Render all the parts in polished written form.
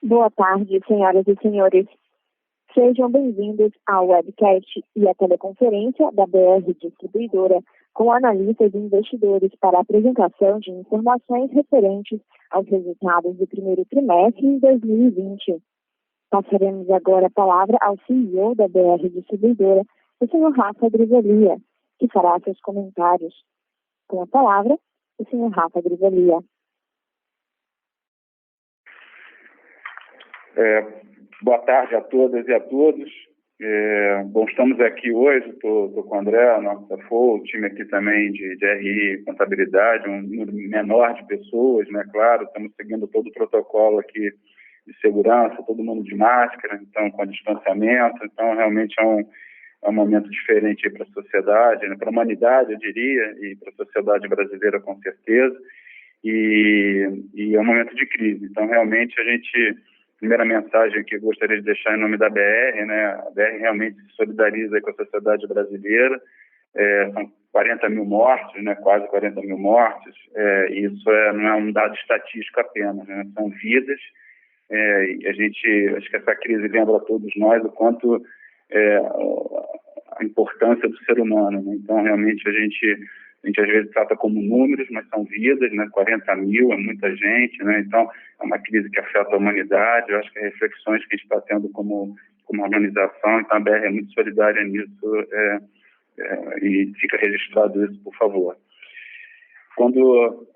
Boa tarde, senhoras e senhores. Sejam bem-vindos ao webcast e à teleconferência da BR Distribuidora com analistas e investidores para a apresentação de informações referentes aos resultados do primeiro trimestre de 2020. Passaremos agora a palavra ao CEO da BR Distribuidora, o senhor Rafa Grisolia, que fará seus comentários. Com a palavra, o senhor Rafa Grisolia. Boa tarde a todas e a todos. Bom, estamos aqui hoje, estou com o André, nosso CFO, o time aqui também de RI Contabilidade, um número menor de pessoas, né? Claro, estamos seguindo todo o protocolo aqui de segurança, todo mundo de máscara, então com distanciamento, então realmente é um momento diferente para a sociedade, né? Para a humanidade, eu diria, e para a sociedade brasileira com certeza, e é um momento de crise. Então realmente primeira mensagem que eu gostaria de deixar em nome da BR, né? A BR realmente se solidariza com a sociedade brasileira. São 40 mil mortes, né? Quase 40 mil mortes. Isso não é um dado estatístico apenas, né? São vidas. E acho que essa crise lembra a todos nós o quanto a importância do ser humano, né? Então, realmente, a gente às vezes trata como números, mas são vidas, né? 40 mil é muita gente, né? Então, é uma crise que afeta a humanidade. Eu acho que as reflexões que a gente está tendo como organização, então a BR é muito solidária nisso, e fica registrado isso, por favor. Quando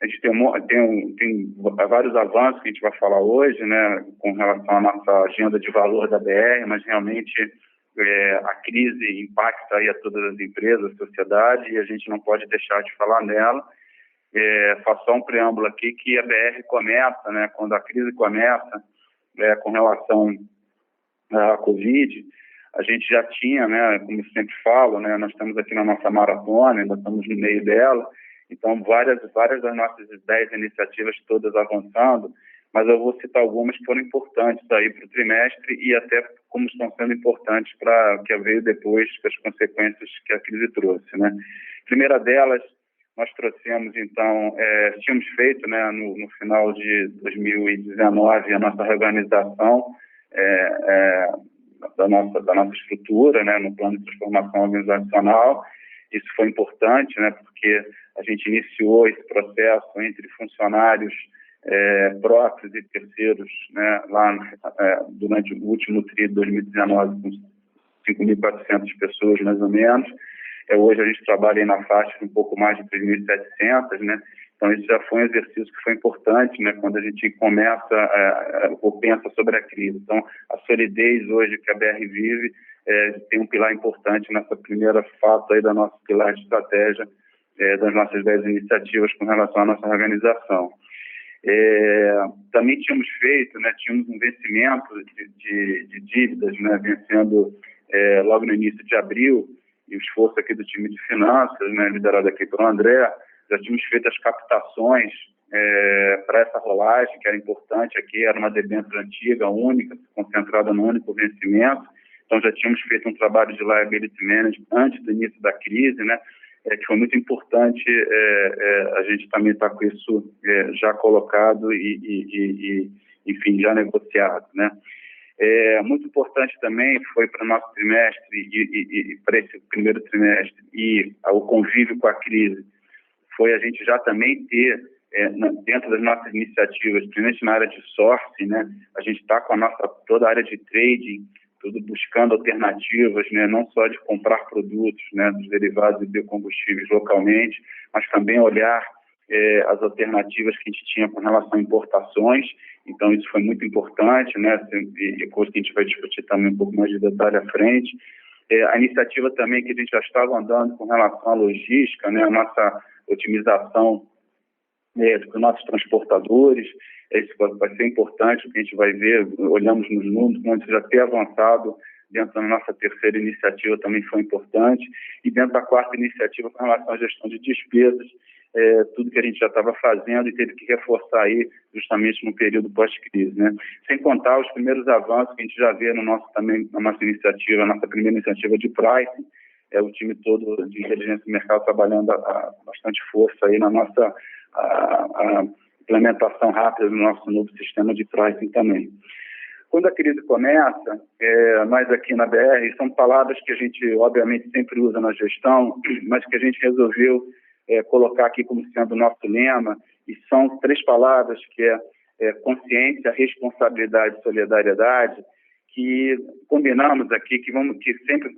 a gente tem vários avanços que a gente vai falar hoje, né? Com relação à nossa agenda de valor da BR, mas realmente a crise impacta aí a todas as empresas, a sociedade, e a gente não pode deixar de falar nela. Faço só um preâmbulo aqui que a BR começa, né, quando a crise começa, com relação à Covid, a gente já tinha, né, como eu sempre falo, né, nós estamos aqui na nossa maratona, ainda estamos no meio dela, então várias das nossas 10 iniciativas todas avançando, mas eu vou citar algumas que foram importantes aí para o trimestre e até como estão sendo importantes para o que veio depois, para as consequências que a crise trouxe, né. Primeira delas, nós trouxemos, então, tínhamos feito, né, no final de 2019, a nossa reorganização da nossa estrutura, né, no plano de transformação organizacional. Isso foi importante, né, porque a gente iniciou esse processo entre funcionários próprios e terceiros, né, lá durante o último TRI de 2019, com 5.400 pessoas, mais ou menos. Hoje a gente trabalha aí na faixa de um pouco mais de 3.700, né? Então isso já foi um exercício que foi importante, né? Quando a gente começa ou pensa sobre a crise. Então a solidez hoje que a BR vive tem um pilar importante nessa primeira fase aí da nossa pilar de estratégia, das nossas 10 iniciativas com relação à nossa organização. Também tínhamos feito, né? Tínhamos um vencimento de dívidas, né? Vencendo logo no início de abril, e o esforço aqui do time de finanças, né, liderado aqui pelo André, já tínhamos feito as captações para essa rolagem, que era importante aqui, era uma debênture antiga, única, concentrada no único vencimento, então já tínhamos feito um trabalho de liability management antes do início da crise, né, que foi muito importante a gente também estar com isso já colocado e enfim, já negociado, né. Muito importante também foi para o nosso trimestre e para esse primeiro trimestre e o convívio com a crise, foi a gente já também ter, dentro das nossas iniciativas, principalmente na área de sourcing, né, a gente está com toda a área de trading, tudo buscando alternativas, né, não só de comprar produtos, né, dos derivados e biocombustíveis localmente, mas também olhar as alternativas que a gente tinha com relação a importações. Então isso foi muito importante, né, e coisa que a gente vai discutir também um pouco mais de detalhe à frente. A iniciativa também que a gente já estava andando com relação à logística, né, a nossa otimização dos nossos transportadores, isso vai ser importante, porque a gente vai ver, olhamos nos números, onde já ter avançado dentro da nossa terceira iniciativa também foi importante, e dentro da quarta iniciativa com relação à gestão de despesas, tudo que a gente já estava fazendo e teve que reforçar aí justamente no período pós-crise, né? Sem contar os primeiros avanços que a gente já vê na nossa iniciativa, nossa primeira iniciativa de pricing, o time todo de inteligência do mercado trabalhando bastante força aí na nossa implementação rápida do nosso novo sistema de pricing também. Quando a crise começa, nós aqui na BR, são palavras que a gente, obviamente, sempre usa na gestão, mas que a gente resolveu colocar aqui como sendo o nosso lema, e são 3 palavras, que é consciência, responsabilidade e solidariedade, que combinamos aqui, que sempre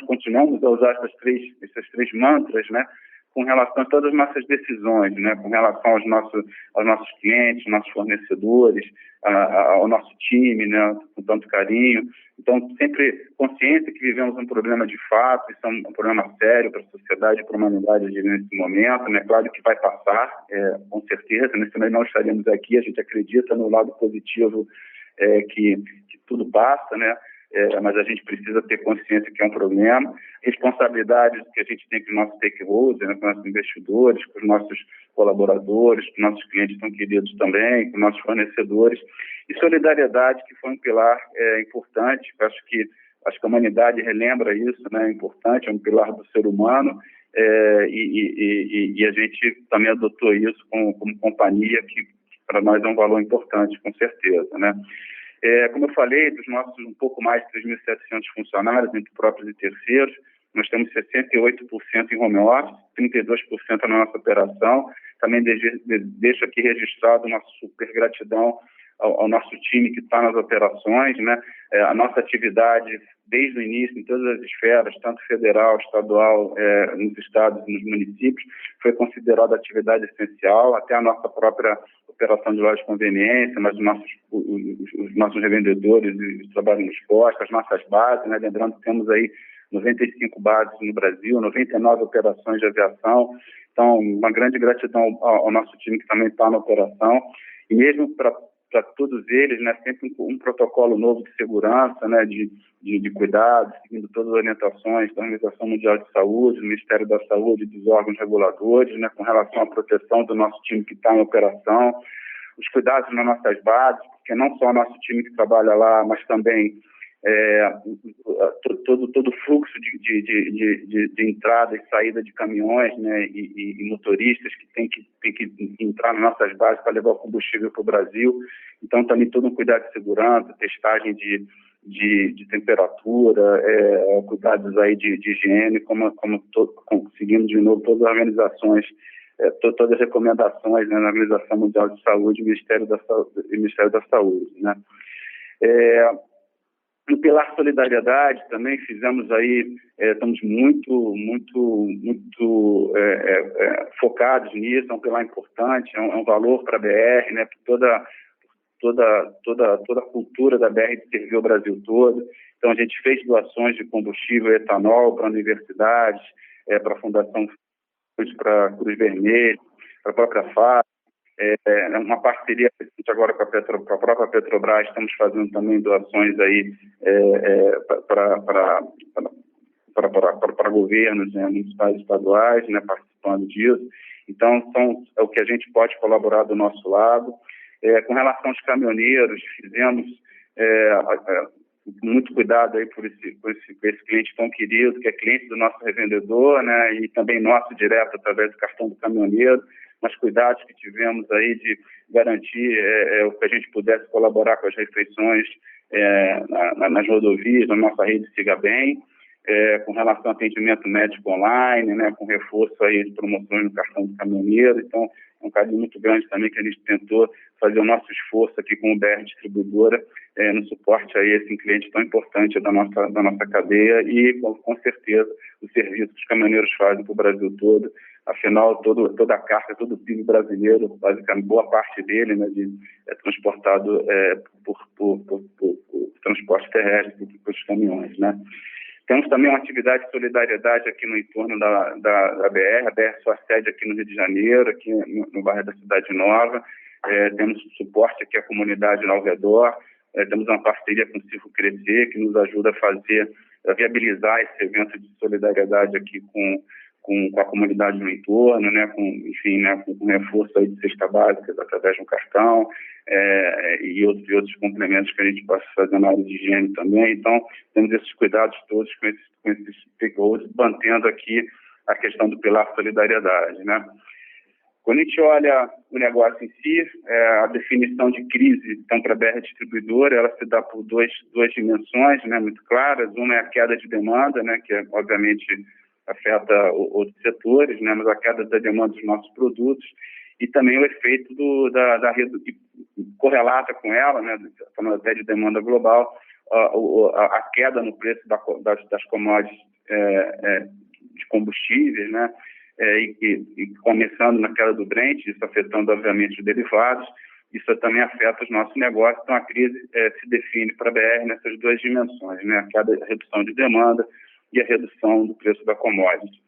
continuamos a usar esses três mantras, né, com relação a todas as nossas decisões, né, com relação aos nossos clientes, nossos fornecedores, ao nosso time, né, com tanto carinho. Então, sempre consciência que vivemos um problema de fato, isso é um problema sério para a sociedade e para a humanidade nesse momento, né, claro que vai passar, com certeza, né, senão não estaríamos aqui, a gente acredita no lado positivo que tudo passa, né? Mas a gente precisa ter consciência que é um problema, responsabilidades que a gente tem com os nossos stakeholders, né, com os nossos investidores, com os nossos colaboradores, com os nossos clientes tão queridos também, com os nossos fornecedores, e solidariedade, que foi um pilar importante. Acho que a humanidade relembra isso, né? É importante, é um pilar do ser humano, e a gente também adotou isso como companhia, que para nós é um valor importante, com certeza, né? Como eu falei, dos nossos um pouco mais de 3.700 funcionários, entre próprios e terceiros, nós temos 68% em home office, 32% na nossa operação. Também deixo aqui registrado nossa super gratidão ao nosso time que está nas operações, né? A nossa atividade, desde o início, em todas as esferas, tanto federal, estadual, nos estados e nos municípios, foi considerada atividade essencial, até a nossa própria operação de loja de conveniência, mas os nossos revendedores trabalham nos postos, as nossas bases, né? Lembrando que temos aí 95 bases no Brasil, 99 operações de aviação. Então, uma grande gratidão ao nosso time que também está na operação. E mesmo para todos eles, né, sempre um protocolo novo de segurança, né, de cuidados, seguindo todas as orientações da Organização Mundial de Saúde, do Ministério da Saúde e dos órgãos reguladores, né, com relação à proteção do nosso time que está em operação, os cuidados nas nossas bases, porque não só o nosso time que trabalha lá, mas também todo o fluxo de entrada e saída de caminhões, né, e motoristas que tem que entrar nas nossas bases para levar o combustível para o Brasil. Então, também todo um cuidado de segurança, testagem de temperatura, cuidados aí de higiene, seguindo de novo todas as organizações, todas as recomendações, né, na Organização Mundial de Saúde e Ministério da Saúde, né. No pilar solidariedade também fizemos aí, estamos muito focados nisso, é um pilar importante, é um valor para a BR, né, toda a cultura da BR de servir o Brasil todo. Então a gente fez doações de combustível e etanol para universidades, para a Fundação para a Cruz Vermelha, para a própria FAP. Uma parceria agora com a própria Petrobras, estamos fazendo também doações aí para governos, né, municipais e estaduais, né, participando disso. Então, é o que a gente pode colaborar do nosso lado. Com relação aos caminhoneiros, fizemos muito cuidado aí por esse cliente tão querido, que é cliente do nosso revendedor, né, e também nosso direto através do cartão do caminhoneiro, mas cuidados que tivemos aí de garantir o que a gente pudesse colaborar com as refeições nas rodovias, na nossa rede Siga Bem, com relação ao atendimento médico online, né, com reforço aí de promoções no cartão do caminhoneiro. Então, é um carinho muito grande também que a gente tentou fazer o nosso esforço aqui com o BR Distribuidora no suporte a esse cliente tão importante da nossa cadeia e, com certeza, o serviço que os caminhoneiros fazem para o Brasil todo. Afinal, toda a carga, todo o PIB brasileiro, basicamente, boa parte dele, né, é transportado por transporte terrestre, pelos caminhões, né. Temos também uma atividade de solidariedade aqui no entorno da BR. A BR sua sede aqui no Rio de Janeiro, aqui no bairro da Cidade Nova. Temos suporte aqui à comunidade ao redor. Temos uma parceria com o Ciclo Crescer, que nos ajuda a viabilizar esse evento de solidariedade aqui com a comunidade no entorno, né, com reforço aí de cesta básica através de um cartão, e outros complementos que a gente possa fazer na área de higiene também. Então, temos esses cuidados todos com esses stakeholders, mantendo aqui a questão do pilar solidariedade, né. Quando a gente olha o negócio em si, a definição de crise, então, para a BR Distribuidora, ela se dá por duas dimensões, né, muito claras. Uma é a queda de demanda, né, que obviamente afeta outros setores, né, mas a queda da demanda dos nossos produtos, e também o efeito que correlata com ela, né, falando até de demanda global, a queda no preço das commodities de combustíveis, né, e começando na queda do Brent, isso afetando, obviamente, os derivados, isso também afeta os nossos negócios. Então, a crise se define para a BR nessas duas dimensões, né, a redução de demanda e a redução do preço da commodity.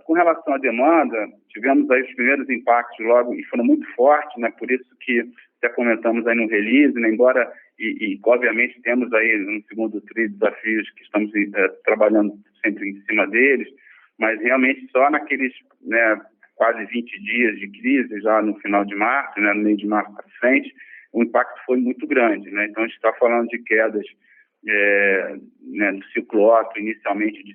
Com relação à demanda, tivemos aí os primeiros impactos logo, e foram muito fortes, né, por isso que já comentamos aí no release, né, embora, obviamente temos aí no segundo tri desafios que estamos trabalhando sempre em cima deles, mas realmente só naqueles, né, quase 20 dias de crise, já no final de março, né, no meio de março para frente, o impacto foi muito grande, né? Então a gente está falando de quedas né, do ciclo Otto inicialmente de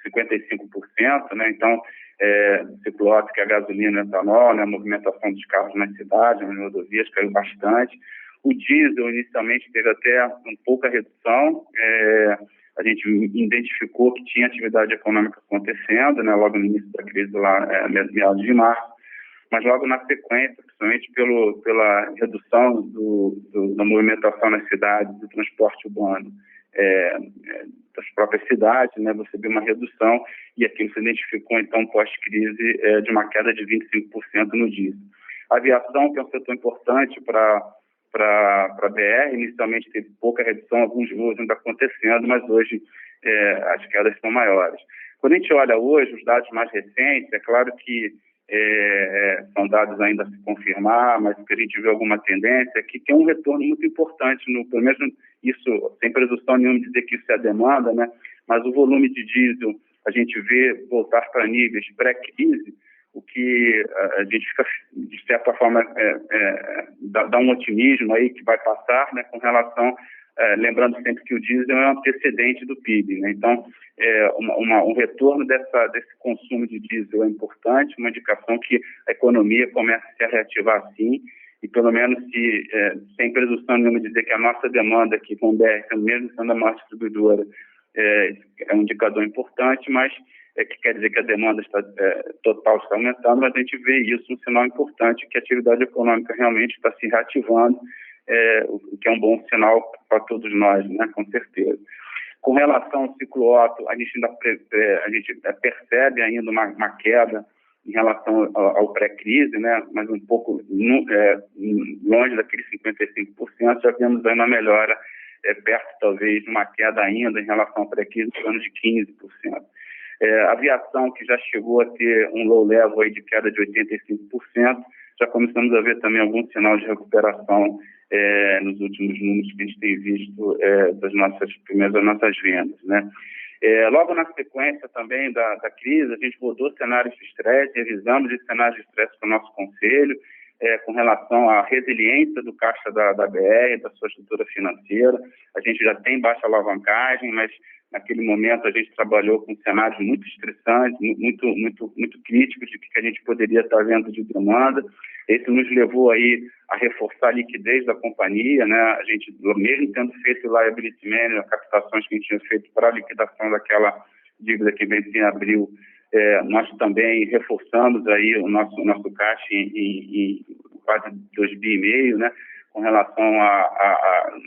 55%, né? Então o ciclo Otto, que é a gasolina e etanol, né, a movimentação dos carros nas cidades, nas rodovias, caiu bastante. O diesel inicialmente teve até um pouca redução. A gente identificou que tinha atividade econômica acontecendo, né, logo no início da crise, lá, meados de março, mas logo na sequência, principalmente pela redução da movimentação nas cidades, do transporte urbano, das próprias cidades, né, você viu uma redução, e aquilo se identificou, então, pós-crise, de uma queda de 25% no diesel. A aviação, que é um setor importante para a BR, inicialmente teve pouca redução, alguns voos ainda acontecendo, mas hoje as quedas são maiores. Quando a gente olha hoje os dados mais recentes, é claro que são dados ainda a se confirmar, mas que a gente vê alguma tendência é que tem um retorno muito importante, pelo menos isso, sem presunção nenhuma de dizer que isso é a demanda, né? Mas o volume de diesel, a gente vê voltar para níveis pré-crise, o que a gente fica, de certa forma, dá um otimismo aí que vai passar, né, com relação, lembrando sempre que o diesel é um antecedente do PIB, né? Então, um retorno desse consumo de diesel é importante, uma indicação que a economia começa a se reativar assim, e pelo menos sem presunção nenhuma dizer que a nossa demanda aqui com o BR, mesmo sendo a maior distribuidora, é um indicador importante, mas que quer dizer que a demanda total está aumentando, mas a gente vê isso um sinal importante que a atividade econômica realmente está se reativando, o que é um bom sinal para todos nós, né, com certeza. Com relação ao ciclo Otto, a gente percebe ainda uma queda em relação ao pré-crise, né, mas um pouco longe daqueles 55%, já vemos aí uma melhora perto, talvez, de uma queda ainda em relação ao pré-crise, em torno de 15%. A aviação, que já chegou a ter um low level aí de queda de 85%, já começamos a ver também algum sinal de recuperação nos últimos números que a gente tem visto das nossas vendas, né? Logo na sequência também da crise, a gente rodou cenários de estresse, revisamos esse cenário de estresse com o nosso conselho, com relação à resiliência do caixa da BR, da sua estrutura financeira. A gente já tem baixa alavancagem, mas naquele momento a gente trabalhou com cenários muito estressantes, muito críticos de que a gente poderia estar vendo de demanda. Esse nos levou aí a reforçar a liquidez da companhia, né? A gente, mesmo tendo feito o liability management, captações que a gente tinha feito para a liquidação daquela dívida que vencia em abril, nós também reforçamos aí o nosso caixa em quase 2,5 bi, né? Com relação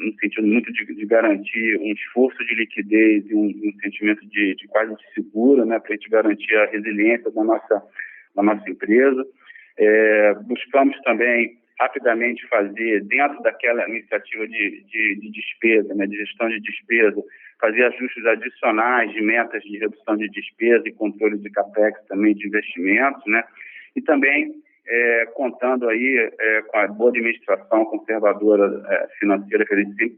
no sentido muito de garantir um esforço de liquidez e um sentimento de quase de seguro, né, para a gente garantir a resiliência da nossa empresa. Buscamos também rapidamente fazer, dentro daquela iniciativa de despesa, né, de gestão de despesa, fazer ajustes adicionais de metas de redução de despesa e controle de CAPEX também de investimentos, né, e também contando aí com a boa administração conservadora financeira que a gente sempre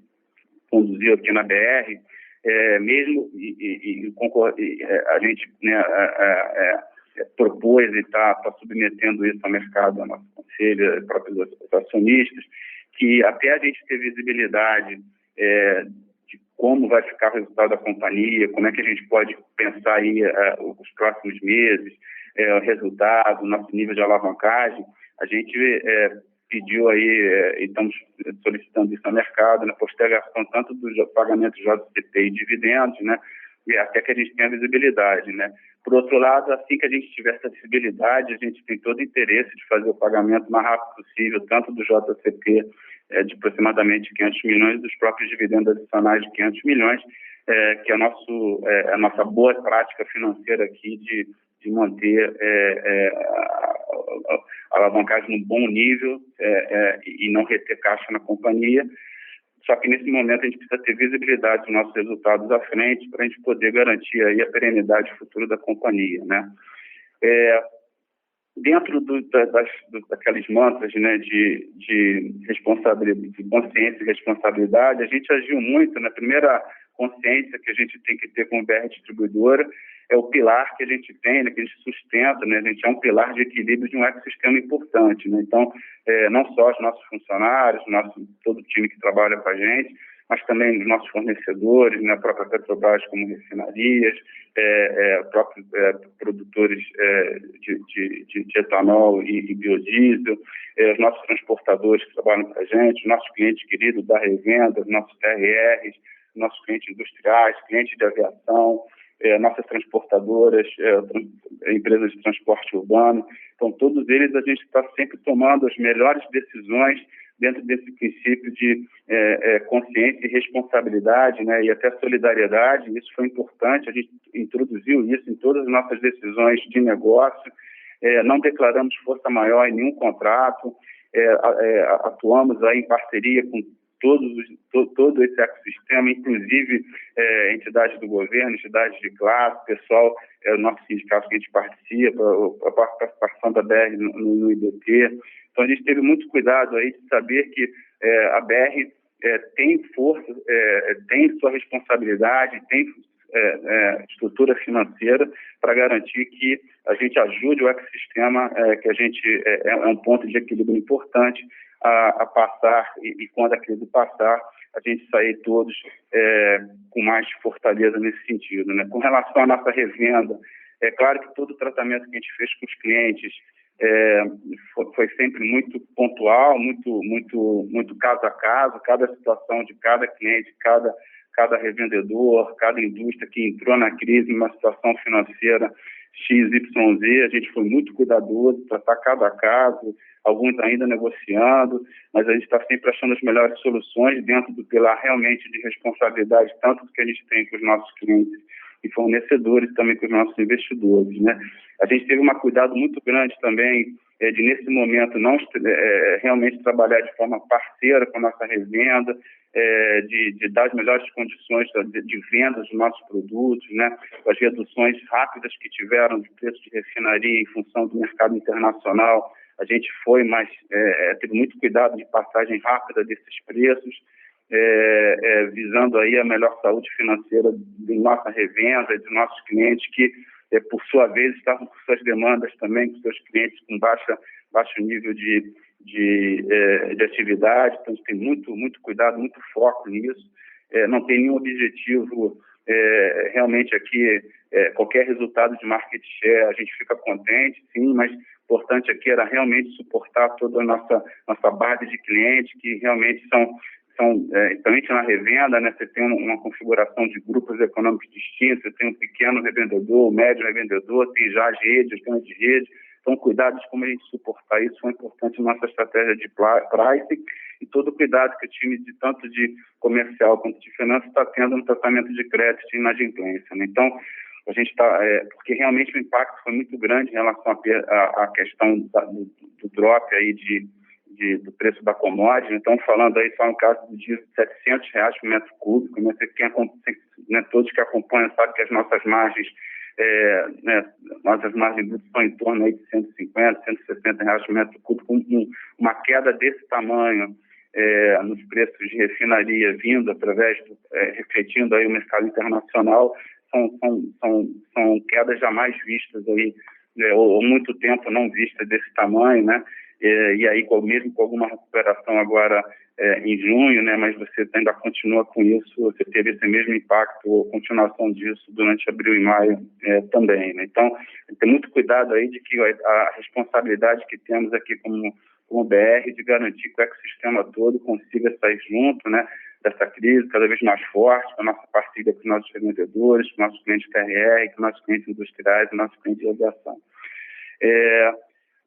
conduziu aqui na BR, mesmo a gente, né, propôs e está submetendo isso ao mercado, ao nosso conselho, próprios acionistas, que até a gente ter visibilidade de como vai ficar o resultado da companhia, como é que a gente pode pensar aí os próximos meses, o resultado, o nosso nível de alavancagem, a gente pediu aí, e estamos solicitando isso no mercado, né, postergação tanto do pagamento de JCP e dividendos, né, e até que a gente tenha visibilidade, né. Por outro lado, assim que a gente tiver essa visibilidade, a gente tem todo o interesse de fazer o pagamento o mais rápido possível, tanto do JCP de aproximadamente 500 milhões, dos próprios dividendos adicionais de 500 milhões, que é a nossa boa prática financeira aqui de manter a alavancagem num bom nível e não reter caixa na companhia. Só que nesse momento a gente precisa ter visibilidade dos nossos resultados à frente para a gente poder garantir aí a perenidade futura da companhia, né? Dentro daqueles mantras, né, de responsabilidade, de consciência e responsabilidade, a gente agiu muito na primeira consciência que a gente tem que ter com o BR Distribuidora, é o pilar que a gente tem, né, que a gente sustenta, né, a gente é um pilar de equilíbrio de um ecossistema importante, né, então, não só os nossos funcionários, todo o time que trabalha com a gente, mas também os nossos fornecedores, né, a própria Petrobras como refinarias, próprios produtores de etanol e biodiesel, os nossos transportadores que trabalham com a gente, os nossos clientes queridos da revenda, os nossos TRRs, nossos clientes industriais, clientes de aviação, nossas transportadoras, empresas de transporte urbano. Então, todos eles a gente está sempre tomando as melhores decisões dentro desse princípio de consciência e responsabilidade, né, e até solidariedade. Isso foi importante, a gente introduziu isso em todas as nossas decisões de negócio, não declaramos força maior em nenhum contrato, atuamos aí em parceria com todo esse ecossistema, inclusive entidades do governo, entidades de classe, pessoal, o nosso sindicato que a gente participa, a participação da BR no IBT. Então, a gente teve muito cuidado aí de saber que a BR tem força, tem sua responsabilidade, tem estrutura financeira para garantir que a gente ajude o ecossistema, que a gente é um ponto de equilíbrio importante a passar e quando a crise passar, a gente sair todos com mais fortaleza nesse sentido, né? Com relação à nossa revenda, é claro que todo o tratamento que a gente fez com os clientes foi sempre muito pontual, muito caso a caso, cada situação de cada cliente, cada revendedor, cada indústria que entrou na crise, numa situação financeira XYZ, a gente foi muito cuidadoso, tratar cada caso, alguns ainda negociando, mas a gente está sempre achando as melhores soluções dentro do pilar realmente de responsabilidade, tanto que a gente tem com os nossos clientes e fornecedores, também com os nossos investidores, né? A gente teve um cuidado muito grande também de, nesse momento, não realmente trabalhar de forma parceira com a nossa revenda, de dar as melhores condições de venda dos nossos produtos, né? As reduções rápidas que tiveram de preço de refinaria em função do mercado internacional, a gente teve muito cuidado de passagem rápida desses preços, visando aí a melhor saúde financeira de nossa revenda, de nossos clientes que, por sua vez, estavam com suas demandas também, com seus clientes com baixo nível de atividade. Então, a gente tem muito cuidado, muito foco nisso. Não tem nenhum objetivo realmente aqui, qualquer resultado de market share, a gente fica contente, sim, mas o importante aqui era realmente suportar toda a nossa base de clientes que realmente são principalmente na revenda, né, você tem uma configuração de grupos econômicos distintos, você tem um pequeno revendedor, um médio revendedor, tem já as redes, as grandes redes. Então, cuidado de como a gente suportar isso foi importante na nossa estratégia de pricing e todo o cuidado que o time, tanto de comercial quanto de finanças, está tendo no tratamento de crédito e inadimplência, né? Então, a gente está, porque realmente o impacto foi muito grande em relação à questão do drop aí do preço da commodity. Então, falando aí só no caso do diesel, R$700 por metro cúbico, né, todos que acompanham sabem que as nossas margens, nossas margens brutas estão em torno aí de R$150, R$160 por metro cúbico, uma queda desse tamanho nos preços de refinaria vindo refletindo aí o mercado internacional, são quedas jamais vistas aí, ou muito tempo não vistas desse tamanho, né? e aí mesmo com alguma recuperação agora em junho, né, mas você ainda continua com isso, você teve esse mesmo impacto ou continuação disso durante abril e maio também, né? Então, tem muito cuidado aí de que a responsabilidade que temos aqui como BR de garantir que o ecossistema todo consiga sair junto, né, dessa crise cada vez mais forte, com a nossa parceria com os nossos vendedores, com nossos clientes TRR, com nossos clientes industriais, com nossos clientes de aviação.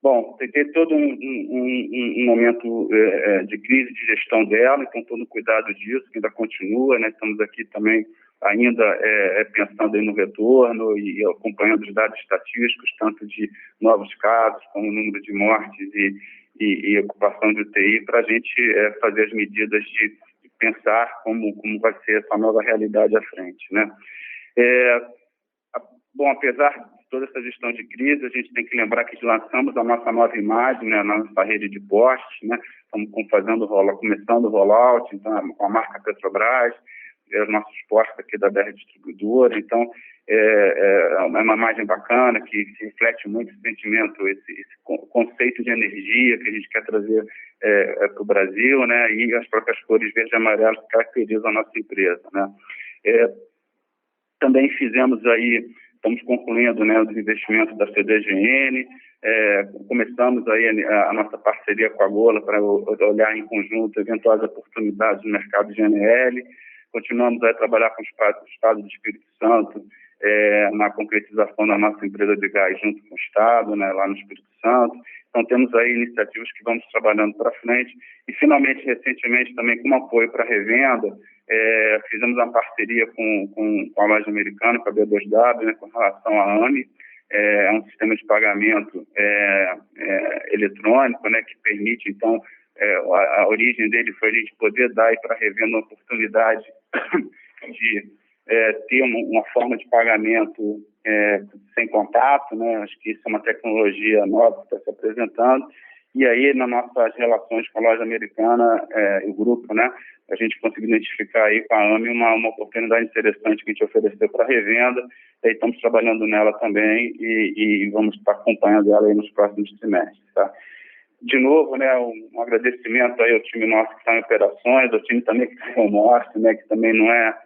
Bom, tem todo um momento de crise de gestão dela, então todo cuidado disso, que ainda continua, né? Estamos aqui também ainda pensando aí no retorno e acompanhando os dados estatísticos, tanto de novos casos, como o número de mortes e ocupação de UTI, para a gente fazer as medidas de pensar como vai ser essa nova realidade à frente, né? Bom, apesar de toda essa gestão de crise, a gente tem que lembrar que lançamos a nossa nova imagem, né, na nossa rede de postos, né? Estamos começando o rollout, então, com a marca Petrobras, os nossos postos aqui da BR Distribuidora. Então, é uma imagem bacana que reflete muito esse sentimento, esse conceito de energia que a gente quer trazer para o Brasil, né? E as próprias cores verde e amarelo que caracterizam a nossa empresa, né? Também estamos concluindo, né, os investimentos da CDGN, começamos aí a nossa parceria com a Gola para olhar em conjunto eventuais oportunidades no mercado de GNL. Continuamos a trabalhar com o Estado do Espírito Santo na concretização da nossa empresa de gás junto com o Estado, né, lá no Espírito Santo. Então, temos aí iniciativas que vamos trabalhando para frente. E, finalmente, recentemente, também com apoio para a revenda, fizemos uma parceria com a loja americana, com a B2W, né, com relação à AME. É um sistema de pagamento eletrônico, né, que permite, então, a origem dele foi de poder dar para a revenda uma oportunidade de ter uma forma de pagamento sem contato, né? Acho que isso é uma tecnologia nova que está se apresentando. E aí, nas nossas relações com a loja americana e o grupo, né, a gente conseguiu identificar aí com a AME uma oportunidade interessante que a gente ofereceu para revenda. E aí estamos trabalhando nela também e vamos estar acompanhando ela aí nos próximos trimestres, tá? De novo, né, um agradecimento aí ao time nosso que está em operações, ao time também que está em home office, né, que também não é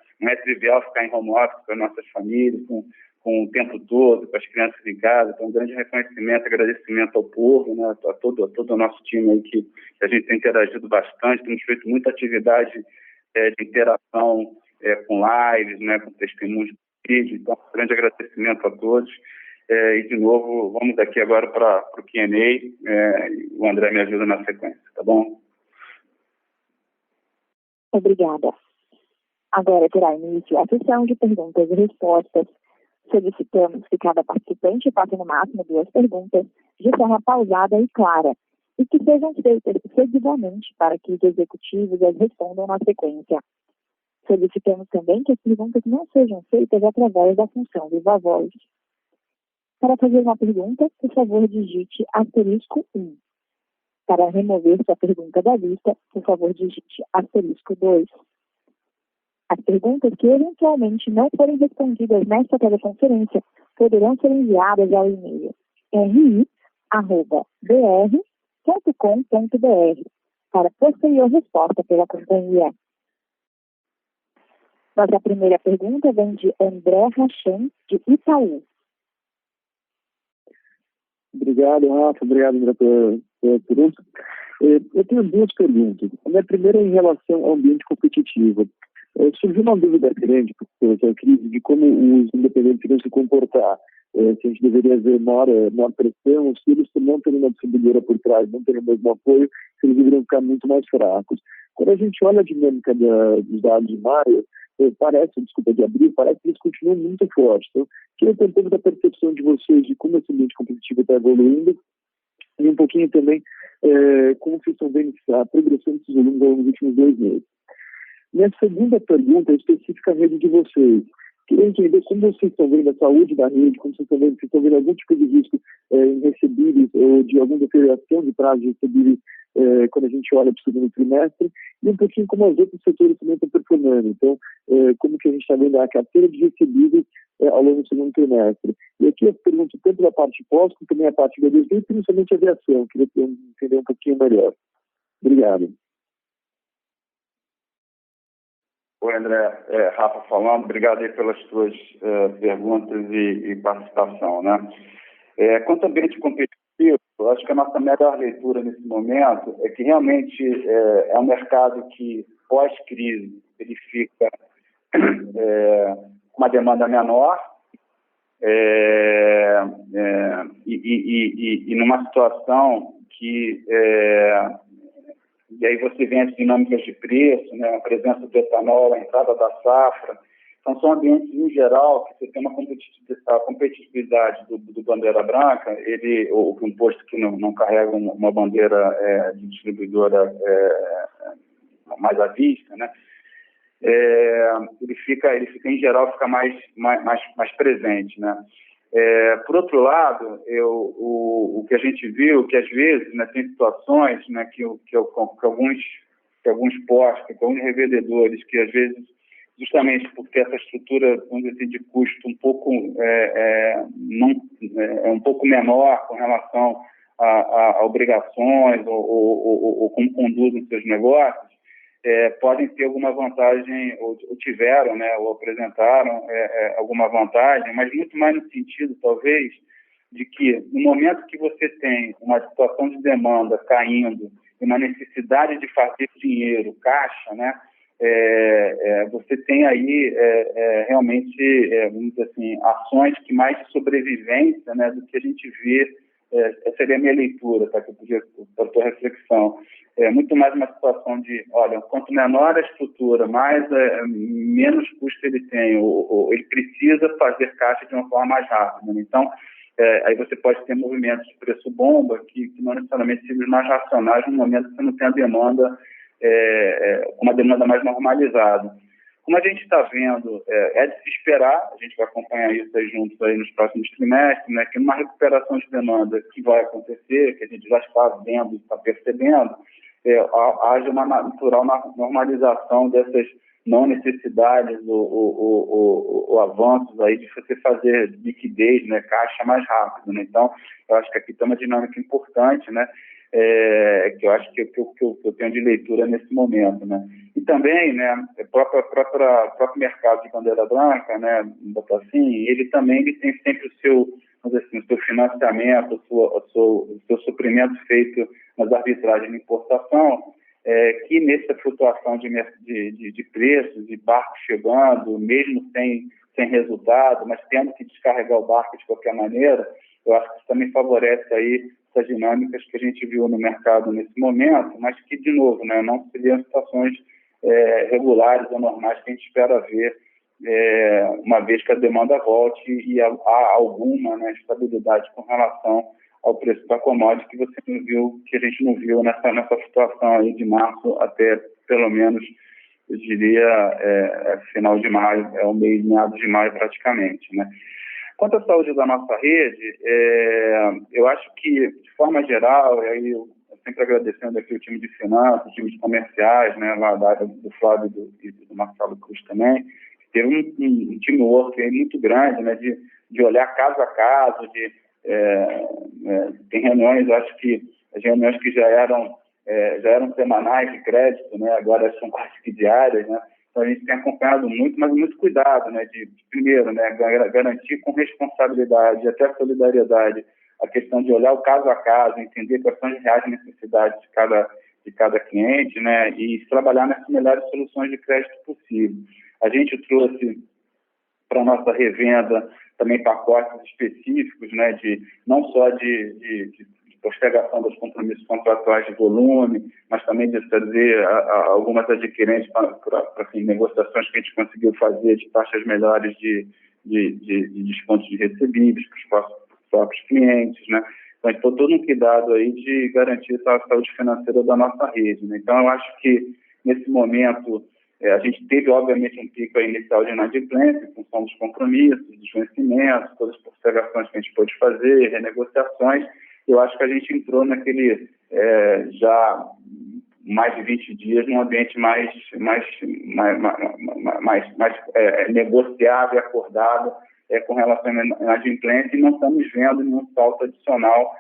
trivial ficar em home office com as nossas famílias, com o tempo todo, com as crianças em casa. Então, um grande reconhecimento, agradecimento ao povo, né, a todo o nosso time aí que a gente tem interagido bastante, temos feito muita atividade de interação com lives, né, com testemunhos de vídeo. Então, um grande agradecimento a todos. E, de novo, vamos aqui agora para o Q&A. O André me ajuda na sequência, tá bom? Obrigada. Agora terá início a sessão de perguntas e respostas. Solicitamos que cada participante faça no máximo 2 perguntas de forma pausada e clara e que sejam feitas seguidamente para que os executivos as respondam na sequência. Solicitamos também que as perguntas não sejam feitas através da função Viva Voz. Para fazer uma pergunta, por favor, digite *1. Para remover sua pergunta da lista, por favor, digite *2. As perguntas que eventualmente não forem respondidas nesta teleconferência poderão ser enviadas ao e-mail ri@br.com.br para posterior resposta pela companhia. Nossa primeira pergunta vem de André Rachan, de Itaú. Obrigado, Rafa. Obrigado, André, pela pergunta. Eu tenho 2 perguntas. A minha primeira é em relação ao ambiente competitivo. Surgiu uma dúvida grande por essa crise de como os independentes iriam se comportar. Se a gente deveria ver maior pressão, se eles não terem uma distribuidora por trás, não terem o mesmo apoio, se eles deveriam ficar muito mais fracos. Quando a gente olha a dinâmica dos dados de maio, de abril, parece que eles continuam muito fortes. Então, queria ter um pouco da percepção de vocês de como esse ambiente competitivo está evoluindo e um pouquinho também como vocês estão vendo a progressão desses volumes nos últimos 2 meses. Minha segunda pergunta é específica à rede de vocês. Queria entender como vocês estão vendo a saúde da rede, como vocês estão vendo algum tipo de risco em recebíveis ou de alguma deterioração de prazo de recebíveis quando a gente olha para o segundo trimestre. e um pouquinho como os outros setores também estão performando. Então, como que a gente está vendo a carteira de recebidos ao longo do segundo trimestre. E aqui eu pergunto tanto da parte pós, como também a parte da BD, e principalmente a aviação. Queria entender um pouquinho melhor. Obrigado. Oi, André. Rafa falando. Obrigado aí pelas tuas perguntas e participação, né? Quanto ao ambiente competitivo, eu acho que a nossa melhor leitura nesse momento é que realmente é um mercado que, pós-crise, ele fica com uma demanda menor e numa situação que... e aí você vê as dinâmicas de preço, né, a presença do etanol, a entrada da safra. Então, são ambientes, em geral, que você tem uma competitividade do bandeira branca, ou um posto que não carrega uma bandeira de distribuidora mais à vista, né? Ele fica, em geral, fica mais presente, né? Por outro lado, o que a gente viu, que às vezes, né, tem situações, né, que alguns postos, que alguns revendedores, que às vezes, justamente por ter essa estrutura, vamos dizer assim, de custo um pouco um pouco menor com relação a obrigações ou como conduzem seus negócios, podem ter alguma vantagem, ou tiveram, né, ou apresentaram alguma vantagem, mas muito mais no sentido, talvez, de que no momento que você tem uma situação de demanda caindo e uma necessidade de fazer dinheiro, caixa, né, você tem aí realmente, vamos dizer assim, ações que mais de sobrevivência, né, do que a gente vê. Essa seria a minha leitura, tá, para a tua reflexão. Muito mais uma situação de, olha, quanto menor a estrutura, menos custo ele tem, ou ele precisa fazer caixa de uma forma mais rápida, né? Então, aí você pode ter movimentos de preço bomba que não necessariamente sejam mais racionais no momento que você não tem a demanda, uma demanda mais normalizada. Como a gente está vendo, é de se esperar, a gente vai acompanhar isso aí juntos aí nos próximos trimestres, né, que uma recuperação de demanda que vai acontecer, que a gente já está vendo, está percebendo, haja uma natural normalização dessas não necessidades ou avanços aí de você fazer liquidez, né, caixa mais rápido, né? Então, eu acho que aqui tem uma dinâmica importante, né, que eu acho que eu tenho de leitura nesse momento, né? E também, né, o próprio mercado de bandeira branca, né, botar assim, ele tem sempre o seu, vamos dizer assim, o seu financiamento, o seu suprimento feito nas arbitragens de importação, que nessa flutuação de preços, de barcos chegando, mesmo sem resultado, mas tendo que descarregar o barco de qualquer maneira, eu acho que isso também favorece aí essas dinâmicas que a gente viu no mercado nesse momento, mas que, de novo, né, não seriam situações regulares ou normais que a gente espera ver uma vez que a demanda volte e há alguma, né, estabilidade com relação ao preço da commodity que a gente não viu nessa situação aí de março até, pelo menos, eu diria, final de maio, meados de maio praticamente, né? Quanto à saúde da nossa rede, eu acho que, de forma geral, e aí eu sempre agradecendo aqui o time de finanças, os times comerciais, né, lá da área do Flávio e do Marcelo Cruz também, teve um teamwork aí muito grande, né, de olhar caso a caso, tem reuniões, acho que as reuniões que já eram semanais de crédito, né, agora são quase que diárias, né? Então, a gente tem acompanhado muito, mas muito cuidado, né, primeiro, né, garantir com responsabilidade e até solidariedade a questão de olhar o caso a caso, entender quais são as reais necessidades de cada cliente, né, e trabalhar nas melhores soluções de crédito possível. A gente trouxe para a nossa revenda também pacotes específicos, né, não só de postergação dos compromissos contratuais de volume, mas também de trazer algumas adquirentes para negociações que a gente conseguiu fazer de taxas melhores de descontos de recebíveis para os próprios clientes, né? Então, a gente todo um cuidado aí de garantir a saúde financeira da nossa rede, né? Então, eu acho que, nesse momento, a gente teve, obviamente, um pico inicial de inadimplência, em função dos compromissos, dos vencimentos, todas as postergações que a gente pôde fazer, renegociações. Eu acho que a gente entrou naquele, já mais de 20 dias num ambiente mais negociável e acordado com relação à inadimplência, e não estamos vendo nenhum salto adicional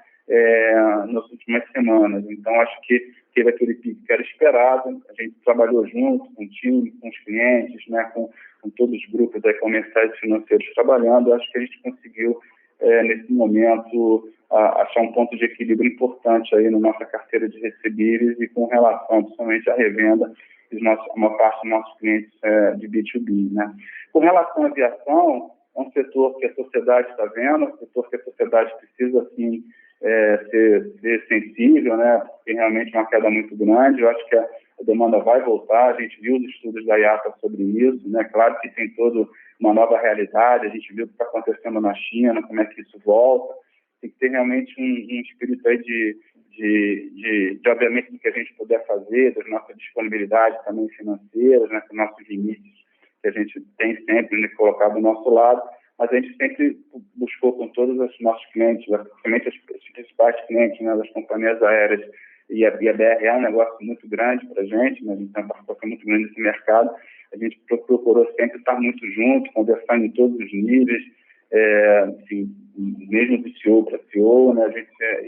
nas últimas semanas. Então, acho que teve aquele pico que era esperado, a gente trabalhou junto com o time, com os clientes, né, com todos os grupos comerciais e financeiros trabalhando. Acho que a gente conseguiu, nesse momento, achar um ponto de equilíbrio importante aí na nossa carteira de recebíveis e com relação, principalmente, à revenda uma parte dos nossos clientes de B2B. Né? Com relação à aviação, é um setor que a sociedade está vendo, um setor que a sociedade precisa, assim, ser sensível, né? Porque realmente é uma queda muito grande. Eu acho que a demanda vai voltar. A gente viu os estudos da IATA sobre isso, né? Claro que tem toda uma nova realidade. A gente viu o que está acontecendo na China, como é que isso volta. Tem que ter realmente um espírito aí de obviamente, do que a gente puder fazer, da nossa disponibilidade também financeira, né? Com nossos limites que a gente tem sempre, né, colocado do nosso lado. Mas a gente sempre buscou com todos os nossos clientes, principalmente os principais clientes, né, das companhias aéreas, e a BR é um negócio muito grande para a gente, né, a gente tem uma participação muito grande nesse mercado. A gente procurou sempre estar muito junto, conversando em todos os níveis, assim, mesmo de CEO para CEO, né,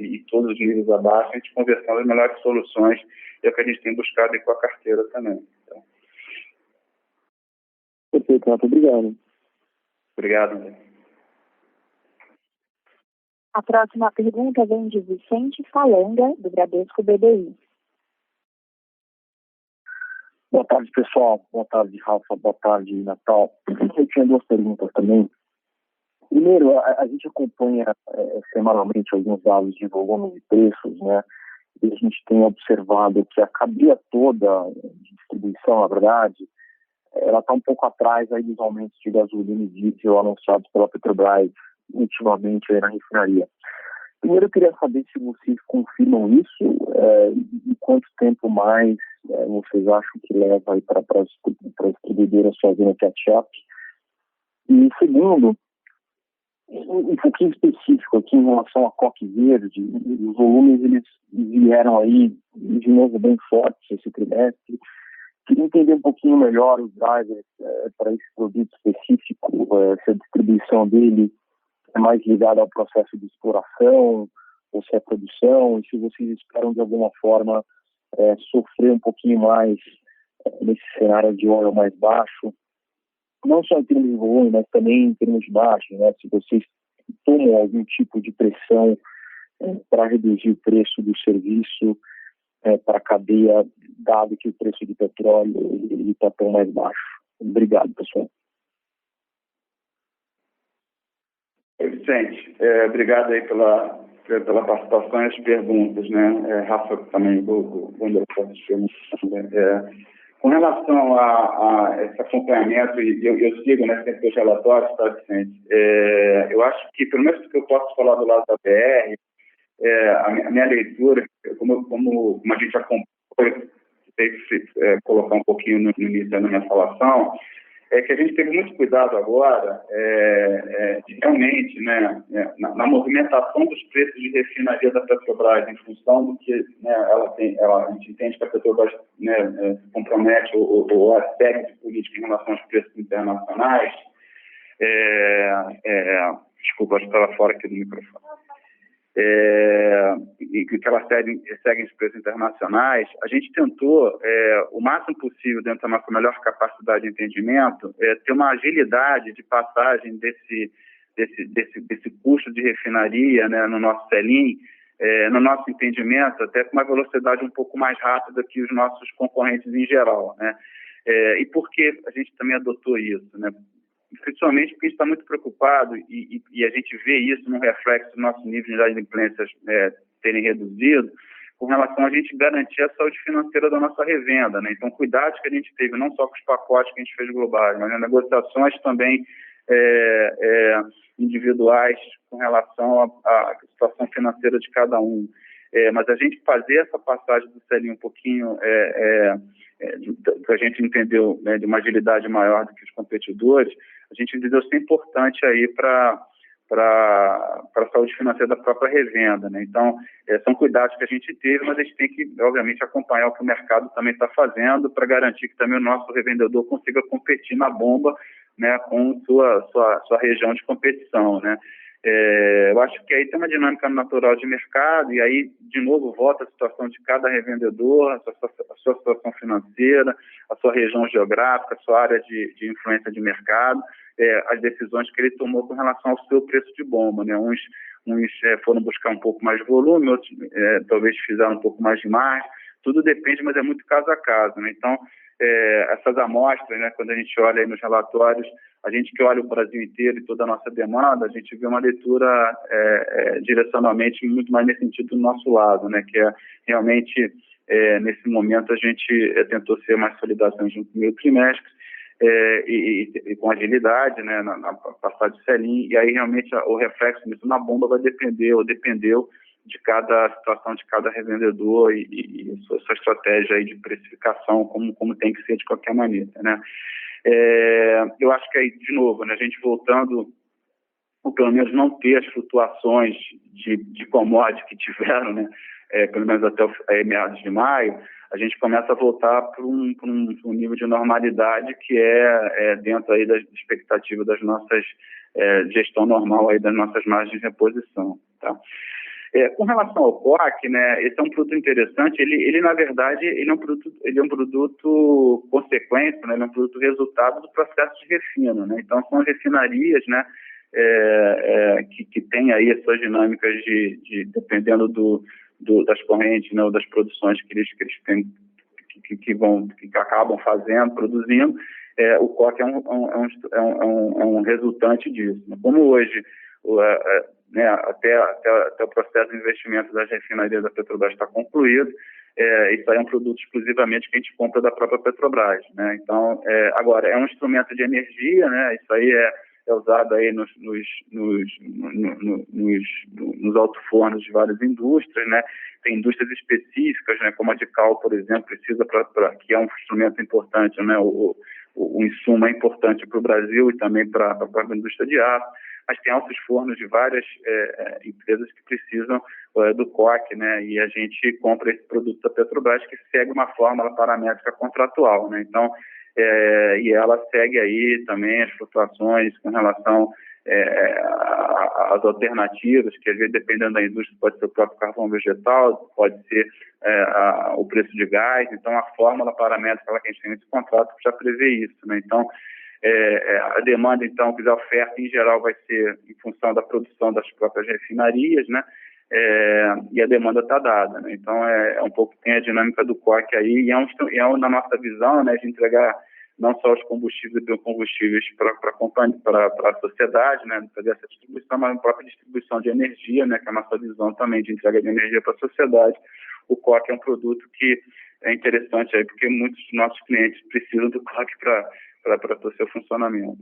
e todos os níveis abaixo, a gente conversando as melhores soluções, e é o que a gente tem buscado aí com a carteira também. Então. Perfeito, muito obrigado. Obrigado, André. A próxima pergunta vem de Vicente Falanga, do Bradesco BBI. Boa tarde, pessoal. Boa tarde, Rafa. Boa tarde, Natal. Eu tinha duas perguntas também. Primeiro, a gente acompanha semanalmente alguns dados de volume de preços, né? E a gente tem observado que a cadeia toda de distribuição, na verdade, ela está um pouco atrás aí dos aumentos de gasolina e diesel anunciados pela Petrobras ultimamente aí na refinaria. Primeiro, eu queria saber se vocês confirmam isso e quanto tempo mais vocês acham que leva aí para as distribuidoras fazerem catch-up. E segundo, um pouquinho específico aqui em relação à Coque Verde, os volumes eles vieram aí de novo bem fortes esse trimestre. Queria entender um pouquinho melhor os drivers para esse produto específico, se a distribuição dele é mais ligada ao processo de exploração, ou se é produção, e se vocês esperam de alguma forma sofrer um pouquinho mais nesse cenário de óleo mais baixo, não só em termos de volume, mas também em termos de margem, né? Se vocês tomam algum tipo de pressão para reduzir o preço do serviço para a cadeia, dado que o preço de petróleo está tão mais baixo. Obrigado, pessoal. Vicente, obrigado aí pela participação e as perguntas, né? Rafa também, quando eu posso com relação a esse acompanhamento, e eu sigo, né, sempre os relatórios, tá, Vicente? Eu acho que, pelo menos que eu posso falar do lado da BR, a minha leitura, como a gente acompanha, tem que colocar um pouquinho no início da minha falação, é que a gente teve muito cuidado agora, realmente, né, na movimentação dos preços de refinaria da Petrobras, em função do que, né, a gente entende que a Petrobras, né, se compromete ou segue de política em relação aos preços internacionais. Desculpa, acho que estava fora aqui do microfone. E que elas seguem os preços internacionais, a gente tentou, o máximo possível, dentro da nossa melhor capacidade de entendimento, ter uma agilidade de passagem desse custo de refinaria, né, no nosso sell-in, no nosso entendimento, até com uma velocidade um pouco mais rápida que os nossos concorrentes em geral, né? E por que a gente também adotou isso, né? Principalmente porque a gente está muito preocupado e a gente vê isso no reflexo do nosso nível de inadimplências terem reduzido, com relação a gente garantir a saúde financeira da nossa revenda, né? Então, cuidados que a gente teve, não só com os pacotes que a gente fez globais, mas negociações também individuais com relação à situação financeira de cada um. Mas a gente fazer essa passagem do sell-in um pouquinho, que a gente entendeu, né, de uma agilidade maior do que os competidores, a gente entendeu ser importante aí para para a saúde financeira da própria revenda, né? Então, são cuidados que a gente teve, mas a gente tem que, obviamente, acompanhar o que o mercado também está fazendo para garantir que também o nosso revendedor consiga competir na bomba, né, com sua região de competição, né? Eu acho que aí tem uma dinâmica natural de mercado e aí, de novo, volta a situação de cada revendedor, a sua situação financeira, a sua região geográfica, a sua área de influência de mercado, as decisões que ele tomou com relação ao seu preço de bomba, né? Uns foram buscar um pouco mais de volume, outros talvez fizeram um pouco mais de margem, tudo depende, mas é muito caso a caso, né? Então, essas amostras, né, quando a gente olha aí nos relatórios, a gente que olha o Brasil inteiro e toda a nossa demanda, a gente vê uma leitura direcionalmente muito mais nesse sentido do nosso lado, né, que é realmente, nesse momento, a gente tentou ser mais solidário no primeiro trimestre e com agilidade, né, na passagem de selim, e aí realmente o reflexo disso na bomba vai depender, ou dependeu, de cada situação, de cada revendedor e sua estratégia aí de precificação, como tem que ser de qualquer maneira, né? Eu acho que aí, de novo, né, a gente voltando, ou pelo menos não ter as flutuações de commodity que tiveram, né, pelo menos até meados de maio, a gente começa a voltar para um nível de normalidade que é dentro aí da expectativa das nossas gestão normal aí das nossas margens de reposição, tá? Com relação ao COC, né, esse é um produto interessante. Ele na verdade, ele é um produto consequência, né, ele é um produto resultado do processo de refino, né? Então são refinarias, né, que têm aí as suas dinâmicas dependendo das correntes, né, ou das produções que eles têm, que acabam produzindo. O COC é um resultante disso, né? Como hoje né, até o processo de investimento das refinarias da Petrobras está concluído, isso aí é um produto exclusivamente que a gente compra da própria Petrobras, né? Então, agora, é um instrumento de energia, né? Isso aí é usado aí nos alto-fornos de várias indústrias, né? Tem indústrias específicas, né, como a de cal, por exemplo, precisa que é um instrumento importante, né? O insumo é importante para o Brasil e também para a própria indústria de aço, mas tem altos fornos de várias empresas que precisam do COC, né? E a gente compra esse produto da Petrobras que segue uma fórmula paramétrica contratual, né? Então, e ela segue aí também as flutuações com relação às alternativas, que às vezes, dependendo da indústria, pode ser o próprio carvão vegetal, pode ser o preço de gás. Então, a fórmula paramétrica que a gente tem nesse contrato já prevê isso, né? Então, a demanda, então, a oferta em geral vai ser em função da produção das próprias refinarias, né? E a demanda está dada, né? Então um pouco tem a dinâmica do COC aí e na nossa visão, né, de entregar não só os combustíveis e biocombustíveis para a sociedade, né, fazer essa distribuição, mas a própria distribuição de energia, né, que é a nossa visão também de entrega de energia para a sociedade. O COC é um produto que é interessante aí porque muitos dos nossos clientes precisam do COC para o seu funcionamento.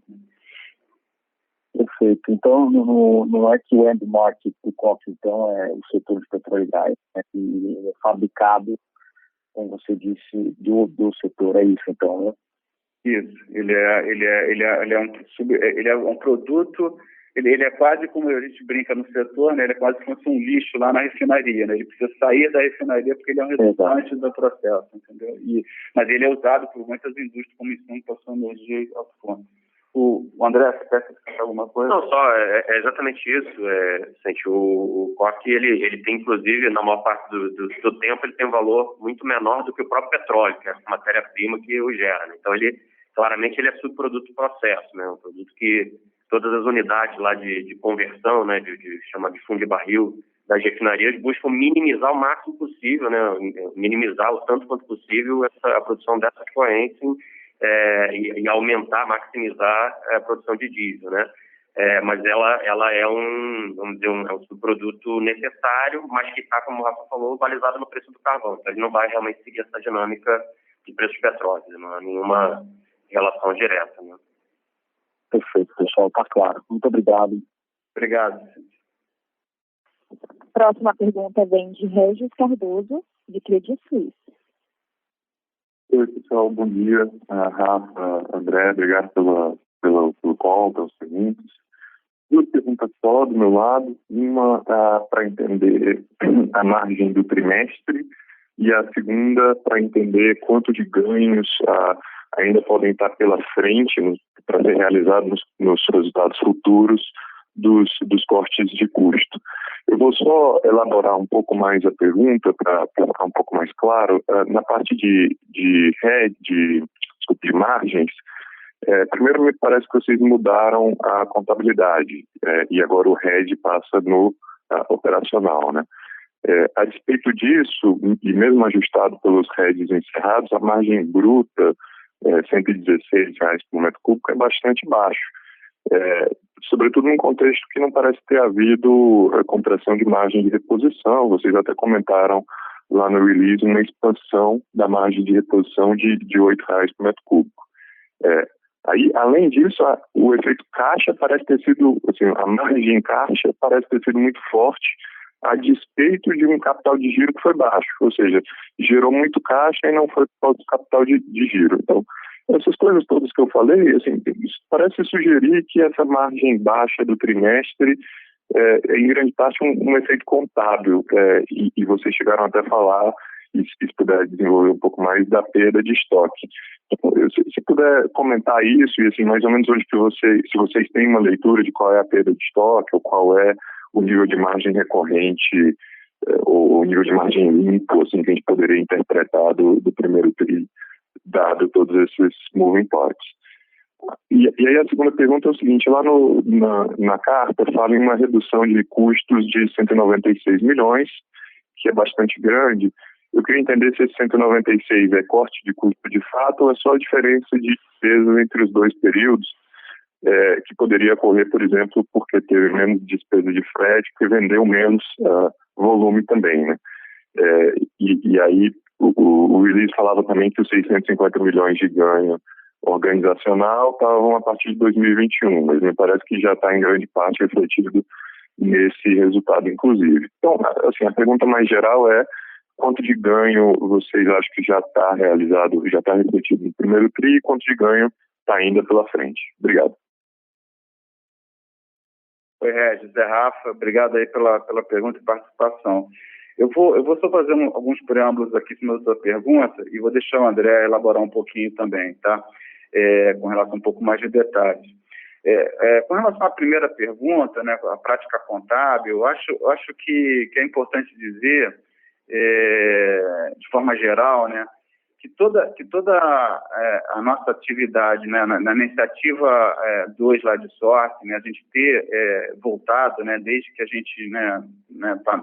Perfeito. Então, não é que o end market do COC, então, é o setor de petróleo e gás, né, que é fabricado, como você disse, do setor, é isso, então, né? Isso. Ele é um produto, ele é quase como a gente brinca no setor, né? Ele é quase como se fosse um lixo lá na refinaria, né? Ele precisa sair da refinaria porque ele é um resultante do processo, entendeu? Mas ele é usado por muitas indústrias como insumo para sua energia e alto forno. O André, você quer acrescentar alguma coisa? Não, só é exatamente isso. O COC, ele tem, inclusive, na maior parte do tempo, ele tem um valor muito menor do que o próprio petróleo, que é a matéria-prima que o gera, né? Então, claramente, ele é subproduto do processo, né? Um produto que todas as unidades lá de conversão, né, chama de fundo de barril, das refinarias, buscam minimizar o máximo possível, né? Minimizar o tanto quanto possível a produção dessas correntes e aumentar, maximizar a produção de diesel, né? Mas ela é vamos dizer, um subproduto necessário, mas que está, como o Rafa falou, balizado no preço do carvão. Então, ele não vai realmente seguir essa dinâmica de preço de petróleo, não há nenhuma relação direta, né? Perfeito, pessoal, está claro. Muito obrigado. Obrigado. Próxima pergunta vem de Regis Cardoso, de Credit Suisse. Oi, pessoal, bom dia. Rafa, André, obrigado pelo call, pelos perguntas. Duas perguntas só do meu lado. Uma para entender a margem do trimestre e a segunda para entender quanto de ganhos ainda podem estar pela frente para ser realizados nos resultados futuros dos cortes de custo. Eu vou só elaborar um pouco mais a pergunta para ficar um pouco mais claro. Na parte de margens, primeiro me parece que vocês mudaram a contabilidade e agora o RED passa no operacional, né? A despeito disso, e mesmo ajustado pelos REDs encerrados, a margem bruta, R$116 por metro cúbico, é bastante baixo. Sobretudo num contexto que não parece ter havido contração de margem de reposição. Vocês até comentaram lá no release uma expansão da margem de reposição de R$8 por metro cúbico. Aí, além disso, o efeito caixa parece ter sido, assim, a margem caixa parece ter sido muito forte, a despeito de um capital de giro que foi baixo, ou seja, gerou muito caixa e não foi por causa do capital de giro. Então, essas coisas todas que eu falei, assim, isso parece sugerir que essa margem baixa do trimestre é em grande parte um efeito contábil, e vocês chegaram até a falar, e se puder desenvolver um pouco mais, da perda de estoque. Então, se puder comentar isso, e assim, mais ou menos onde que se vocês têm uma leitura de qual é a perda de estoque, ou qual é o nível de margem recorrente, ou o nível de margem limpo, assim, que a gente poderia interpretar do primeiro TRI, dado todos esses moving parts. E aí a segunda pergunta é o seguinte: lá na carta fala em uma redução de custos de 196 milhões, que é bastante grande. Eu queria entender se esse 196 é corte de custo de fato ou é só a diferença de despesa entre os dois períodos, que poderia ocorrer, por exemplo, porque teve menos despesa de frete, que vendeu menos volume também, né? E aí o release falava também que os 650 milhões de ganho organizacional estavam a partir de 2021, mas me parece que já está em grande parte refletido nesse resultado, inclusive. Então, assim, a pergunta mais geral é: quanto de ganho vocês acham que já está realizado, já está refletido no primeiro TRI, e quanto de ganho está ainda pela frente? Obrigado. Oi, Regis, Rafa, obrigado aí pela pergunta e participação. Eu vou só fazer alguns preâmbulos aqui em cima da sua pergunta e vou deixar o André elaborar um pouquinho também, tá? Com relação a um pouco mais de detalhes. Com relação à primeira pergunta, né, a prática contábil, eu acho que é importante dizer, de forma geral, né, que toda a nossa atividade, né, na iniciativa 2 lá de sorte, né, a gente ter voltado, né, desde que a gente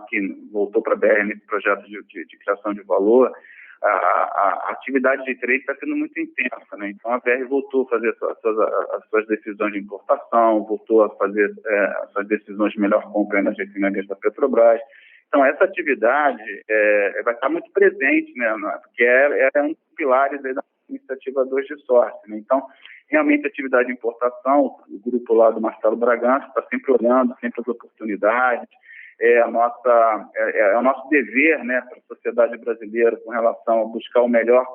que voltou para a BR nesse projeto de criação de valor, a atividade de trade está sendo muito intensa, né? Então a BR voltou a fazer as suas decisões de importação, voltou a fazer as suas decisões de melhor compra nas refinarias da Petrobras. Então essa atividade vai estar muito presente, né? Porque é um dos pilares da iniciativa 2 de sorte, né? Então realmente a atividade de importação, o grupo lá do Marcelo Bragança está sempre olhando, sempre as oportunidades. É o nosso dever, né, para a sociedade brasileira com relação a buscar a melhor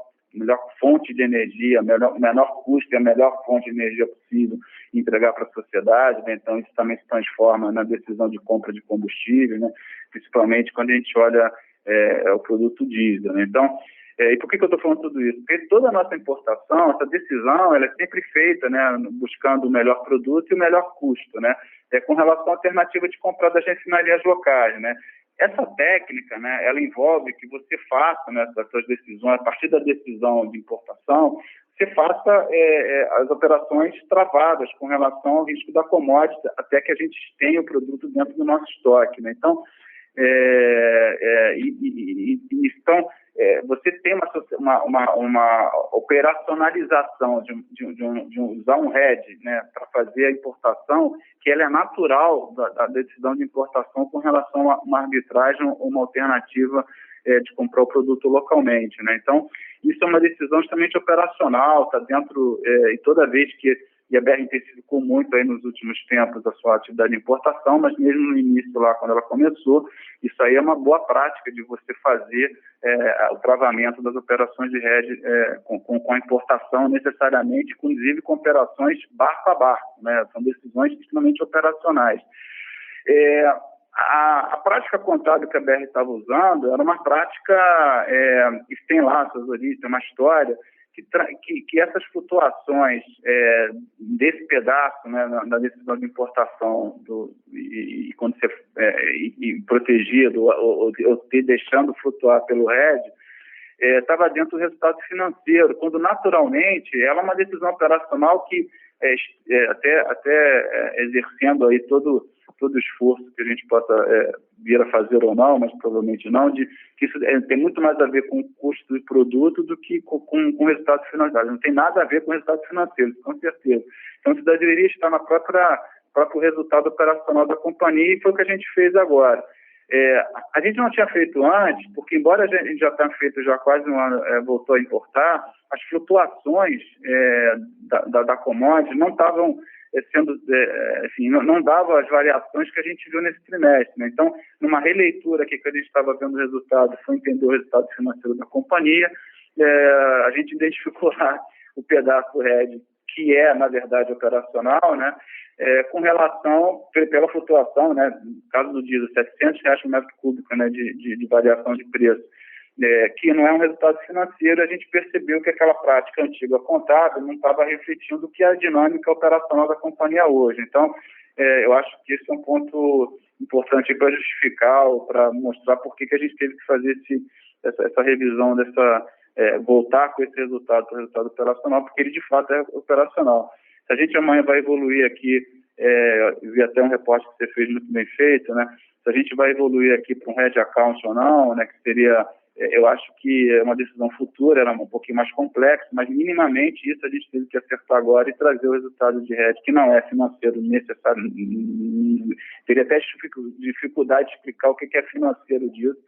fonte de energia, o menor custo e a melhor fonte de energia possível e entregar para a sociedade, né? Então isso também se transforma na decisão de compra de combustível, né? Principalmente quando a gente olha o produto diesel, né? Então, e por que eu estou falando tudo isso? Porque toda a nossa importação, essa decisão, ela é sempre feita, né, buscando o melhor produto e o melhor custo, né, com relação à alternativa de comprar das refinarias locais, né. Essa técnica, né, ela envolve que você faça, né, as suas decisões, a partir da decisão de importação, você faça as operações travadas com relação ao risco da commodity, até que a gente tenha o produto dentro do nosso estoque, né. Então, então você tem uma operacionalização de usar um RED, né, para fazer a importação, que ela é natural da decisão de importação com relação a uma arbitragem ou uma alternativa de comprar o produto localmente, né? Então, isso é uma decisão extremamente operacional, está dentro, e toda vez que e a BR intensificou muito aí nos últimos tempos a sua atividade de importação, mas mesmo no início lá, quando ela começou, isso aí é uma boa prática de você fazer o travamento das operações de hedge com a importação necessariamente, inclusive com operações barco a barco, né? São decisões extremamente operacionais. A prática contábil que a BR estava usando era uma prática que tem lá suas origens, tem uma história, que essas flutuações desse pedaço, né, na decisão de importação e quando você protegido ou deixando flutuar pelo hedge, estava dentro do resultado financeiro, quando naturalmente ela é uma decisão operacional que até exercendo aí todo o esforço que a gente possa vir a fazer ou não, mas provavelmente não, que isso tem muito mais a ver com o custo do produto do que com o resultado financeiro. Não tem nada a ver com o resultado financeiro, com certeza. Então, isso deveria estar na próprio resultado operacional da companhia, e foi o que a gente fez agora. A gente não tinha feito antes, porque embora a gente já tenha feito já quase um ano, voltou a importar, as flutuações da commodity não estavam não dava as variações que a gente viu nesse trimestre, né? Então, numa releitura aqui que a gente estava vendo o resultado, foi entender o resultado financeiro da companhia, a gente identificou lá o pedaço do hedge, que é, na verdade, operacional, né? Com relação, pela flutuação, né? No caso do diesel, R$700 por metro cúbico, né? de variação de preço. Que não é um resultado financeiro, a gente percebeu que aquela prática antiga contábil não estava refletindo o que é a dinâmica operacional da companhia hoje. Então, eu acho que esse é um ponto importante para justificar ou para mostrar por que a gente teve que fazer essa revisão, voltar com esse resultado para o resultado operacional, porque ele de fato é operacional. Se a gente amanhã vai evoluir aqui, eu vi até um repórter que você fez muito bem feito, né? Se a gente vai evoluir aqui para um hedge account ou não, né? Que seria... Eu acho que é uma decisão futura, era um pouquinho mais complexo, mas minimamente isso a gente teve que acertar agora e trazer o resultado de hedge, que não é financeiro necessário. Teria até dificuldade de explicar o que é financeiro disso,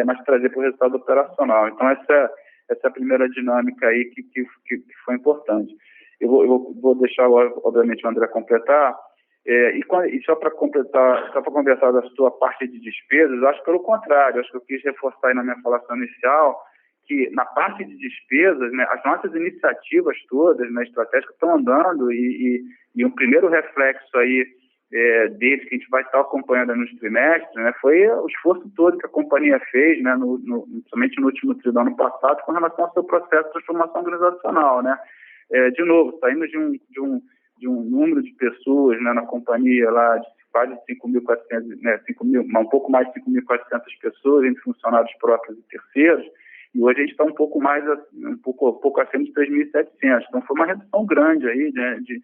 mas trazer para o resultado operacional. Então, essa é a primeira dinâmica aí que foi importante. Eu vou deixar, obviamente, o André completar. E só para conversar da sua parte de despesas, eu acho pelo contrário, acho que eu quis reforçar aí na minha falação inicial que na parte de despesas, né, as nossas iniciativas todas, né, estratégicas, estão andando e um primeiro reflexo aí deles que a gente vai estar acompanhando nos trimestres, né, foi o esforço todo que a companhia fez, né, somente no último trimestre do ano passado, com relação ao seu processo de transformação organizacional, né. De novo, saímos de um número de pessoas, né, na companhia lá de quase 5.400, né, um pouco mais de 5.400 pessoas, entre funcionários próprios e terceiros, e hoje a gente está um pouco pouco acima de 3.700. Então foi uma redução grande aí, né, de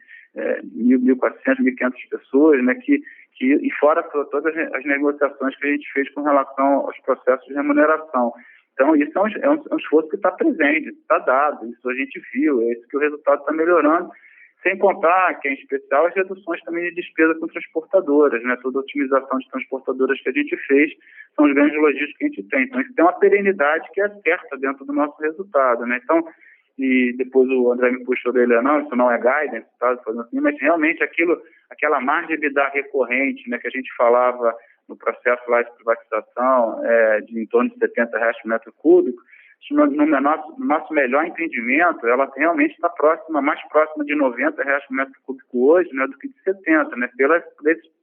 1.400, 1.500 pessoas, né, e fora todas as negociações que a gente fez com relação aos processos de remuneração. Então, isso é um esforço que está presente, está dado, isso a gente viu, é isso que o resultado está melhorando. Sem contar que, em especial, as reduções também de despesa com transportadoras, né? Toda a otimização de transportadoras que a gente fez são os ganhos logísticos que a gente tem. Então, isso tem uma perenidade que é certa dentro do nosso resultado, né? Então, e depois o André me puxou dele, não, isso não é guidance, tá? Assim, mas realmente aquela margem de dar recorrente, né, que a gente falava no processo lá de privatização, de em torno de R$70 por metro cúbico, no nosso melhor entendimento, ela realmente está mais próxima de R$90 por metro cúbico hoje, né, do que de 70, né,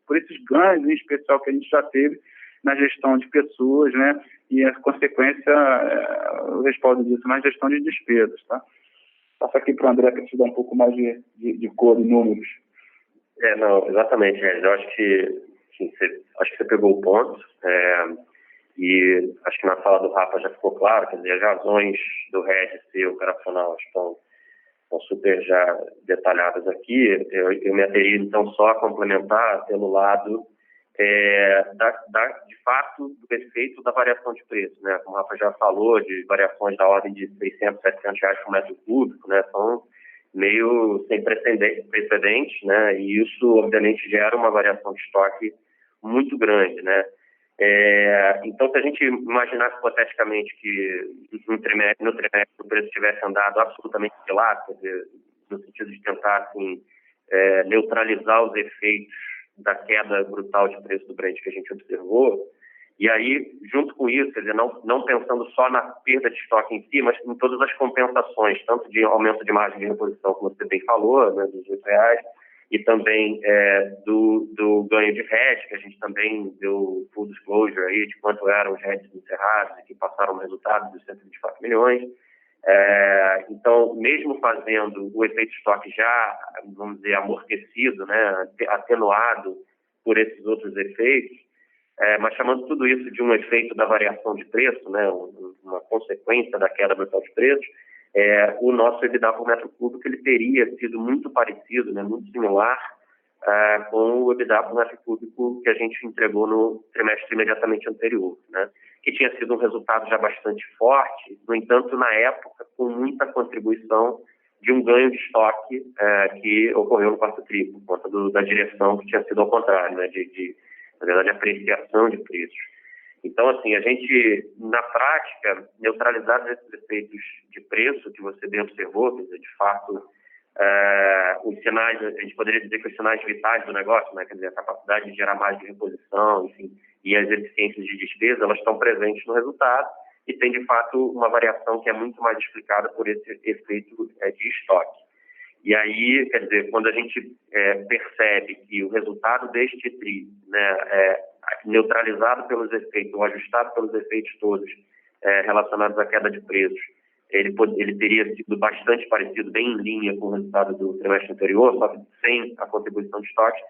por esses ganhos, em especial, que a gente já teve na gestão de pessoas, né, e a consequência, o respaldo disso na gestão de despesas, tá? Passa aqui para o André para te dar um pouco mais de cor e números. Não, exatamente, eu acho que você pegou o ponto, e acho que na fala do Rafa já ficou claro, quer dizer, as razões do hedge ser operacional estão super já detalhadas aqui. Eu me aterei, então, só a complementar pelo lado de fato, do efeito da variação de preço, né? Como o Rafa já falou, de variações da ordem de R$600, R$700 por metro cúbico, né? São meio sem precedentes, né? E isso, obviamente, gera uma variação de estoque muito grande, né? Então, se a gente imaginasse hipoteticamente que no trimestre o preço tivesse andado absolutamente de lado, quer dizer, no sentido de tentar, assim, neutralizar os efeitos da queda brutal de preço do Brent que a gente observou. E aí, junto com isso, quer dizer, não pensando só na perda de estoque em si, mas em todas as compensações, tanto de aumento de margem de reposição, como você bem falou, né, dos R$8, e também do ganho de hedge, que a gente também deu full disclosure aí de quanto eram os hedges encerrados e que passaram no resultado dos 124 milhões. Então, mesmo fazendo o efeito estoque já, vamos dizer, amortecido, né, atenuado por esses outros efeitos, mas chamando tudo isso de um efeito da variação de preço, né, uma consequência da queda brutal de preços, o nosso EBITDA por metro cúbico ele teria sido muito parecido, né, muito similar com o EBITDA por metro cúbico que a gente entregou no trimestre imediatamente anterior, né, que tinha sido um resultado já bastante forte, no entanto, na época, com muita contribuição de um ganho de estoque que ocorreu no quarto tri, por conta da direção que tinha sido ao contrário, né, na verdade, apreciação de preços. Então, assim, a gente, na prática, neutralizar esses efeitos de preço que você bem observou, quer dizer, de fato, os sinais, a gente poderia dizer que os sinais vitais do negócio, né, quer dizer, a capacidade de gerar mais de reposição, enfim, e as eficiências de despesa, elas estão presentes no resultado e tem, de fato, uma variação que é muito mais explicada por esse efeito de estoque. E aí, quer dizer, quando a gente percebe que o resultado deste TRI, né, neutralizado pelos efeitos, ou ajustado pelos efeitos todos relacionados à queda de preços, ele teria sido bastante parecido, bem em linha com o resultado do trimestre anterior, só que sem a contribuição de estoque,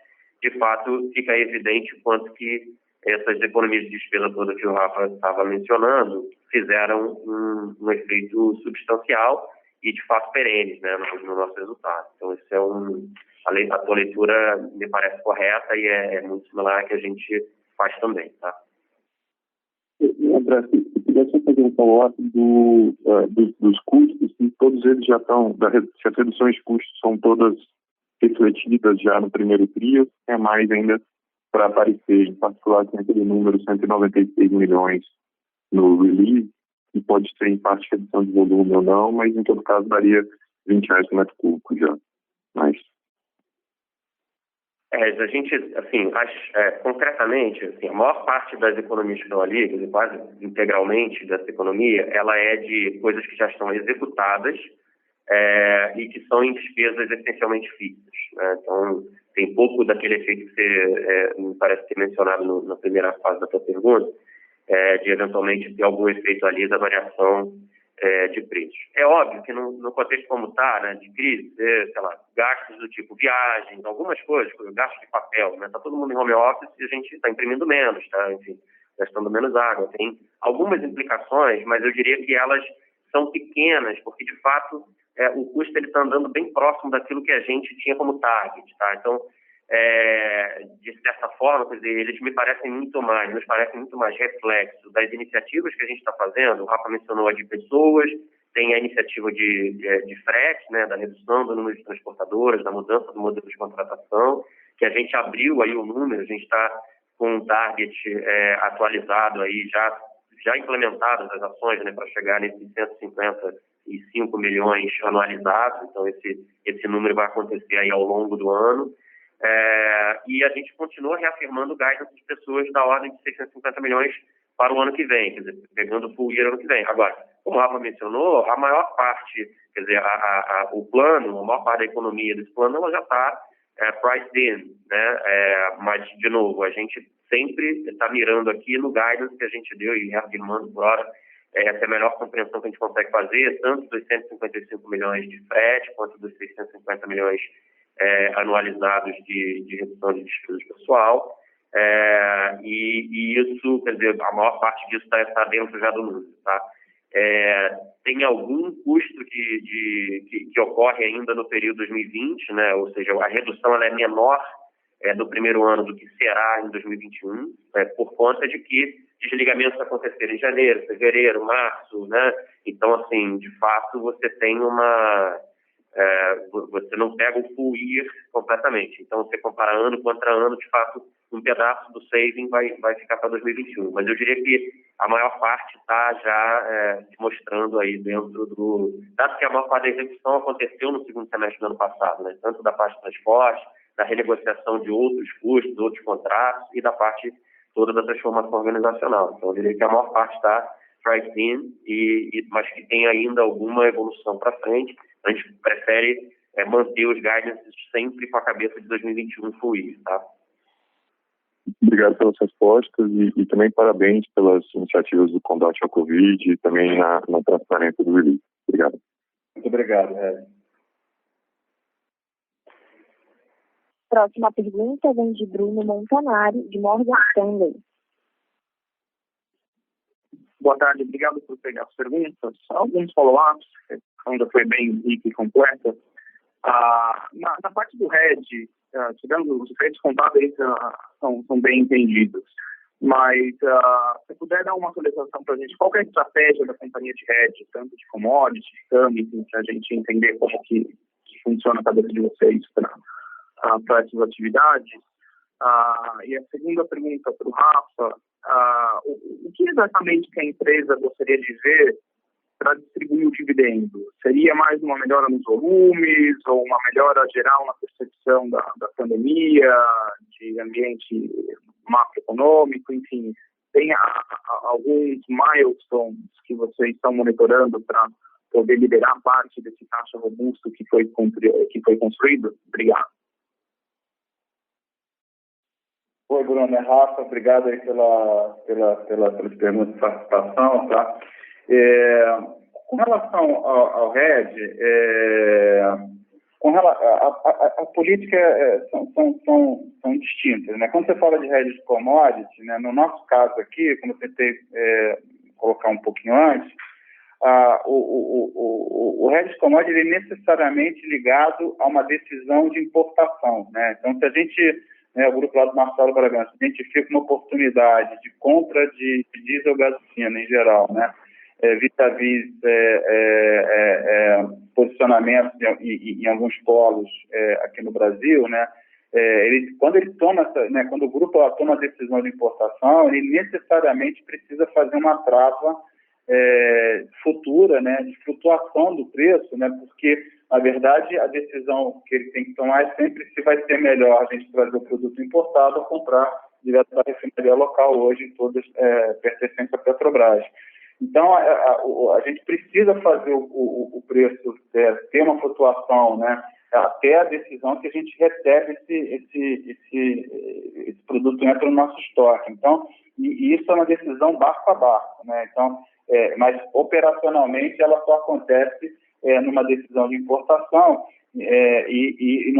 de fato, fica evidente o quanto que essas economias de despesa todas que o Rafa estava mencionando fizeram um efeito substancial e, de fato, perenes, né, no nosso resultado. Então, isso a tua leitura me parece correta e é muito similar à que a gente faz também, tá? André, se pudesse fazer um follow-up dos custos, se todos eles já estão, se as reduções de custos são todas refletidas já no primeiro trio, é mais ainda para aparecer, em particular tem aquele número 196 milhões no release, que pode ser em parte redução de volume ou não, mas em todo caso daria R$20 por metro cúbico já. Mas... a gente, assim, concretamente, assim, a maior parte das economias que estão ali, quase integralmente dessa economia, ela é de coisas que já estão executadas e que são em despesas essencialmente fixas, né? Então, tem pouco daquele efeito que você me parece ter mencionado na primeira fase da sua pergunta, de eventualmente ter algum efeito ali da variação de preços. É óbvio que no contexto como está, né, de crise, sei lá, gastos do tipo viagens, algumas coisas, gastos de papel, né, está todo mundo em home office e a gente está imprimindo menos, tá, enfim, gastando menos água. Tem algumas implicações, mas eu diria que elas são pequenas, porque de fato o custo ele está andando bem próximo daquilo que a gente tinha como target, tá? Então, de certa forma, quer dizer, eles nos parecem muito mais reflexo das iniciativas que a gente está fazendo. O Rafa mencionou a de pessoas, tem a iniciativa de frete, né, da redução do número de transportadoras, da mudança do modelo de contratação, que a gente abriu aí o número, a gente está com um target atualizado aí, já implementadas as ações, né, para chegar nesses 155 milhões anualizados. Então, esse número vai acontecer aí ao longo do ano. E a gente continua reafirmando o guidance de pessoas da ordem de 650 milhões para o ano que vem, quer dizer, pegando o full year ano que vem. Agora, como o Rafa mencionou, a maior parte, quer dizer, o plano, a maior parte da economia desse plano, ela já está priced in, né? Mas, de novo, a gente sempre está mirando aqui no guidance que a gente deu e reafirmando por hora. Essa é a melhor compreensão que a gente consegue fazer, tanto dos 155 milhões de frete, quanto dos 650 milhões anualizados de redução de despesas pessoal, e isso, quer dizer, a maior parte disso está dentro já do número, tá? Tem algum custo que ocorre ainda no período 2020, né? Ou seja, a redução ela é menor no primeiro ano do que será em 2021, por conta de que desligamentos aconteceram em janeiro, fevereiro, março, né? Então, assim, de fato, você tem você não pega o full year completamente. Então, você compara ano contra ano, de fato, um pedaço do saving vai ficar para 2021. Mas eu diria que a maior parte está já se mostrando aí dentro do... Dado que a maior parte da execução aconteceu no segundo semestre do ano passado, né? Tanto da parte de transporte, da renegociação de outros custos, outros contratos e da parte toda da transformação organizacional. Então, eu diria que a maior parte está priced in, mas que tem ainda alguma evolução para frente. A gente prefere manter os guidances sempre com a cabeça de 2021 full year, tá? Obrigado pelas respostas e também parabéns pelas iniciativas do combate ao Covid e também na transparência do release. Obrigado. Muito obrigado, Ed. Próxima pergunta vem de Bruno Montanari, de Morgan Stanley. Boa tarde, obrigado por pegar as perguntas. Alguns follow-ups, ainda foi bem rica e completa. Na parte do RED, tivemos os efeitos contábeis são bem entendidos, mas se puder dar uma atualização para a gente, qual é a estratégia da companhia de RED, tanto de commodity, de câmbio, para a gente entender como que funciona a cabeça de vocês para essas atividades. E a segunda pergunta para o Rafa, o que exatamente que a empresa gostaria de ver para distribuir o dividendo? Seria mais uma melhora nos volumes ou uma melhora geral na percepção da pandemia, de ambiente macroeconômico, enfim? Tem alguns milestones que vocês estão monitorando para poder liberar parte desse caixa robusto que foi construído? Obrigado. Oi, Bruno, é Rafa, obrigado aí pelas perguntas e participação, tá? Com relação ao RED, a política são distintas, né? Quando você fala de RED de commodity, né, no nosso caso aqui, como eu tentei colocar um pouquinho antes, o RED de commodity ele é necessariamente ligado a uma decisão de importação, né? Então, se a gente... o grupo lá do Marcelo Bragança identifica uma oportunidade de compra de diesel gasolina em geral, né? Vis-à-vis posicionamento em alguns polos aqui no Brasil, né? Quando o grupo toma a decisão de importação, ele necessariamente precisa fazer uma trava futura, né, de flutuação do preço, né? Porque na verdade, a decisão que ele tem que tomar é sempre se vai ser melhor a gente trazer o produto importado ou comprar direto da refinaria local, hoje todas pertencentes à Petrobras. Então, a gente precisa fazer o preço ter uma flutuação, né, até a decisão que a gente recebe esse produto entra no nosso estoque. Então, e isso é uma decisão barco a barco, né? Então, mas operacionalmente ela só acontece numa decisão de importação e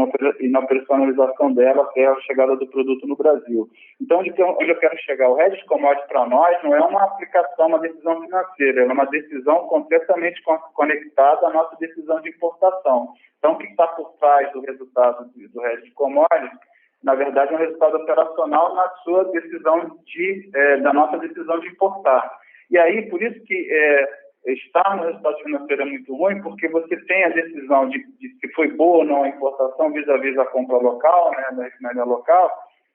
na operacionalização dela até a chegada do produto no Brasil. Então, onde eu quero chegar? O RED Commodity para nós não é uma aplicação, uma decisão financeira, é uma decisão completamente conectada à nossa decisão de importação. Então, o que está por trás do resultado do RED Commodity, na verdade, é um resultado operacional na sua decisão da nossa decisão de importar. E aí, por isso que estar no resultado financeiro é muito ruim, porque você tem a decisão de se foi boa ou não a importação vis-à-vis a compra local, né, da refinaria local,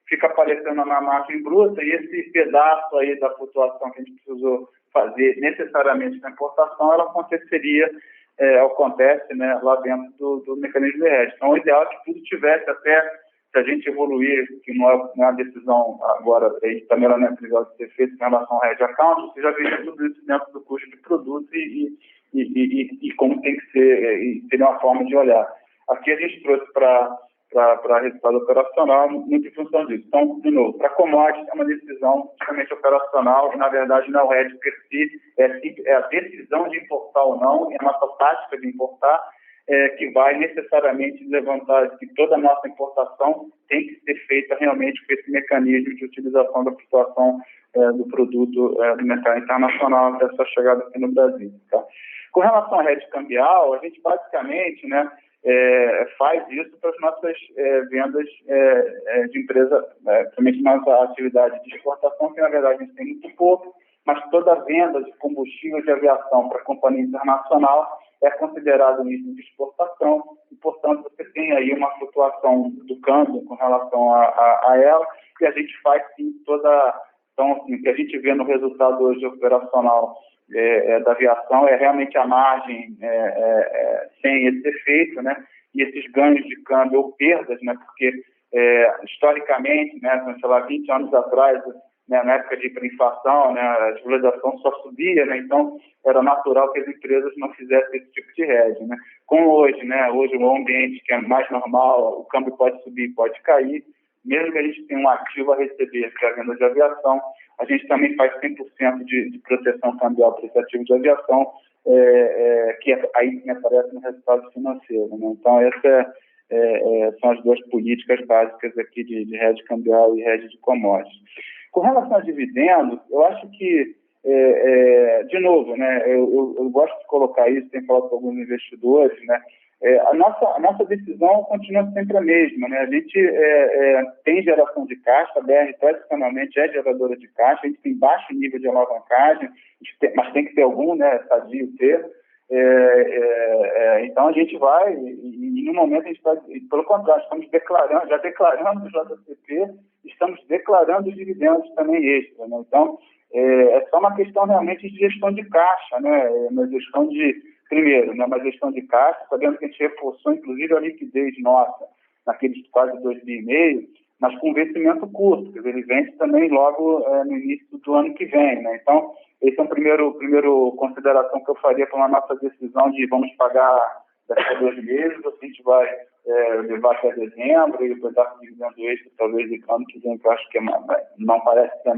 fica aparecendo na margem bruta, e esse pedaço aí da flutuação que a gente precisou fazer necessariamente na importação, ela acontece, né, lá dentro do mecanismo de hedge. Então, o ideal é que tudo tivesse até... Se a gente evoluir, que não é uma decisão agora, também ela não é legal de ser feita em relação ao hedge account, você já veria tudo isso dentro do custo de produto e como tem que ser, e seria uma forma de olhar. Aqui a gente trouxe para resultado operacional muito em função disso. Então, de novo, para commodities é uma decisão justamente operacional e, na verdade, não é o hedge per si, é a decisão de importar ou não, é a nossa tática de importar, que vai necessariamente levantar que toda a nossa importação tem que ser feita realmente com esse mecanismo de utilização da flutuação do produto do mercado internacional até essa chegada aqui no Brasil. Tá? Com relação à rede cambial, a gente basicamente, né, faz isso para as nossas vendas de empresa, principalmente nossa atividade de exportação, que na verdade a gente tem muito pouco, mas toda a venda de combustível de aviação para a companhia internacional é considerado um item de exportação e, portanto, você tem aí uma flutuação do câmbio com relação a ela, e a gente faz, sim, toda Então, assim, o que a gente vê no resultado hoje operacional da aviação é realmente a margem sem esse efeito, né? E esses ganhos de câmbio ou perdas, né? Porque, historicamente, né, sei lá, 20 anos atrás, né, na época de hiperinflação, né, a desvalorização só subia, né? Então, era natural que as empresas não fizessem esse tipo de hedge, né? Com hoje, né? Hoje, um ambiente que é mais normal, o câmbio pode subir, pode cair. Mesmo que a gente tenha um ativo a receber, que é a venda de aviação, a gente também faz 100% de proteção cambial para esse ativo de aviação, que aí me aparece no resultado financeiro, né? Então, essas são as duas políticas básicas aqui de hedge cambial e hedge de commodities. Com relação a dividendos, eu acho que, de novo, né, eu gosto de colocar isso, tenho falado com alguns investidores, né? A nossa decisão continua sempre a mesma, né? A gente tem geração de caixa, a BR tradicionalmente é geradora de caixa, a gente tem baixo nível de alavancagem, mas tem que ter algum, né? Sadio ter. Então a gente vai, e no momento a gente está, pelo contrário, já declaramos o JCP, estamos declarando os dividendos também extra, né? Então é só uma questão realmente de gestão de caixa, né? Uma gestão primeiro, né, uma gestão de caixa, sabendo que a gente reforçou, inclusive, a liquidez nossa naqueles quase 2,5 bilhões, mas com vencimento curto, quer dizer, ele vence também logo no início do ano que vem, né? Então, esse é um primeiro consideração que eu faria para a nossa decisão de vamos pagar daqui a 2 meses, ou se a gente vai levar até dezembro e depois dar um dividendo extra, talvez, no ano que vem, que eu acho que não parece ser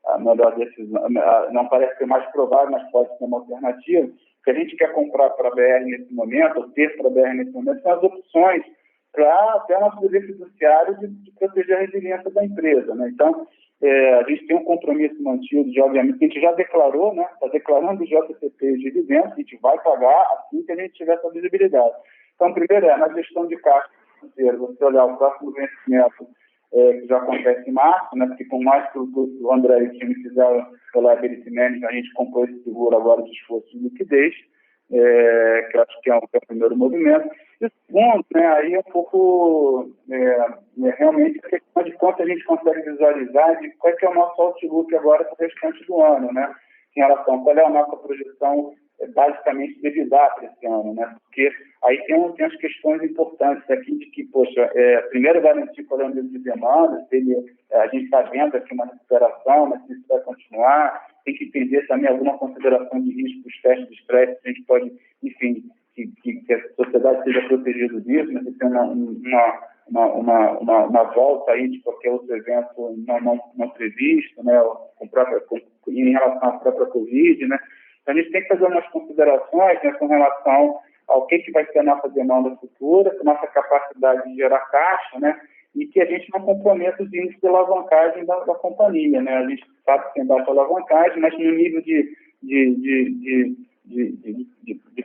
a melhor decisão, não parece ser mais provável, mas pode ser uma alternativa. Que a gente quer comprar para a BR nesse momento, ou ter para a BR nesse momento, são as opções para até nosso dever fiduciário de proteger a resiliência da empresa, né? Então, a gente tem um compromisso mantido, obviamente, que a gente já declarou, né? Está declarando o JCP e dividendos, a gente vai pagar assim que a gente tiver essa visibilidade. Então, primeiro na gestão de caixa financeira, você olhar o próximo vencimento, que já acontece em março, né? Porque por mais que o André e o time fizeram o liability management, a gente comprou esse seguro agora de esforço de liquidez, que eu acho que é o primeiro movimento. E o segundo, né, aí é um pouco, realmente, a questão de quanto a gente consegue visualizar de qual é que é o nosso outlook agora para o restante do ano, né? Em relação a qual é a nossa projeção, basicamente, de EBITDA para esse ano, né? Porque aí tem as questões importantes aqui de que, poxa, primeiro garantir qual é o nível de demanda, a gente está vendo aqui uma recuperação, mas se isso vai continuar, tem que entender também alguma consideração de risco dos testes de estresse, a gente pode, enfim, que a sociedade seja protegida disso, mas tem uma volta aí de qualquer outro evento não previsto, né, em relação à própria Covid, né? Então, a gente tem que fazer umas considerações, né, com relação ao que vai ser a nossa demanda futura, a nossa capacidade de gerar caixa, né, e que a gente não comprometa os índices de alavancagem da companhia, né? A gente sabe que tem baixa alavancagem, mas no nível de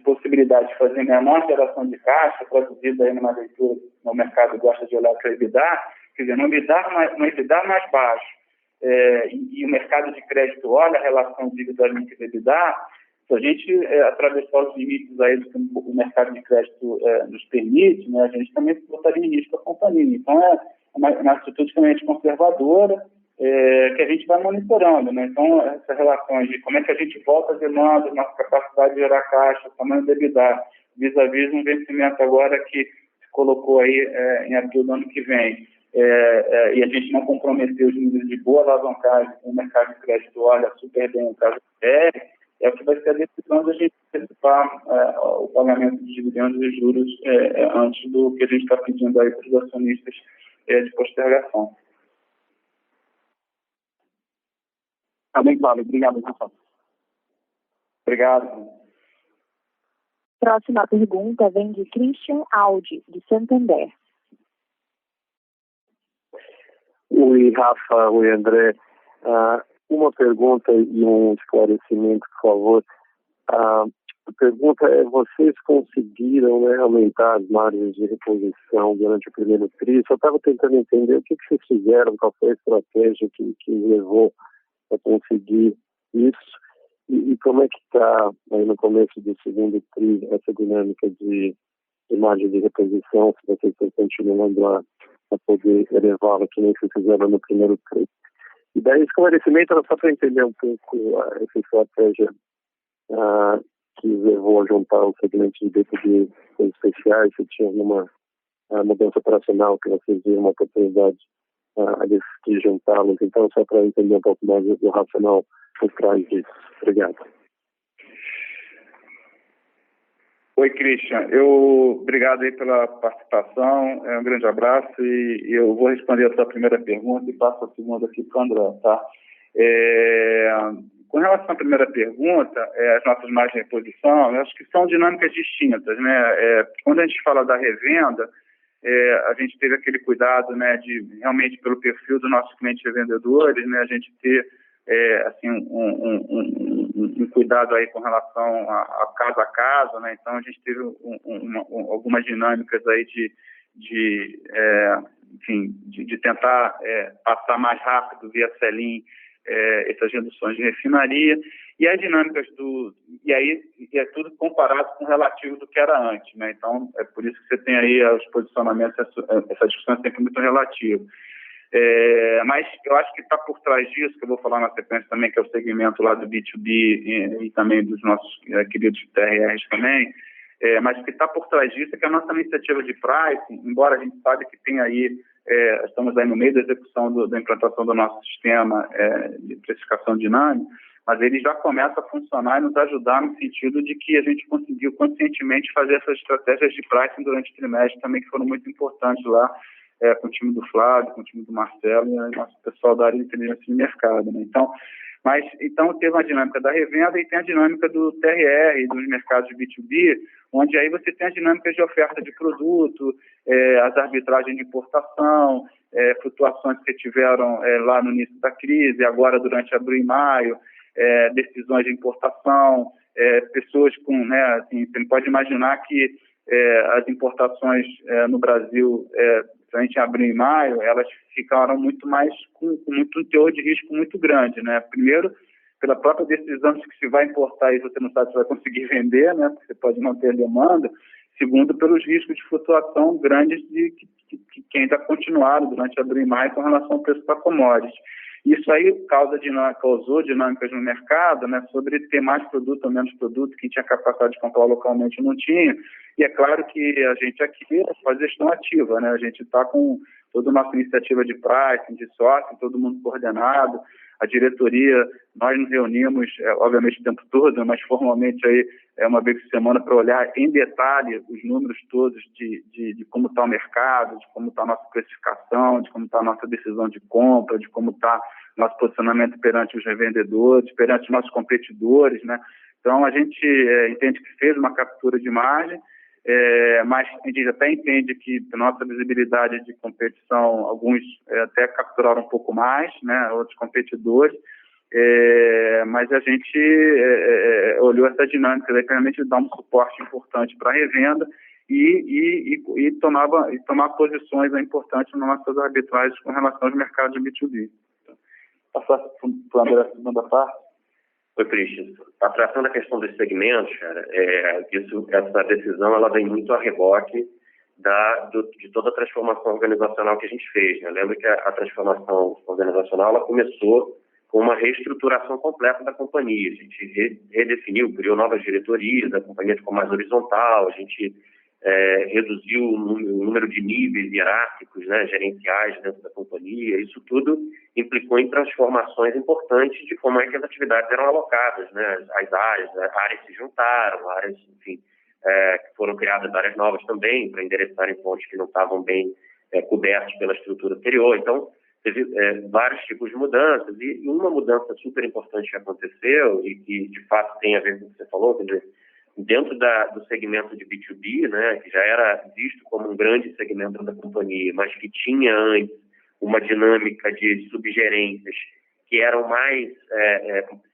possibilidade de fazer menor geração de caixa, traduzida aí numa leitura no mercado gosta de olhar para o EBITDA, quer dizer, no EBITDA mais baixo, e o mercado de crédito olha a relação dívida líquida EBITDA, se a gente atravessar os limites aí do que o mercado de crédito nos permite, né, a gente também botaria em risco a companhia. Então, é uma atitude extremamente conservadora, que a gente vai monitorando, né? Então, essas relações de como é que a gente volta a demanda, nossa capacidade de gerar caixa, tamanho do EBITDA, vis-à-vis um vencimento agora que se colocou aí em abril do ano que vem, e a gente não comprometeu os níveis de boa alavancagem, o mercado de crédito olha super bem o caso do é o que vai ser a decisão de a gente antecipar o pagamento de dividendos e juros antes do que a gente está pedindo aí para os acionistas de postergação. Tá bem claro. Obrigado, Rafael. Obrigado. Próxima pergunta vem de Christian Audi, de Santander. Oi, Rafa. Oi, André. Uma pergunta e um esclarecimento, por favor. A pergunta é, vocês conseguiram, né, aumentar as margens de reposição durante o primeiro tri? Só estava tentando entender o que vocês fizeram, qual foi a estratégia que levou a conseguir isso e como é que está aí no começo do segundo tri essa dinâmica de margem de reposição, se vocês estão continuando a poder elevá-la que nem vocês fizeram no primeiro tri. E daí, esclarecimento era só para entender um pouco essa estratégia que levou a juntar os segmentos de B2B especiais, se tinha alguma mudança operacional que vocês viram uma oportunidade de juntá-los. Então, só para entender um pouco mais do racional por trás disso. Obrigado. Oi, Christian. Obrigado aí pela participação. Um grande abraço e eu vou responder a sua primeira pergunta e passo a segunda aqui para o André, tá? Com relação à primeira pergunta, as nossas margens de reposição, eu acho que são dinâmicas distintas, né? Quando a gente fala da revenda, a gente teve aquele cuidado, né, de realmente pelo perfil dos nossos clientes revendedores, né, a gente ter assim um cuidado aí com relação a caso, né? Então a gente teve algumas dinâmicas aí de tentar passar mais rápido via Selim essas reduções de refinaria e as dinâmicas e é tudo comparado com o relativo do que era antes, né? Então é por isso que você tem aí os posicionamentos, essa discussão é sempre muito relativa. Mas eu acho que está por trás disso, que eu vou falar na sequência também, que é o segmento lá do B2B e também dos nossos queridos TRRs também, mas o que está por trás disso é que a nossa iniciativa de pricing, embora a gente saiba que tem aí, estamos aí no meio da execução da implantação do nosso sistema de precificação dinâmica, mas ele já começa a funcionar e nos ajudar no sentido de que a gente conseguiu conscientemente fazer essas estratégias de pricing durante o trimestre também, que foram muito importantes lá, com o time do Flávio, com o time do Marcelo e o nosso pessoal da área de inteligência de mercado, né? Então teve uma dinâmica da revenda e tem a dinâmica do TRR e dos mercados de B2B, onde aí você tem as dinâmicas de oferta de produto, as arbitragens de importação, flutuações que tiveram lá no início da crise, agora durante abril e maio, decisões de importação, pessoas com, né, assim, você pode imaginar que as importações no Brasil, principalmente em abril e maio, elas ficaram muito mais com muito um teor de risco muito grande, né? Primeiro, pela própria decisão de que se vai importar e você não sabe se vai conseguir vender, né? Porque você pode não ter demanda. Segundo, pelos riscos de flutuação grandes que ainda continuaram durante abril e maio com relação ao preço da commodity. Isso aí causou dinâmicas no mercado, né, sobre ter mais produto ou menos produto, quem tinha capacidade de comprar localmente não tinha. E é claro que a gente aqui faz gestão ativa, né? A gente está com toda a nossa iniciativa de pricing, de sócio, todo mundo coordenado. A diretoria, nós nos reunimos, obviamente, o tempo todo, mas formalmente aí uma vez por semana para olhar em detalhe os números todos de como está o mercado, de como está a nossa precificação, de como está a nossa decisão de compra, de como está nosso posicionamento perante os revendedores, perante os nossos competidores, né? Então, a gente entende que fez uma captura de margem, mas a gente até entende que nossa visibilidade de competição, alguns até capturaram um pouco mais, né, outros competidores, mas a gente olhou essa dinâmica, daí realmente dá um suporte importante para a revenda e tomar posições importantes nas nossas arbitragens com relação aos mercados de B2B. Passar para o André a segunda parte. Oi, Christian. A tração da questão dos segmentos, cara, essa decisão ela vem muito a reboque de toda a transformação organizacional que a gente fez, né? Lembra que a transformação organizacional ela começou com uma reestruturação completa da companhia. A gente redefiniu, criou novas diretorias, a companhia ficou mais horizontal, a gente reduziu o número de níveis hierárquicos, né, gerenciais dentro da companhia. Isso tudo implicou em transformações importantes de como é que as atividades eram alocadas, né? As áreas se juntaram, áreas, enfim, que foram criadas áreas novas também para endereçarem pontos que não estavam bem cobertos pela estrutura anterior. Então, teve vários tipos de mudanças e uma mudança super importante que aconteceu e que, de fato, tem a ver com o que você falou, quer dizer, dentro do segmento de B2B, né, que já era visto como um grande segmento da companhia, mas que tinha antes uma dinâmica de subgerências que eram mais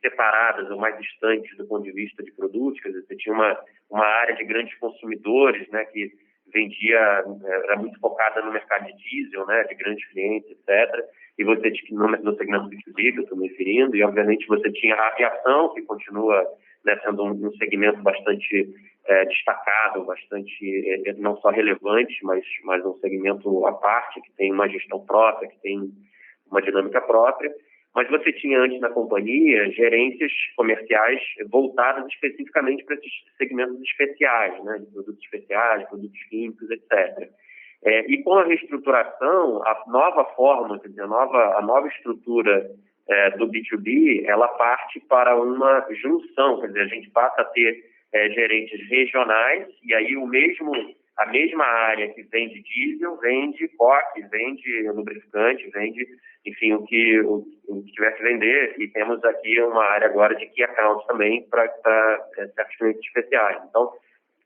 separadas ou mais distantes do ponto de vista de produtos, quer dizer, você tinha uma área de grandes consumidores, né, que vendia, era muito focada no mercado de diesel, né, de grandes clientes, etc. E você tinha no segmento B2B, que eu estou me referindo, e obviamente você tinha a aviação, que continua, né, sendo um segmento bastante destacado, bastante não só relevante, mas um segmento à parte, que tem uma gestão própria, que tem uma dinâmica própria. mas você tinha antes na companhia gerências comerciais voltadas especificamente para esses segmentos especiais, né, de produtos especiais, produtos químicos, etc. E com a reestruturação, a nova forma, quer dizer, a nova estrutura do B2B, ela parte para uma junção, quer dizer, a gente passa a ter gerentes regionais, e aí a mesma área que vende diesel, vende coque, vende lubrificante, vende, enfim, o que tiver que vender, e temos aqui uma área agora de key accounts também para certos clientes especiais. Então,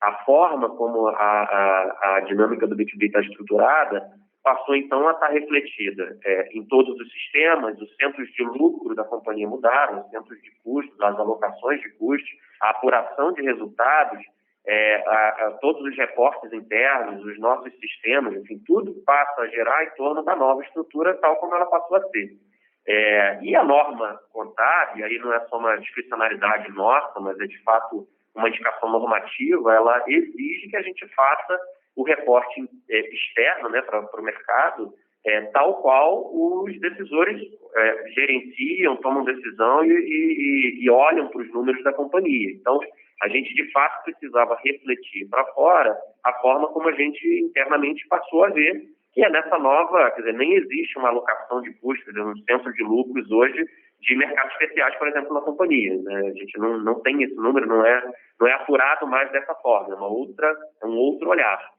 a forma como a dinâmica do B2B está estruturada passou, então, a estar refletida em todos os sistemas. Os centros de lucro da companhia mudaram, os centros de custos, as alocações de custos, a apuração de resultados, todos os reportes internos, os nossos sistemas, enfim, tudo passa a gerar em torno da nova estrutura tal como ela passou a ser. E a norma contábil, aí não é só uma discricionalidade nossa, mas é de fato uma indicação normativa, ela exige que a gente faça o reporte externo, né, para o mercado, tal qual os decisores gerenciam, tomam decisão e olham para os números da companhia. Então, a gente, de fato, precisava refletir para fora a forma como a gente internamente passou a ver, que é nessa nova, quer dizer, nem existe uma alocação de custos, um centro de lucros hoje de mercados especiais, por exemplo, na companhia, né? A gente não tem esse número, não é apurado mais dessa forma, é um outro olhar,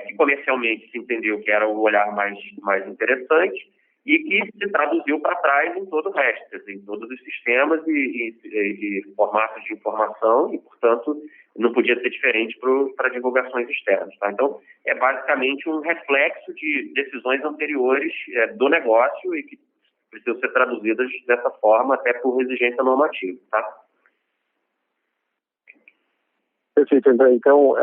que comercialmente se entendeu que era o olhar mais interessante e que se traduziu para trás em todo o resto, quer dizer, em todos os sistemas e formatos de informação e, portanto, não podia ser diferente para divulgações externas. Tá? Então, é basicamente um reflexo de decisões anteriores do negócio e que precisam ser traduzidas dessa forma, até por exigência normativa. Tá? Perfeito, André. Então,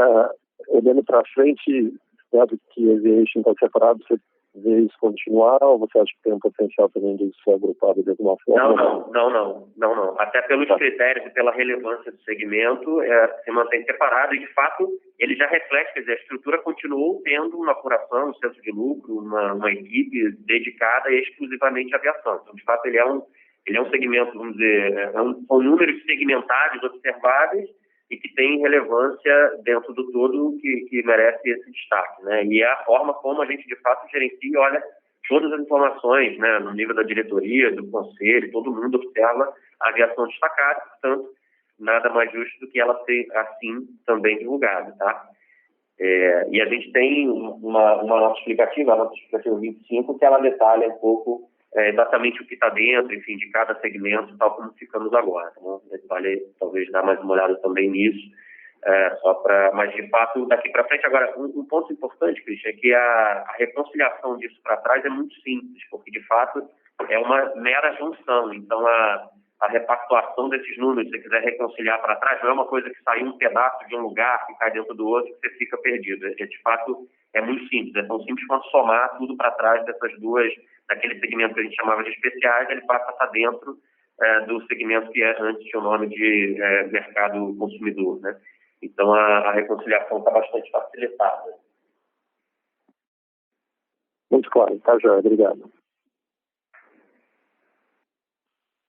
olhando para frente, dado que a Aviation está separado, você vê isso continuar ou você acha que tem um potencial também de ser agrupado de alguma forma? Não. Até pelos critérios e pela relevância do segmento, se mantém separado e, de fato, ele já reflete, quer dizer, a estrutura continuou tendo uma apuração, um centro de lucro, uma equipe dedicada exclusivamente à aviação. Então, de fato, ele é um segmento, vamos dizer, são números segmentados observáveis e que tem relevância dentro do todo que merece esse destaque, né? E é a forma como a gente, de fato, gerencia e olha todas as informações, né? No nível da diretoria, do conselho, todo mundo observa a aviação destacada, portanto, nada mais justo do que ela ser assim também divulgada, tá? E a gente tem uma nota explicativa, a nota explicativa 25, que ela detalha um pouco exatamente o que está dentro, enfim, de cada segmento, tal como ficamos agora. Né? Vale talvez dar mais uma olhada também nisso, mas de fato, daqui para frente. Agora, um ponto importante, Cristian, é que a reconciliação disso para trás é muito simples, porque de fato é uma mera junção. Então, a repactuação desses números, se você quiser reconciliar para trás, não é uma coisa que sai um pedaço de um lugar, que cai dentro do outro, que você fica perdido. De fato, é muito simples. É tão simples quanto somar tudo para trás dessas duas, daquele segmento que a gente chamava de especiais, ele passa a estar dentro do segmento que antes tinha o nome de mercado consumidor, né? Então, a reconciliação está bastante facilitada. Muito claro. Tá, João. Obrigado.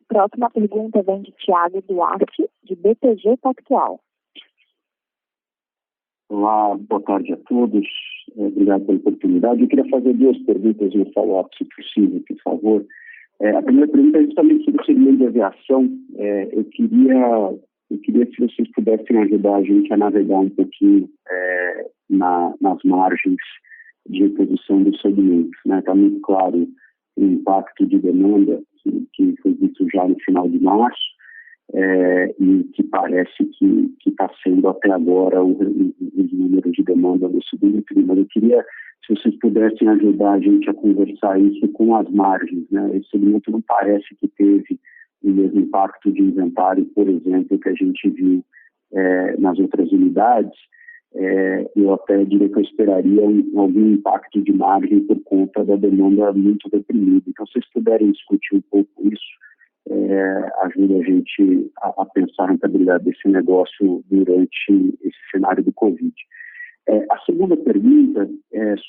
Próxima pergunta vem de Thiago Duarte, de BTG Pactual. Olá, boa tarde a todos. Obrigado pela oportunidade. Eu queria fazer duas perguntas e um follow-up, se possível, por favor. A primeira pergunta é justamente sobre o segmento de aviação. Eu queria que vocês pudessem ajudar a gente a navegar um pouquinho nas margens de reposição do segmento. Está muito claro o impacto de demanda que foi visto já no final de março e que parece que está sendo até agora os números de demanda do segundo trimestre. Eu queria, se vocês pudessem ajudar a gente a conversar isso com as margens. Né? Esse segmento não parece que teve o mesmo impacto de inventário, por exemplo, que a gente viu nas outras unidades. Eu até diria que eu esperaria algum impacto de margem por conta da demanda muito deprimida. Então, se vocês puderem discutir um pouco isso, ajuda a gente a pensar na rentabilidade desse negócio durante esse cenário do Covid. A segunda pergunta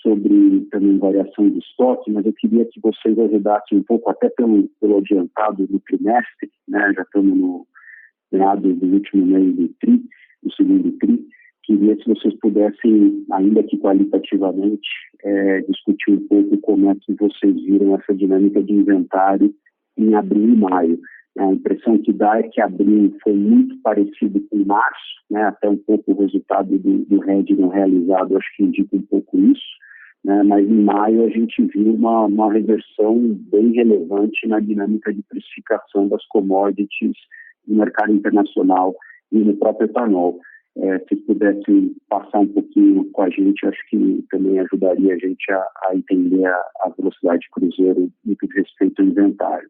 sobre também variação de estoque, mas eu queria que vocês ajudassem um pouco, até pelo adiantado do trimestre, né? Já estamos no meados do último mês do TRI, do segundo TRI. Queria se vocês pudessem, ainda que qualitativamente, discutir um pouco como é que vocês viram essa dinâmica de inventário em abril e maio. A impressão que dá é que abril foi muito parecido com março, né? Até um pouco o resultado do RED não realizado, acho que indica um pouco isso, né? Mas em maio a gente viu uma reversão bem relevante na dinâmica de precificação das commodities no mercado internacional e no próprio etanol. Se pudessem passar um pouquinho com a gente, acho que também ajudaria a gente a entender a velocidade de cruzeiro no que diz respeito ao inventário.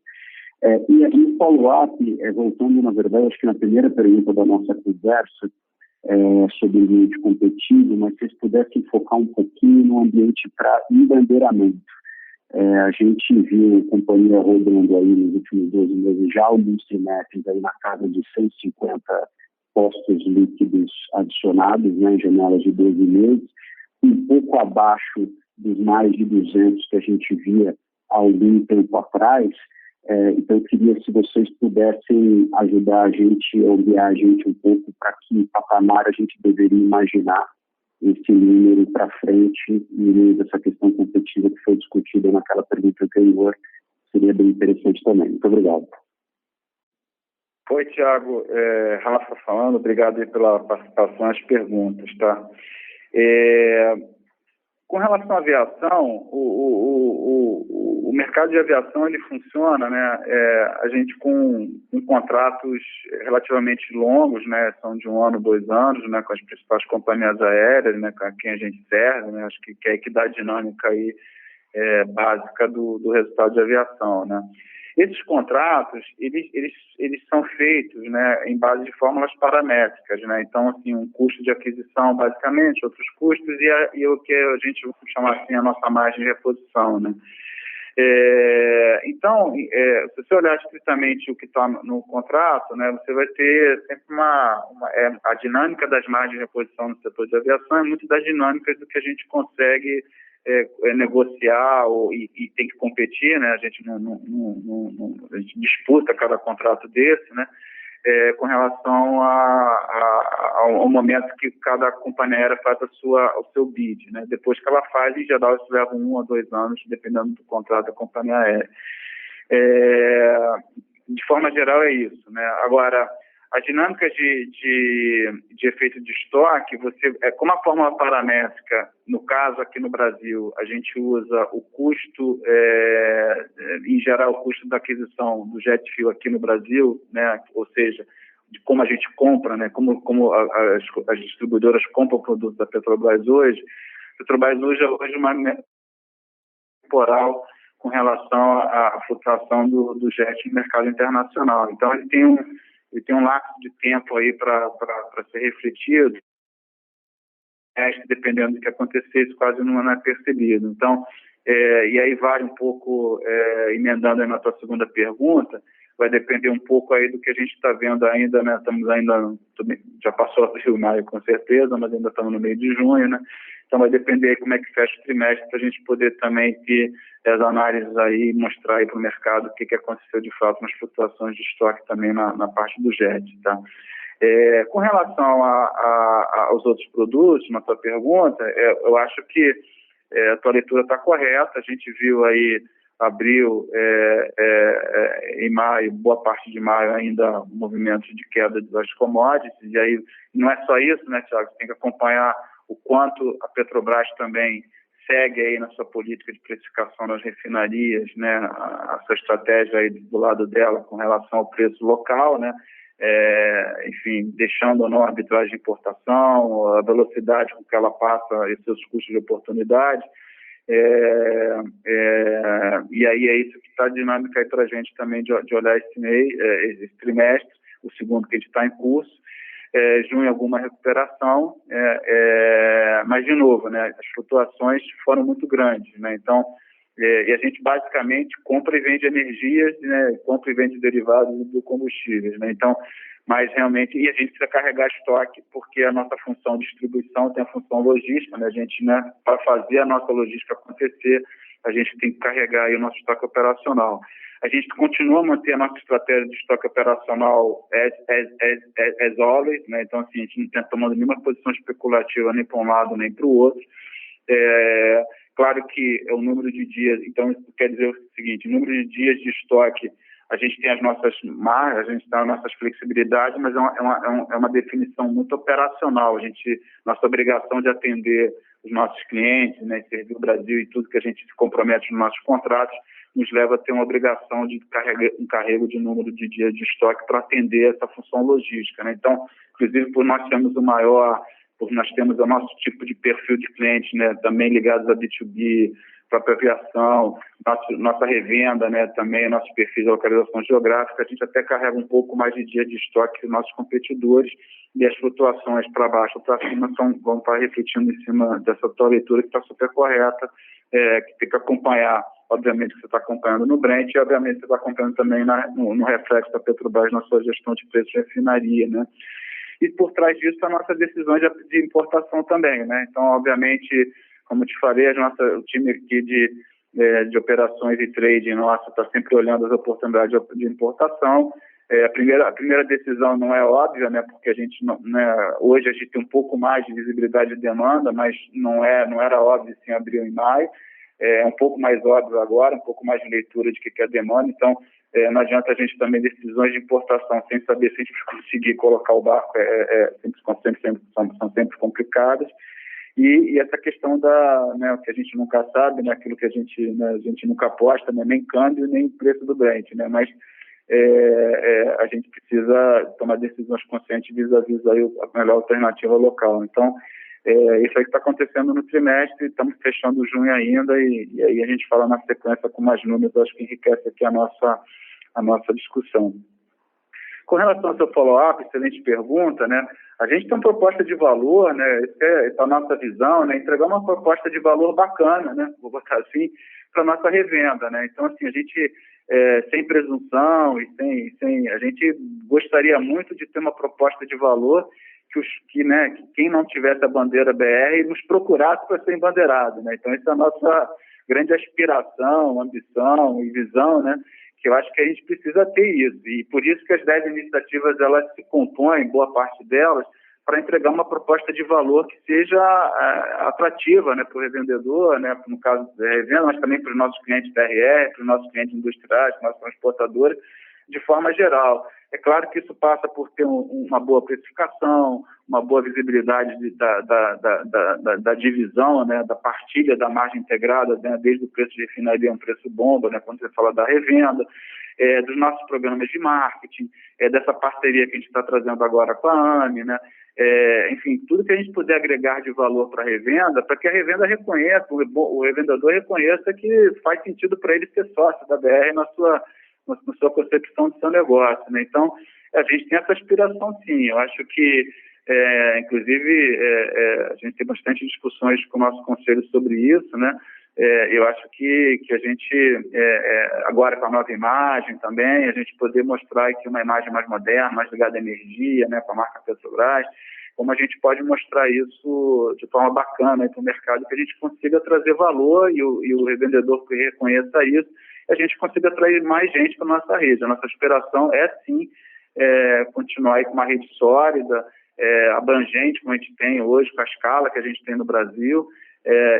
E aí o follow-up, voltando, na verdade, acho que na primeira pergunta da nossa conversa, sobre o ambiente competitivo, mas se vocês pudessem focar um pouquinho no ambiente para embandeiramento. A gente viu a companhia rodando aí nos últimos 12 meses já alguns trimestres aí na casa de 150 postos líquidos adicionados, né, em janelas de 12 meses, um pouco abaixo dos mais de 200 que a gente via há algum tempo atrás. Então, eu queria se vocês pudessem ajudar a gente, ou guiar a gente um pouco para que patamar a gente deveria imaginar esse número para frente, no meio dessa questão competitiva que foi discutida naquela pergunta anterior. Seria bem interessante também. Muito obrigado. Oi, Thiago. Rafa falando. Obrigado aí pela participação e as perguntas, tá? Com relação à aviação, o mercado de aviação ele funciona, né? A gente com contratos relativamente longos, né? São de 1 ano, 2 anos, né? Com as principais companhias aéreas, né? Com quem a gente serve, né? Acho que é que dá a dinâmica aí básica do resultado de aviação, né? Esses contratos, eles são feitos, né, em base de fórmulas paramétricas, né? Então, assim, um custo de aquisição, basicamente, outros custos e o que a gente vai chamar assim a nossa margem de reposição, né? Então, se você olhar estritamente o que está no contrato, né, você vai ter sempre a dinâmica das margens de reposição no setor de aviação é muito das dinâmicas do que a gente consegue negociar e tem que competir, né? A gente a gente disputa cada contrato desse, né? Com relação ao momento que cada companhia aérea faz o seu bid, né? Depois que ela faz, em geral, isso leva 1 a 2 anos, dependendo do contrato da companhia aérea. De forma geral, é isso, né? Agora, a dinâmica de efeito de estoque, como a fórmula paramétrica, no caso aqui no Brasil, a gente usa o custo, em geral, o custo da aquisição do jet fuel aqui no Brasil, né? Ou seja, de como a gente compra, né? Como as distribuidoras compram o produto da Petrobras hoje. A Petrobras hoje é uma temporal com relação à flutuação do jet no mercado internacional. Então, ele tem um lapso de tempo aí para ser refletido, dependendo do que acontecer, isso quase não é percebido. Então, e aí vale um pouco, emendando aí na tua segunda pergunta, vai depender um pouco aí do que a gente está vendo ainda, né? Já passou abril, maio com certeza, mas ainda estamos no meio de junho, né? Então vai depender aí como é que fecha o trimestre para a gente poder também ter as análises aí, mostrar aí para o mercado o que aconteceu de fato nas flutuações de estoque também na parte do jet, tá? Com relação aos outros produtos, na tua pergunta, eu acho que a tua leitura está correta. A gente viu aí abril, em maio, boa parte de maio ainda movimentos de queda das commodities, e aí não é só isso, né, Thiago? Você tem que acompanhar o quanto a Petrobras também segue aí na sua política de precificação nas refinarias, né, a sua estratégia aí do lado dela com relação ao preço local, né, enfim, deixando ou não a arbitragem de importação, a velocidade com que ela passa e seus custos de oportunidade. E aí é isso que está dinâmica aí para a gente também de olhar esse trimestre, o segundo que a gente está em curso. Junho alguma recuperação, mas de novo, né, as flutuações foram muito grandes, né? Então, e a gente basicamente compra e vende energias, né, compra e vende derivados do combustíveis, né? Então, mas realmente, e a gente precisa carregar estoque, porque a nossa função de distribuição tem a função logística, né? A gente, né, para fazer a nossa logística acontecer, a gente tem que carregar aí o nosso estoque operacional. A gente continua a manter a nossa estratégia de estoque operacional as always, né? Então, assim, a gente não está tomando nenhuma posição especulativa nem para um lado nem para o outro. Claro que é o número de dias, então isso quer dizer o seguinte, o número de dias de estoque, a gente tem as nossas margens, a gente tem as nossas flexibilidades, mas é uma definição muito operacional. Nossa obrigação de atender os nossos clientes, né, servir o Brasil e tudo que a gente se compromete nos nossos contratos, nos leva a ter uma obrigação de carrego de número de dias de estoque para atender essa função logística, né? Então, inclusive, por nós temos nós temos o nosso tipo de perfil de clientes, né, também ligados a B2B, própria aviação, nossa revenda, né, também nosso perfil de localização geográfica, a gente até carrega um pouco mais de dia de estoque que os nossos competidores, e as flutuações para baixo ou para cima vão estar refletindo em cima dessa tua leitura que está super correta, que tem que acompanhar, obviamente, que você está acompanhando no Brent, e obviamente você está acompanhando também no reflexo da Petrobras na sua gestão de preços de refinaria, né? E por trás disso a nossa decisão de importação também, né? Então, obviamente, como te falei, o time aqui de operações e trading nossa está sempre olhando as oportunidades de importação. A primeira decisão não é óbvia, né? Porque a gente hoje a gente tem um pouco mais de visibilidade de demanda, mas não era óbvio em abril e maio. É um pouco mais óbvio agora, um pouco mais de leitura de que é demanda. Então, não adianta a gente também decisões de importação sem saber se a gente conseguir colocar o barco, são sempre complicadas. E essa questão né, que a gente nunca sabe, né, aquilo que a gente nunca aposta, né, nem câmbio, nem preço do Brent, né, mas a gente precisa tomar decisões conscientes vis-à-vis aí a melhor alternativa local. Então, isso aí que está acontecendo no trimestre, estamos fechando junho ainda, e aí a gente fala na sequência com mais números, acho que enriquece aqui a nossa discussão. Com relação ao seu follow-up, excelente pergunta, né? A gente tem uma proposta de valor, né? Essa é a nossa visão, né? Entregar uma proposta de valor bacana, né? Vou botar assim, para a nossa revenda, né? Então, assim, a gente, sem presunção e a gente gostaria muito de ter uma proposta de valor que quem não tivesse a bandeira BR nos procurasse para ser embandeirado, né? Então, essa é a nossa grande aspiração, ambição e visão, né? Que eu acho que a gente precisa ter isso. E por isso que as 10 iniciativas, elas se compõem, boa parte delas, para entregar uma proposta de valor que seja atrativa, né, para o revendedor, né, no caso da revenda, mas também para os nossos clientes da RR, para os nossos clientes industriais, para os nossos transportadores, de forma geral. É claro que isso passa por ter uma boa precificação, uma boa visibilidade da divisão, né, da partilha da margem integrada, né, desde o preço de refinaria, um preço bomba, né, quando você fala da revenda, dos nossos programas de marketing, dessa parceria que a gente está trazendo agora com a AME, né, enfim, tudo que a gente puder agregar de valor para a revenda, para que a revenda reconheça, o revendedor reconheça que faz sentido para ele ser sócio da BR na sua concepção do seu negócio, né? Então, a gente tem essa aspiração, sim. Eu acho que, inclusive, a gente tem bastante discussões com o nosso conselho sobre isso, né? Eu acho que a gente, agora com a nova imagem também, a gente poder mostrar aqui uma imagem mais moderna, mais ligada à energia, né, com a marca Petrobras, como a gente pode mostrar isso de forma bacana para o mercado, que a gente consiga trazer valor e o revendedor que reconheça isso, a gente consiga atrair mais gente para a nossa rede. A nossa aspiração é, sim, continuar aí com uma rede sólida, abrangente, como a gente tem hoje, com a escala que a gente tem no Brasil,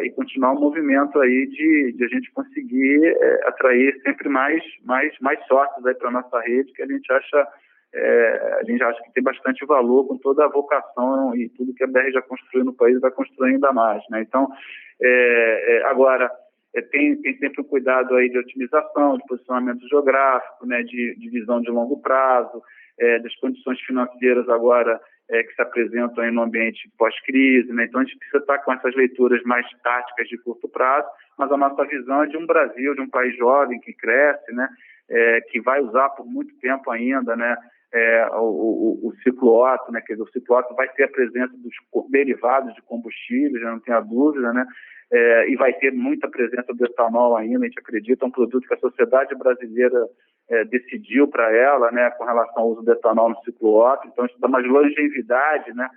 e continuar um movimento aí de a gente conseguir atrair sempre mais sócios aí para a nossa rede, que a gente acha que tem bastante valor com toda a vocação e tudo que a BR já construiu no país vai construir ainda mais, né? Então, agora, tem sempre um cuidado aí de otimização, de posicionamento geográfico, né, de visão de longo prazo, das condições financeiras agora que se apresentam aí no ambiente pós-crise, né? Então a gente precisa estar com essas leituras mais táticas de curto prazo, mas a nossa visão é de um Brasil, de um país jovem que cresce, né, que vai usar por muito tempo ainda, né, o ciclo Otto, né, quer dizer, o ciclo Otto vai ter a presença dos derivados de combustível, já não tenha dúvida, né, e vai ter muita presença do etanol ainda, a gente acredita, é um produto que a sociedade brasileira decidiu para ela, né, com relação ao uso do etanol no ciclo Otto, então isso dá mais longevidade, né,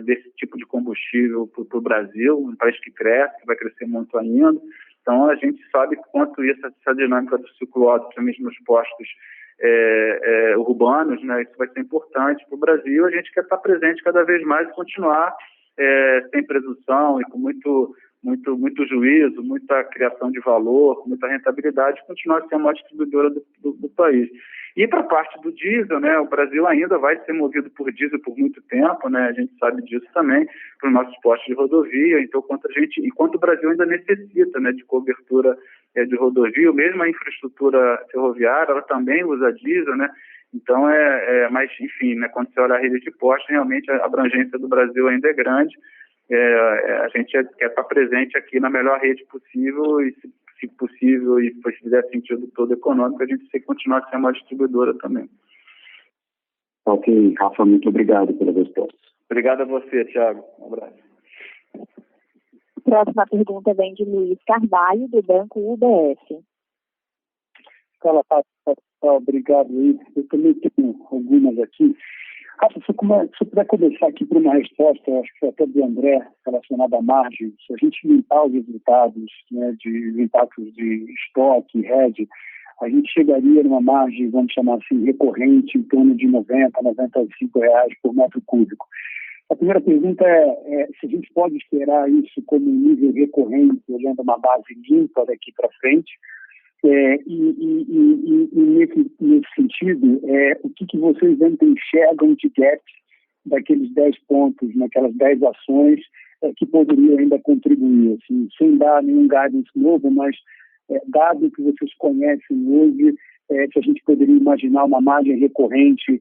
desse tipo de combustível para o Brasil, um país que cresce, que vai crescer muito ainda. Então a gente sabe quanto isso, essa dinâmica do ciclo Otto, principalmente nos postos urbanos, né, isso vai ser importante para o Brasil. A gente quer estar presente cada vez mais e continuar sem presunção e com muito juízo, muita criação de valor, muita rentabilidade, continuar sendo uma distribuidora do país. E para a parte do diesel, né, o Brasil ainda vai ser movido por diesel por muito tempo, né, a gente sabe disso também, para os nossos postos de rodovia. Então, enquanto o Brasil ainda necessita, né, de cobertura de rodovia, mesmo a infraestrutura ferroviária, ela também usa diesel, né. Então, mas, enfim, né, quando você olha a rede de postos, realmente a abrangência do Brasil ainda é grande. A gente quer estar presente aqui na melhor rede possível e, se possível e se fizer sentido todo econômico, a gente tem que continuar sendo uma distribuidora também. Ok, Rafa, muito obrigado pela resposta. Obrigado a você, Thiago. Um abraço. Próxima pergunta vem de Luiz Carvalho, do Banco UBS. Fala, obrigado, Luiz. Eu também tenho algumas aqui. Rafa, se eu puder começar aqui por uma resposta, acho que foi até do André, relacionada à margem. Se a gente limpar os resultados, né, de impactos de estoque, hedge, a gente chegaria numa margem, vamos chamar assim, recorrente, em torno de R$90, R$95 por metro cúbico. A primeira pergunta é se a gente pode esperar isso como um nível recorrente, olhando uma base limpa daqui para frente. Nesse sentido, o que vocês ainda enxergam de gaps daqueles 10 pontos, naquelas 10 ações que poderiam ainda contribuir, assim, sem dar nenhum guidance novo, mas dado que vocês conhecem hoje, se a gente poderia imaginar uma margem recorrente,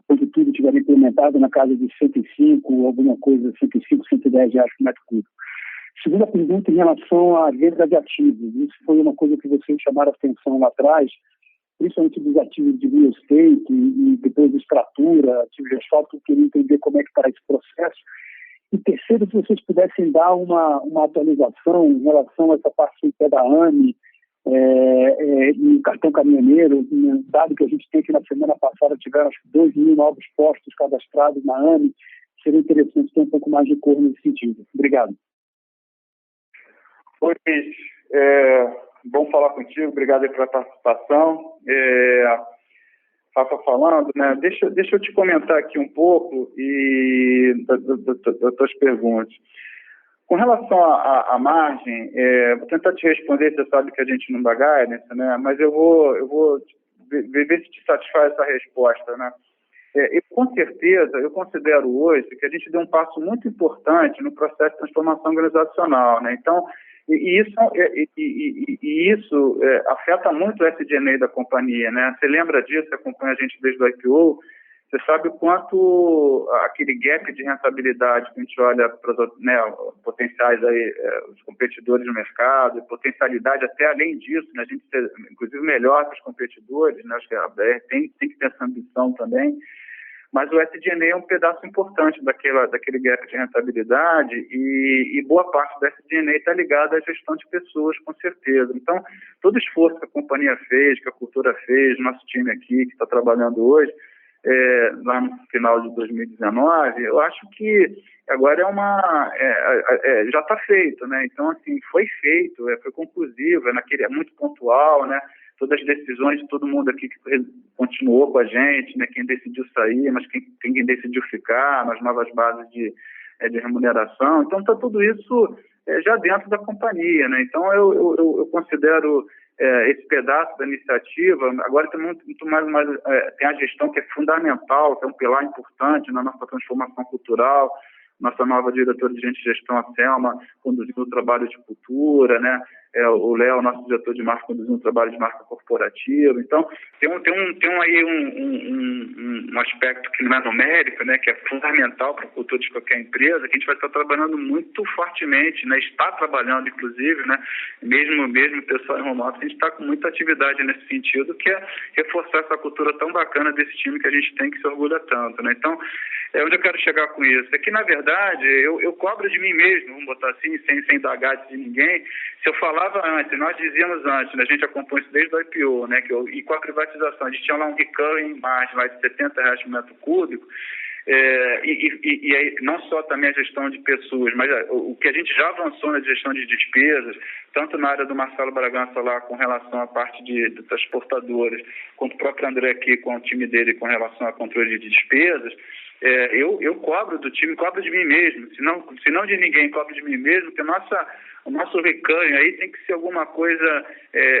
quando tudo estiver implementado na casa de 105, alguma coisa, 105, R$110 por metro cúbico. Segunda pergunta em relação à venda de ativos. Isso foi uma coisa que vocês chamaram a atenção lá atrás, principalmente dos ativos de real estate e depois de estrutura, ativos de asfalto. Eu queria entender como é que está esse processo. E terceiro, se vocês pudessem dar uma atualização em relação a essa parte da AME e o cartão caminhoneiro, dado que a gente tem que na semana passada tiveram acho que 2 mil novos postos cadastrados na AME, seria interessante ter um pouco mais de cor nesse sentido. Obrigado. Oi, Luiz. Bom falar contigo, obrigado pela participação. Rafa falando, né? Deixa eu te comentar aqui um pouco das tuas perguntas. Com relação à margem, vou tentar te responder, você sabe que a gente não dá guidance, né? Mas eu vou ver se te satisfaz essa resposta, né? Com certeza, eu considero hoje que a gente deu um passo muito importante no processo de transformação organizacional, né? Então, isso afeta muito o SG&A da companhia, né? Você lembra disso, você acompanha a gente desde o IPO, você sabe o quanto aquele gap de rentabilidade que a gente olha para os potenciais aí, os competidores no mercado, potencialidade até além disso, né? A gente ser, inclusive, melhor que os competidores, né? Acho que a BR tem que ter essa ambição também. Mas o SG&A é um pedaço importante daquele gap de rentabilidade e boa parte do SG&A está ligada à gestão de pessoas, com certeza. Então, todo esforço que a companhia fez, que a cultura fez, nosso time aqui que está trabalhando hoje, lá no final de 2019, eu acho que agora já está feito, né? Então, assim, foi feito, foi conclusivo, é muito pontual, né? Todas as decisões de todo mundo aqui que continuou com a gente, né? Quem decidiu sair, mas quem decidiu ficar, nas novas bases de remuneração. Então, está tudo isso já dentro da companhia, né? Então, eu considero esse pedaço da iniciativa. Agora tem muito mais tem a gestão, que é fundamental, que é um pilar importante na nossa transformação cultural. Nossa nova diretora de gestão, a Selma, conduzindo o trabalho de cultura, né? o Léo, nosso diretor de marca, conduzindo um trabalho de marca corporativa. Então, tem aí um aspecto que não é numérico, né, que é fundamental para a cultura de qualquer empresa, que a gente vai estar trabalhando muito fortemente, né, está trabalhando, inclusive, né, mesmo o pessoal em home office, a gente está com muita atividade nesse sentido, que é reforçar essa cultura tão bacana desse time que a gente tem, que se orgulha tanto, né? Então, onde eu quero chegar com isso? É que, na verdade, eu cobro de mim mesmo, vamos botar assim, sem dar gato de ninguém. Se eu falava antes, nós dizíamos antes, né, a gente acompanha isso desde o IPO, né, e com a privatização, a gente tinha lá um recurring margem lá de R$70 por metro cúbico, e aí, não só também a gestão de pessoas, mas o que a gente já avançou na gestão de despesas, tanto na área do Marcelo Bragança lá com relação à parte de transportadoras, quanto o próprio André aqui com o time dele com relação a controle de despesas, eu cobro do time, cobro de mim mesmo, se não de ninguém, cobro de mim mesmo, que o nosso recanho aí tem que ser alguma coisa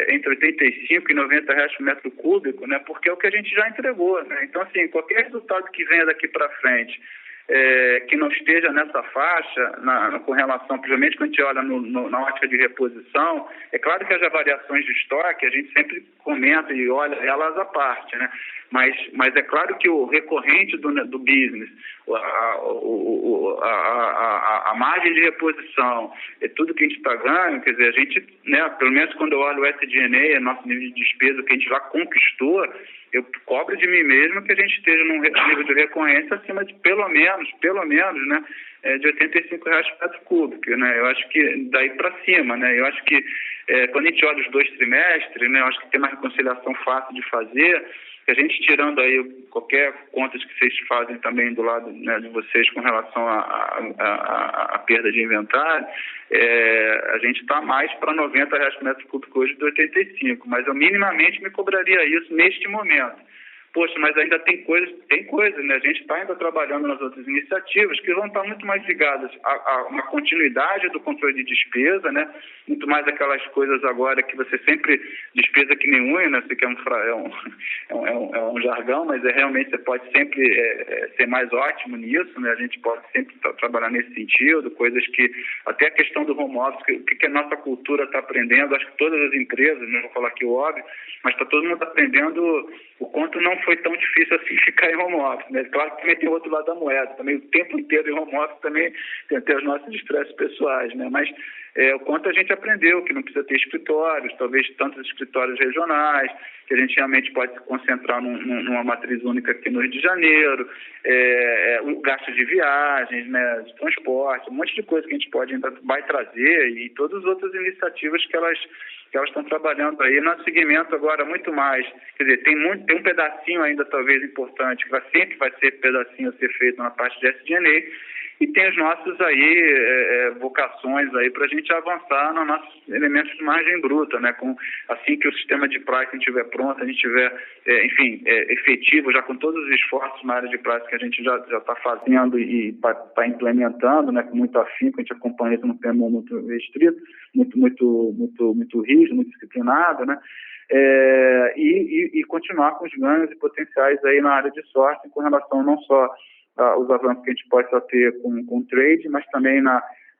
entre R$85 e R$90 por metro cúbico, né? Porque é o que a gente já entregou, né? Então, assim, qualquer resultado que venha daqui para frente, que não esteja nessa faixa, com relação, principalmente quando a gente olha na ótica de reposição, é claro que as variações de estoque, a gente sempre comenta e olha elas à parte, né? Mas é claro que o recorrente do business, a margem de reposição, tudo que a gente está ganhando, quer dizer, a gente, né, pelo menos quando eu olho o SG&A, nosso nível de despesa que a gente já conquistou, eu cobro de mim mesmo que a gente esteja num nível de recorrência acima de pelo menos, né, de R$85 por metro cúbico, né? Eu acho que daí para cima, né? Eu acho que quando a gente olha os 2 trimestres, né, eu acho que tem uma reconciliação fácil de fazer. A gente tirando aí qualquer contas que vocês fazem também do lado, né, de vocês com relação à perda de inventário, a gente está mais para R$90 por metro cúbico hoje do 85, mas eu minimamente me cobraria isso neste momento. Poxa, mas ainda tem coisas, né? A gente está ainda trabalhando nas outras iniciativas que vão estar muito mais ligadas a uma continuidade do controle de despesa, né? Muito mais aquelas coisas agora que você sempre, despesa que nem unha, né? Isso aqui é um jargão, mas realmente você pode sempre ser mais ótimo nisso, né? A gente pode sempre trabalhar nesse sentido, coisas que, até a questão do home office, o que a nossa cultura está aprendendo, acho que todas as empresas, não vou falar aqui o óbvio, mas está todo mundo aprendendo o quanto não foi tão difícil assim ficar em home office, né? Claro que também tem o outro lado da moeda, também o tempo inteiro em home office também tem os nossos estresses pessoais, né? Mas o quanto a gente aprendeu que não precisa ter escritórios, talvez tantos escritórios regionais, que a gente realmente pode se concentrar numa matriz única aqui no Rio de Janeiro, o gasto de viagens, né, de transporte, um monte de coisa que a gente vai trazer e todas as outras iniciativas que elas estão trabalhando aí no segmento agora muito mais. Quer dizer, tem um pedacinho ainda talvez importante, que sempre vai ser pedacinho a ser feito na parte de SG&A, e tem os nossos aí, vocações aí para a gente avançar nos nossos elementos de margem bruta, né? Assim que o sistema de pricing estiver pronto, a gente tiver, efetivo, já com todos os esforços na área de pricing que a gente já está fazendo e está implementando, né? Com muito afinco, a gente acompanha isso num tema muito restrito, muito rígido, muito disciplinado, né? E continuar com os ganhos e potenciais aí na área de sourcing com relação não só os avanços que a gente possa ter com o trade, mas também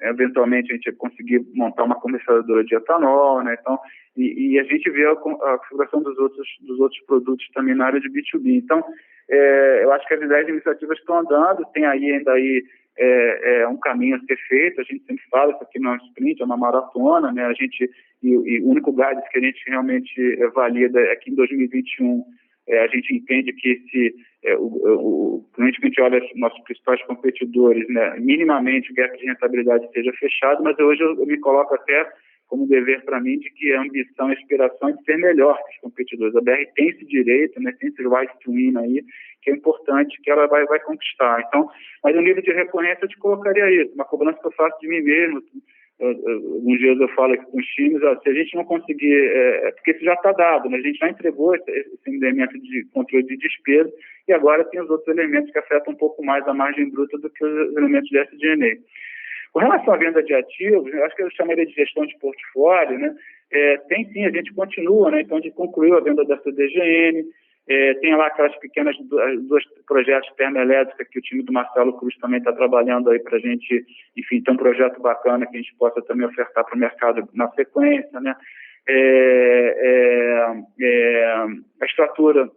eventualmente a gente conseguir montar uma comercializadora de etanol, né? Então, e a gente vê a configuração dos outros produtos também na área de B2B. Então, eu acho que as ideias iniciativas estão andando, tem ainda um caminho a ser feito, a gente sempre fala, isso aqui não é um sprint, é uma maratona, né? E o único guidance que a gente realmente valida é que em 2021 a gente entende que quando a gente olha os nossos principais competidores, né, minimamente o gap de rentabilidade seja fechado, mas hoje eu me coloco até como dever para mim de que a ambição, a inspiração é de ser melhor que os competidores. A BR tem esse direito, né, tem esse right to win aí, que é importante que ela vai conquistar. Então, mas o nível de recorrência eu te colocaria isso, uma cobrança que eu faço de mim mesmo. Alguns dias eu falo aqui com os times, se a gente não conseguir, porque isso já está dado, né? A gente já entregou esse elemento de controle de despesa e agora tem os outros elementos que afetam um pouco mais a margem bruta do que os elementos de SG&A. Com relação à venda de ativos, eu acho que eu chamaria de gestão de portfólio, né? Tem sim, a gente continua, né? Então a gente concluiu a venda da CDGN, Tem lá aquelas pequenas dois projetos termoelétricos que o time do Marcelo Cruz também está trabalhando aí para a gente, enfim, ter um projeto bacana que a gente possa também ofertar para o mercado na sequência, né? A extratura,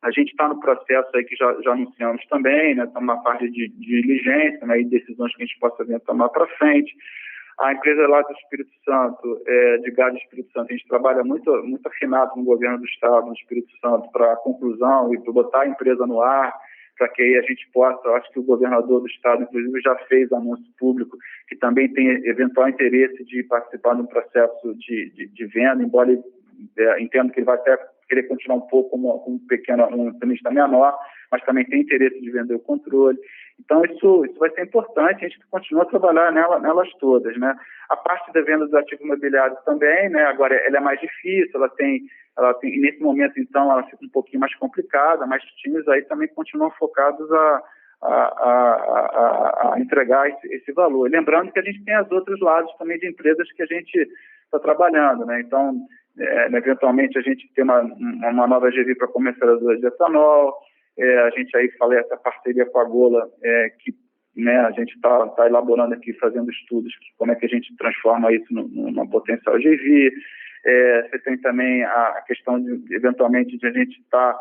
a gente está no processo aí que já anunciamos também, né? Estamos na fase de diligência, né? E decisões que a gente possa vir a tomar para frente. A empresa lá do Espírito Santo, de gás do Espírito Santo, a gente trabalha muito afinado com o governo do Estado, do Espírito Santo, para a conclusão e para botar a empresa no ar, para que aí a gente possa, eu acho que o governador do Estado, inclusive, já fez anúncio público, que também tem eventual interesse de participar de um processo de venda, embora ele entendo que ele vai até querer continuar um pouco como um acionista menor, mas também tem interesse de vender o controle. Então, isso vai ser importante, a gente continua a trabalhar nelas todas, né? A parte da venda dos ativos imobiliários também, né? Agora, ela é mais difícil, ela tem, nesse momento, então, ela fica um pouquinho mais complicada, mas os times aí também continuam focados a entregar esse valor. Lembrando que a gente tem os outros lados também de empresas que a gente está trabalhando, né? Então, eventualmente, a gente tem uma nova GV para comercializadora de etanol. A gente aí falei essa parceria com a Gola, que, né, a gente está elaborando aqui, fazendo estudos, como é que a gente transforma isso numa potencial GV. Você tem também a questão de, eventualmente, de a gente estar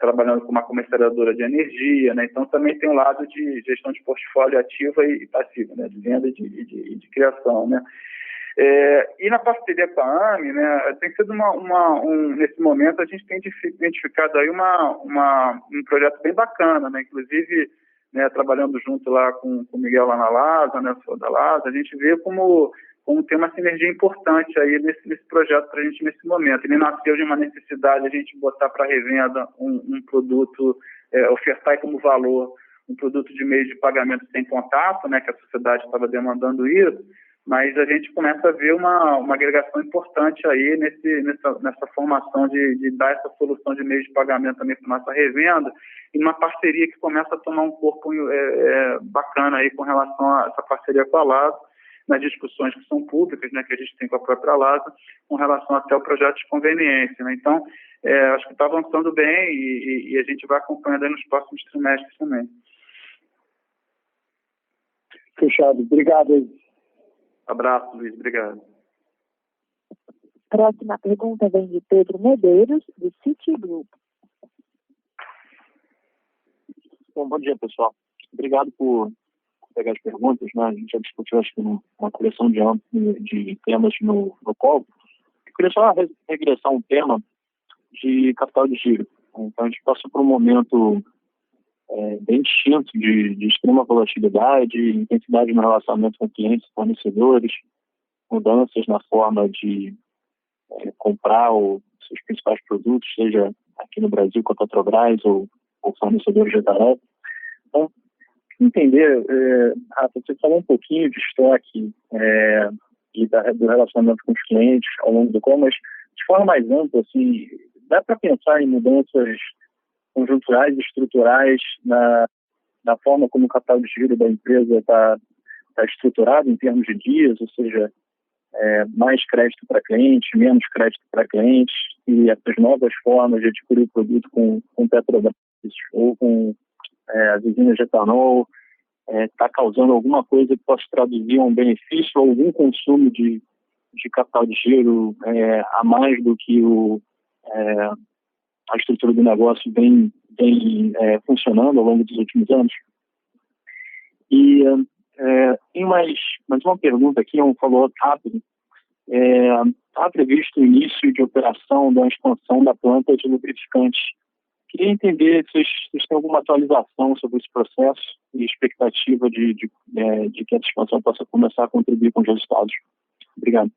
trabalhando com uma comercializadora de energia, né? Então também tem um lado de gestão de portfólio ativa e passiva, né? De venda e de criação, né? E na parceria com a AME, né, tem sido nesse momento a gente tem identificado aí um projeto bem bacana, né, inclusive, né, trabalhando junto lá com o Miguel lá na LASA, né, da LASA, a gente vê como tem uma sinergia importante aí nesse projeto para a gente nesse momento. Ele nasceu de uma necessidade de a gente botar para revenda um produto, ofertar como valor um produto de meio de pagamento sem contato, né, que a sociedade estava demandando isso, mas a gente começa a ver uma agregação importante aí nessa formação de dar essa solução de meio de pagamento também para nossa revenda, e uma parceria que começa a tomar um corpo bacana aí com relação a essa parceria com a LASA, nas discussões que são públicas, né, que a gente tem com a própria LASA, com relação até ao projeto de conveniência, né? Então, acho que está avançando bem e a gente vai acompanhando aí nos próximos trimestres também. Fechado. Obrigado. Abraço, Luiz. Obrigado. Próxima pergunta vem de Pedro Medeiros, do Citigroup. Bom dia, pessoal. Obrigado por pegar as perguntas, né? A gente já discutiu, acho que, uma coleção de temas no call. Eu queria só regressar um tema de capital de giro. Então, a gente passou por um momento bem distinto de extrema volatilidade, intensidade no relacionamento com clientes e fornecedores, mudanças na forma de comprar os seus principais produtos, seja aqui no Brasil com a Petrobras ou fornecedores de etanol. Então, entender, Rafa, você falou um pouquinho de estoque e do relacionamento com os clientes ao longo do call, mas de forma mais ampla, assim, dá para pensar em mudanças conjunturais e estruturais na forma como o capital de giro da empresa está estruturado em termos de dias, ou seja, mais crédito para cliente, menos crédito para cliente, e essas novas formas de adquirir o produto com Petrobras ou com as usinas de etanol está causando alguma coisa que possa traduzir um benefício ou algum consumo de capital de giro a mais do que a estrutura do negócio vem funcionando ao longo dos últimos anos. E tem mais uma pergunta aqui, um follow-up rápido. Está previsto o início de operação da expansão da planta de lubrificantes. Queria entender se vocês têm alguma atualização sobre esse processo e expectativa de que essa expansão possa começar a contribuir com os resultados. Obrigado.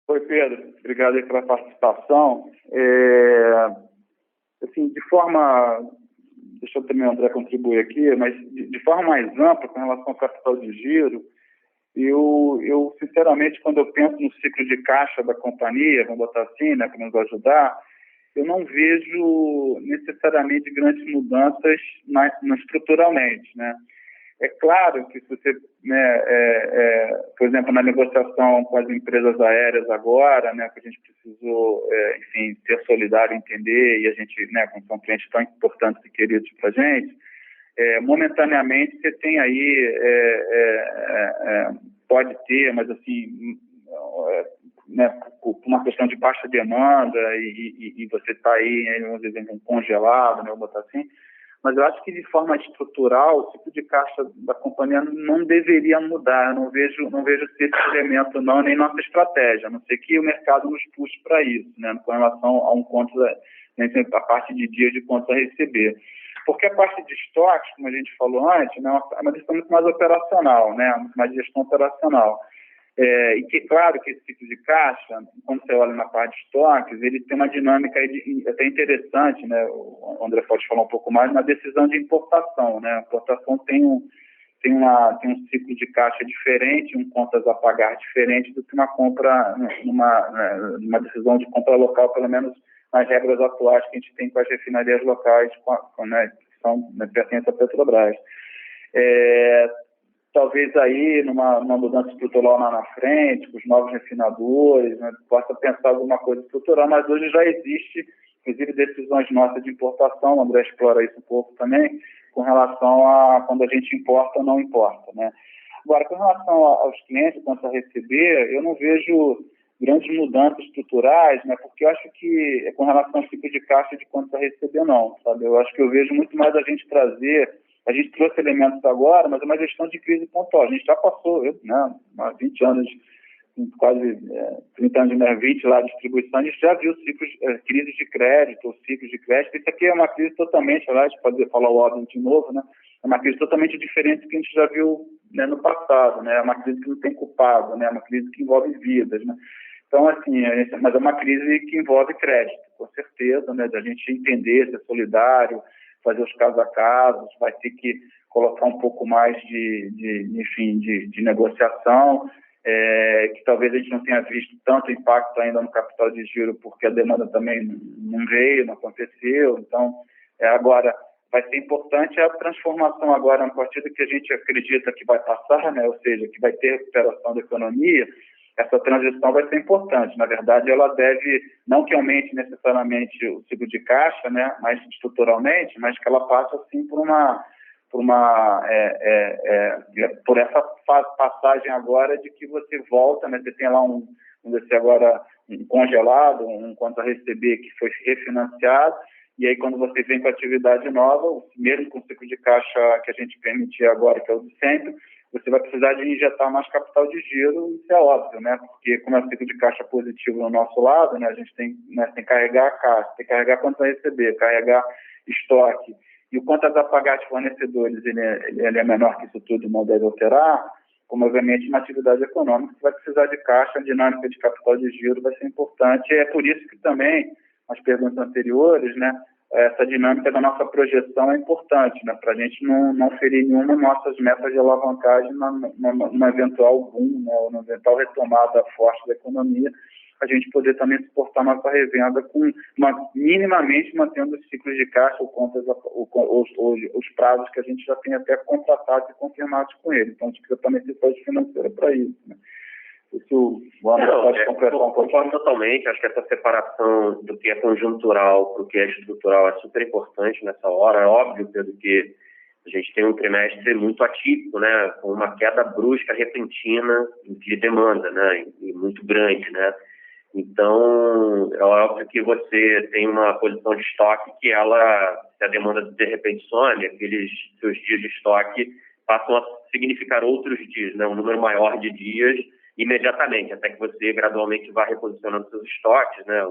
Oi, Pedro. Obrigado aí pela participação. Assim, de forma... Deixa eu também o André contribuir aqui, mas de forma mais ampla, com relação ao capital de giro, eu sinceramente, quando eu penso no ciclo de caixa da companhia, vamos botar assim, né, para nos ajudar, eu não vejo necessariamente grandes mudanças estruturalmente, né? É claro que se você, por exemplo, na negociação com as empresas aéreas agora, né, que a gente precisou, enfim, ser solidário, entender, e a gente, né, como são clientes tão importantes e queridos para a gente, momentaneamente você tem aí, pode ter, mas assim, né, por uma questão de baixa demanda e você está aí, vamos dizer, congelado, né, vou botar assim. Mas eu acho que de forma estrutural o ciclo de caixa da companhia não deveria mudar. Eu não vejo esse elemento não, nem nossa estratégia, a não ser que o mercado nos puxe para isso, né, com relação a a parte de dias de contas a receber. Porque a parte de estoques, como a gente falou antes, né, é uma gestão muito mais operacional, né, muito mais de gestão operacional. E que, claro, que esse ciclo de caixa, quando você olha na parte de estoques, ele tem uma dinâmica até interessante, né? O André pode falar um pouco mais, na decisão de importação, né? A importação tem um ciclo de caixa diferente, contas a pagar diferente do que uma compra, numa decisão de compra local, pelo menos nas regras atuais que a gente tem com as refinarias locais, né, que são, né, pertencem à Petrobras. Talvez aí, numa mudança estrutural lá na frente, com os novos refinadores, né, possa pensar alguma coisa estrutural, mas hoje já existe, inclusive, decisões nossas de importação, o André explora isso um pouco também, com relação a quando a gente importa ou não importa, né? Agora, com relação aos clientes, quanto a receber, eu não vejo grandes mudanças estruturais, né, porque eu acho que, com relação ao tipo de caixa de quanto a receber, não, sabe? Eu acho que eu vejo muito mais a gente trazer. A gente trouxe elementos agora, mas é uma gestão de crise pontual. A gente já passou, há 20 anos, quase 30 anos, né, 20 lá de distribuição, a gente já viu ciclos, crises de crédito, ou ciclos de crédito. Isso aqui é uma crise totalmente, a gente pode falar o óbvio de novo, né? É uma crise totalmente diferente do que a gente já viu, né, no passado, né? É uma crise que não tem culpado, né? É uma crise que envolve vidas, né? Então, assim, mas é uma crise que envolve crédito, com certeza, né? Da gente entender, ser solidário, fazer os casos a casos, vai ter que colocar um pouco mais de negociação, que talvez a gente não tenha visto tanto impacto ainda no capital de giro, porque a demanda também não veio, não aconteceu. Então, agora, vai ser importante a transformação agora, a partir do que a gente acredita que vai passar, né? Ou seja, que vai ter recuperação da economia. Essa transição vai ser importante. Na verdade, ela deve, não que aumente necessariamente o ciclo de caixa, né, mais estruturalmente, mas que ela passe, assim, por essa passagem agora de que você volta, né, você tem lá um congelado, um quanto a receber que foi refinanciado, e aí quando você vem com a atividade nova, mesmo com o ciclo de caixa que a gente permitir agora, que é o de sempre, você vai precisar de injetar mais capital de giro, isso é óbvio, né? Porque como é um ciclo de caixa positivo no nosso lado, né, a gente tem que carregar a caixa, tem que carregar quanto a receber, carregar estoque. E o quanto a pagar de fornecedores, ele é menor que isso tudo, não deve alterar, como obviamente na atividade econômica você vai precisar de caixa, a dinâmica de capital de giro vai ser importante. E é por isso que também, nas perguntas anteriores, né, essa dinâmica da nossa projeção é importante, né, para a gente não ferir nenhuma das nossas metas de alavancagem numa eventual boom, né, ou numa eventual retomada forte da economia, a gente poder também suportar nossa revenda minimamente mantendo os ciclos de caixa ou contas, os prazos que a gente já tem até contratados e confirmados com ele. Então, a gente precisa também ter saúde financeira para isso, né? Isso pode completar um pouco. Concordo totalmente. Acho que essa separação do que é conjuntural para o que é estrutural é super importante nessa hora. É óbvio, Pedro, que a gente tem um trimestre muito atípico, né, com uma queda brusca, repentina de demanda, né, e muito grande, né. Então, é óbvio que você tem uma posição de estoque que se a demanda de repente some, aqueles seus dias de estoque passam a significar outros dias, né, um número maior de dias imediatamente, até que você gradualmente vá reposicionando seus estoques, né,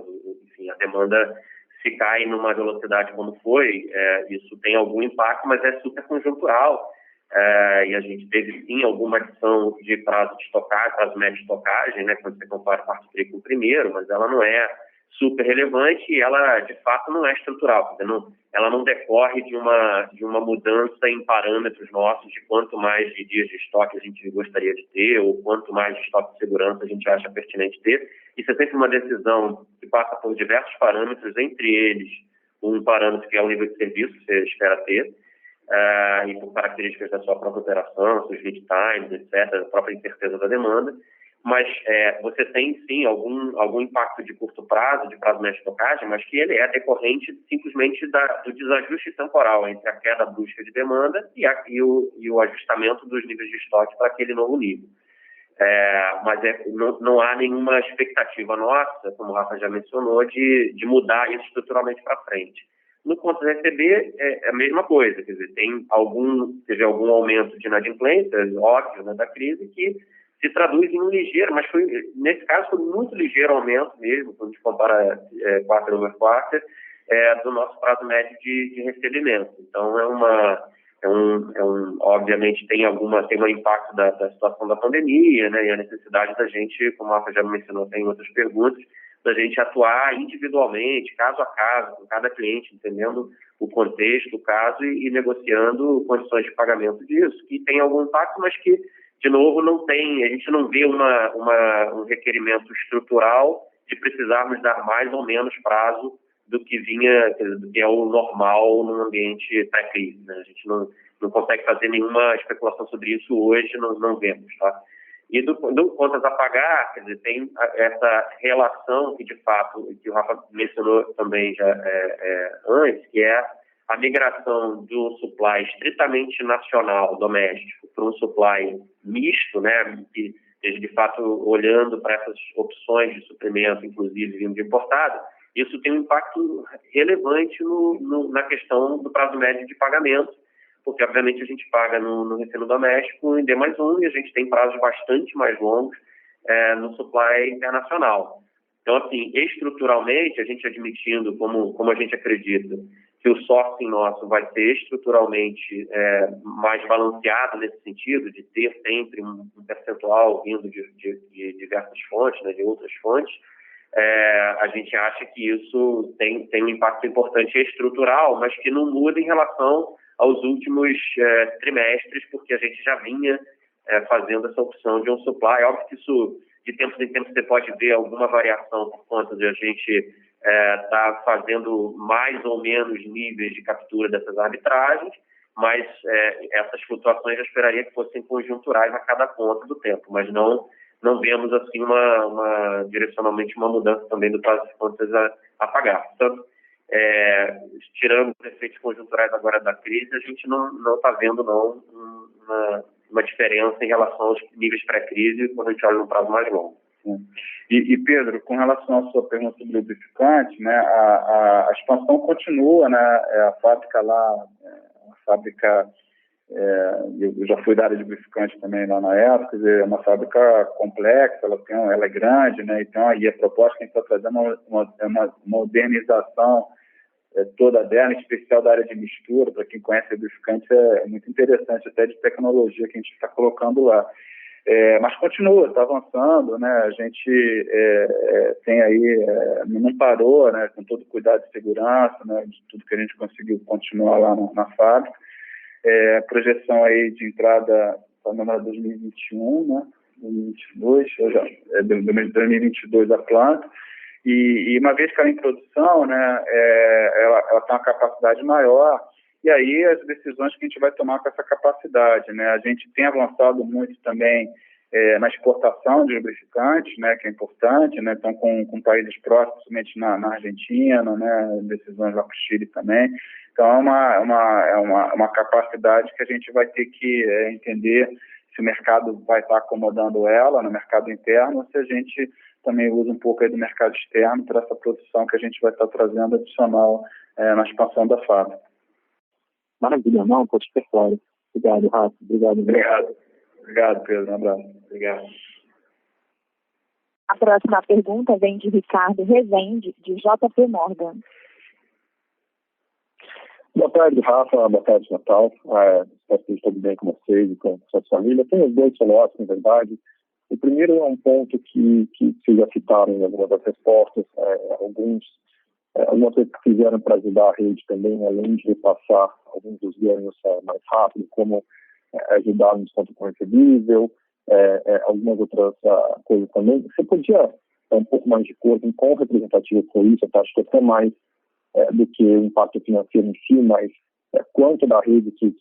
enfim, a demanda se cai numa velocidade como foi, isso tem algum impacto, mas é super conjuntural. E a gente teve sim alguma adição de prazo de estocagem, prazo médio de estocagem, né, quando você compara o quarto tri com o primeiro, mas ela não é super relevante e ela de fato não é estrutural, ela não decorre de uma mudança em parâmetros nossos de quanto mais de dias de estoque a gente gostaria de ter ou quanto mais de estoque de segurança a gente acha pertinente ter. Isso é sempre uma decisão que passa por diversos parâmetros, entre eles um parâmetro que é o nível de serviço que você espera ter. e por características da sua própria operação, seus lead times, etc., a própria incerteza da demanda. Mas você tem, sim, algum impacto de curto prazo, de prazo médio de estocagem, mas que ele é decorrente simplesmente do desajuste temporal entre a queda brusca de demanda e o ajustamento dos níveis de estoque para aquele novo nível. Mas não há nenhuma expectativa nossa, como o Rafa já mencionou, de mudar isso estruturalmente para frente. No ponto de receber, é a mesma coisa, quer dizer, teve algum aumento de inadimplência, óbvio, né, da crise, que se traduz em um ligeiro, mas nesse caso foi muito ligeiro aumento mesmo, quando a gente compara quarter over quarter, do nosso prazo médio de recebimento. Então, obviamente tem um impacto da situação da pandemia, né, e a necessidade da gente, como a Rafa já mencionou, tem outras perguntas, da gente atuar individualmente, caso a caso, com cada cliente, entendendo o contexto, o caso e negociando condições de pagamento disso, que tem algum impacto, mas que, de novo, a gente não vê um requerimento estrutural de precisarmos dar mais ou menos prazo do que é o normal num ambiente pré-crise, né? A gente não consegue fazer nenhuma especulação sobre isso hoje, não vemos, tá? E do contas a pagar, quer dizer, tem essa relação que, de fato, que o Rafa mencionou também já antes, que é a migração de um supply estritamente nacional, doméstico, para um supply misto, né, que de fato, olhando para essas opções de suprimento, inclusive vindo de importado, isso tem um impacto relevante na questão do prazo médio de pagamento, porque, obviamente, a gente paga no refino doméstico em D+1 e a gente tem prazos bastante mais longos no supply internacional. Então, assim, estruturalmente, a gente admitindo, como a gente acredita, que o sourcing nosso vai ser estruturalmente mais balanceado nesse sentido, de ter sempre um percentual vindo de diversas fontes, né, de outras fontes, a gente acha que isso tem um impacto importante estrutural, mas que não muda em relação aos últimos trimestres, porque a gente já vinha fazendo essa opção de um supply. Óbvio que isso, de tempos em tempos, você pode ver alguma variação por conta de a gente estar fazendo mais ou menos níveis de captura dessas arbitragens, mas essas flutuações eu esperaria que fossem conjunturais a cada ponto do tempo, mas não vemos assim direcionalmente uma mudança também do prazo de contas a pagar. Portanto, tirando os efeitos conjunturais agora da crise, a gente não está vendo uma diferença em relação aos níveis pré-crise quando a gente olha no prazo mais longo. E Pedro, com relação à sua pergunta sobre lubrificante, né, a expansão continua, né, a fábrica lá, eu já fui da área de lubrificante também lá na época, quer dizer, é uma fábrica complexa, ela é grande, né, então aí a proposta que a gente está trazendo é uma modernização toda dela, em especial da área de mistura. Para quem conhece lubrificante, é muito interessante, até de tecnologia que a gente está colocando lá. Mas continua, está avançando, né? A gente tem aí, não parou, né? Com todo o cuidado de segurança, né? De tudo que a gente conseguiu continuar lá na fábrica. Projeção aí de entrada para 2021, né? 2022, 2022 a planta. E uma vez que ela é em produção, né? Ela tem uma capacidade maior. E aí as decisões que a gente vai tomar com essa capacidade, né? A gente tem avançado muito também na exportação de lubrificantes, né? Que é importante, né? Então com países próximos, principalmente na Argentina, né? Decisões lá para o Chile também. Então é uma capacidade que a gente vai ter que entender se o mercado vai estar acomodando ela no mercado interno ou se a gente também usa um pouco aí do mercado externo para essa produção que a gente vai estar trazendo adicional na expansão da fábrica. Maravilha, não, estou super claro. Obrigado, Rafa. Obrigado, Pedro. Um abraço. Obrigado. A próxima pergunta vem de Ricardo Rezende, de JP Morgan. Boa tarde, Rafa. Boa tarde, Natal. Espero que tudo bem com vocês e com a sua família. Tenho os dois follow-ups, na verdade. O primeiro é um ponto que vocês já citaram em algumas das respostas, algumas coisas que fizeram para ajudar a rede também, além de repassar alguns dos ganhos mais rápido, como ajudar no desconto com recebível, algumas outras coisas também. Você podia dar um pouco mais de cor em quão representativo foi isso? Eu acho que até mais do que o impacto financeiro em si, mas quanto da rede que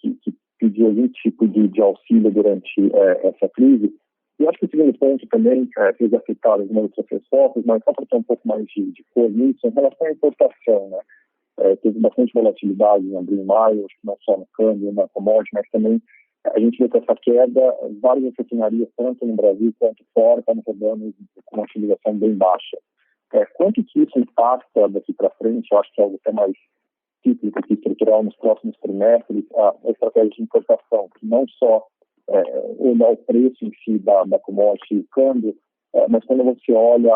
pediu algum tipo de auxílio durante essa crise. E acho que o segundo ponto também fez afetar algumas outras respostas, mas só para ter um pouco mais de cor nisso, em relação à importação, né? Teve bastante volatilidade em abril e maio, acho que não só no câmbio, na commodity, mas também a gente vê que essa queda, várias refinarias, tanto no Brasil quanto fora, estão rodando com uma utilização bem baixa. Quanto que isso impacta daqui para frente? Eu acho que é algo até mais cíclico e estrutural nos próximos trimestres, a estratégia de importação, que não só olhar o preço em si da commodity e o câmbio, mas quando você olha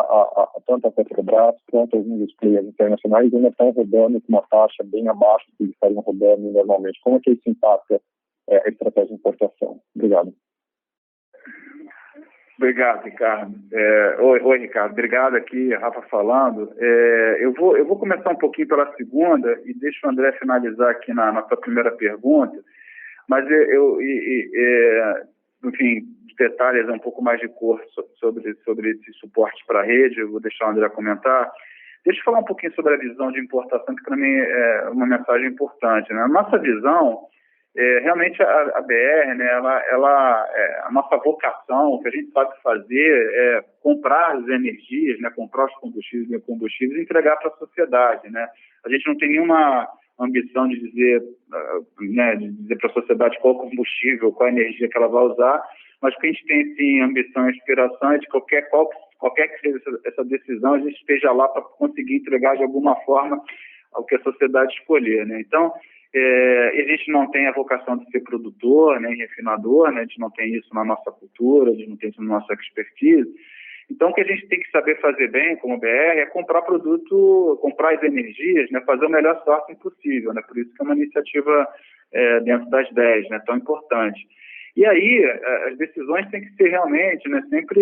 tanto a Petrobras quanto alguns dos players internacionais ainda estão rodando com uma taxa bem abaixo do que eles estariam rodando normalmente. Como é que isso impacta a estratégia de importação? Obrigado. Obrigado, Ricardo. Oi, Ricardo. Obrigado aqui, Rafa falando. Eu vou começar um pouquinho pela segunda e deixo o André finalizar aqui na sua primeira pergunta. Mas enfim, detalhes um pouco mais de cor sobre esse suporte para a rede, eu vou deixar o André comentar. Deixa eu falar um pouquinho sobre a visão de importação, que para mim é uma mensagem importante, né? A nossa visão, realmente a BR, né, a nossa vocação, o que a gente sabe fazer é comprar as energias, né, comprar os combustíveis e entregar para a sociedade, né? A gente não tem nenhuma ambição de dizer para a sociedade qual combustível, qual energia que ela vai usar, mas o que a gente tem, sim, ambição e inspiração é de qualquer que seja essa decisão, a gente esteja lá para conseguir entregar de alguma forma ao que a sociedade escolher, né? Então, a gente não tem a vocação de ser produtor, nem refinador, né? A gente não tem isso na nossa cultura, a gente não tem isso na nossa expertise. Então, o que a gente tem que saber fazer bem, como BR, é comprar produto, comprar as energias, né, fazer o melhor sourcing possível, né? Por isso que é uma iniciativa dentro das 10, né, tão importante. E aí, as decisões têm que ser realmente, né, sempre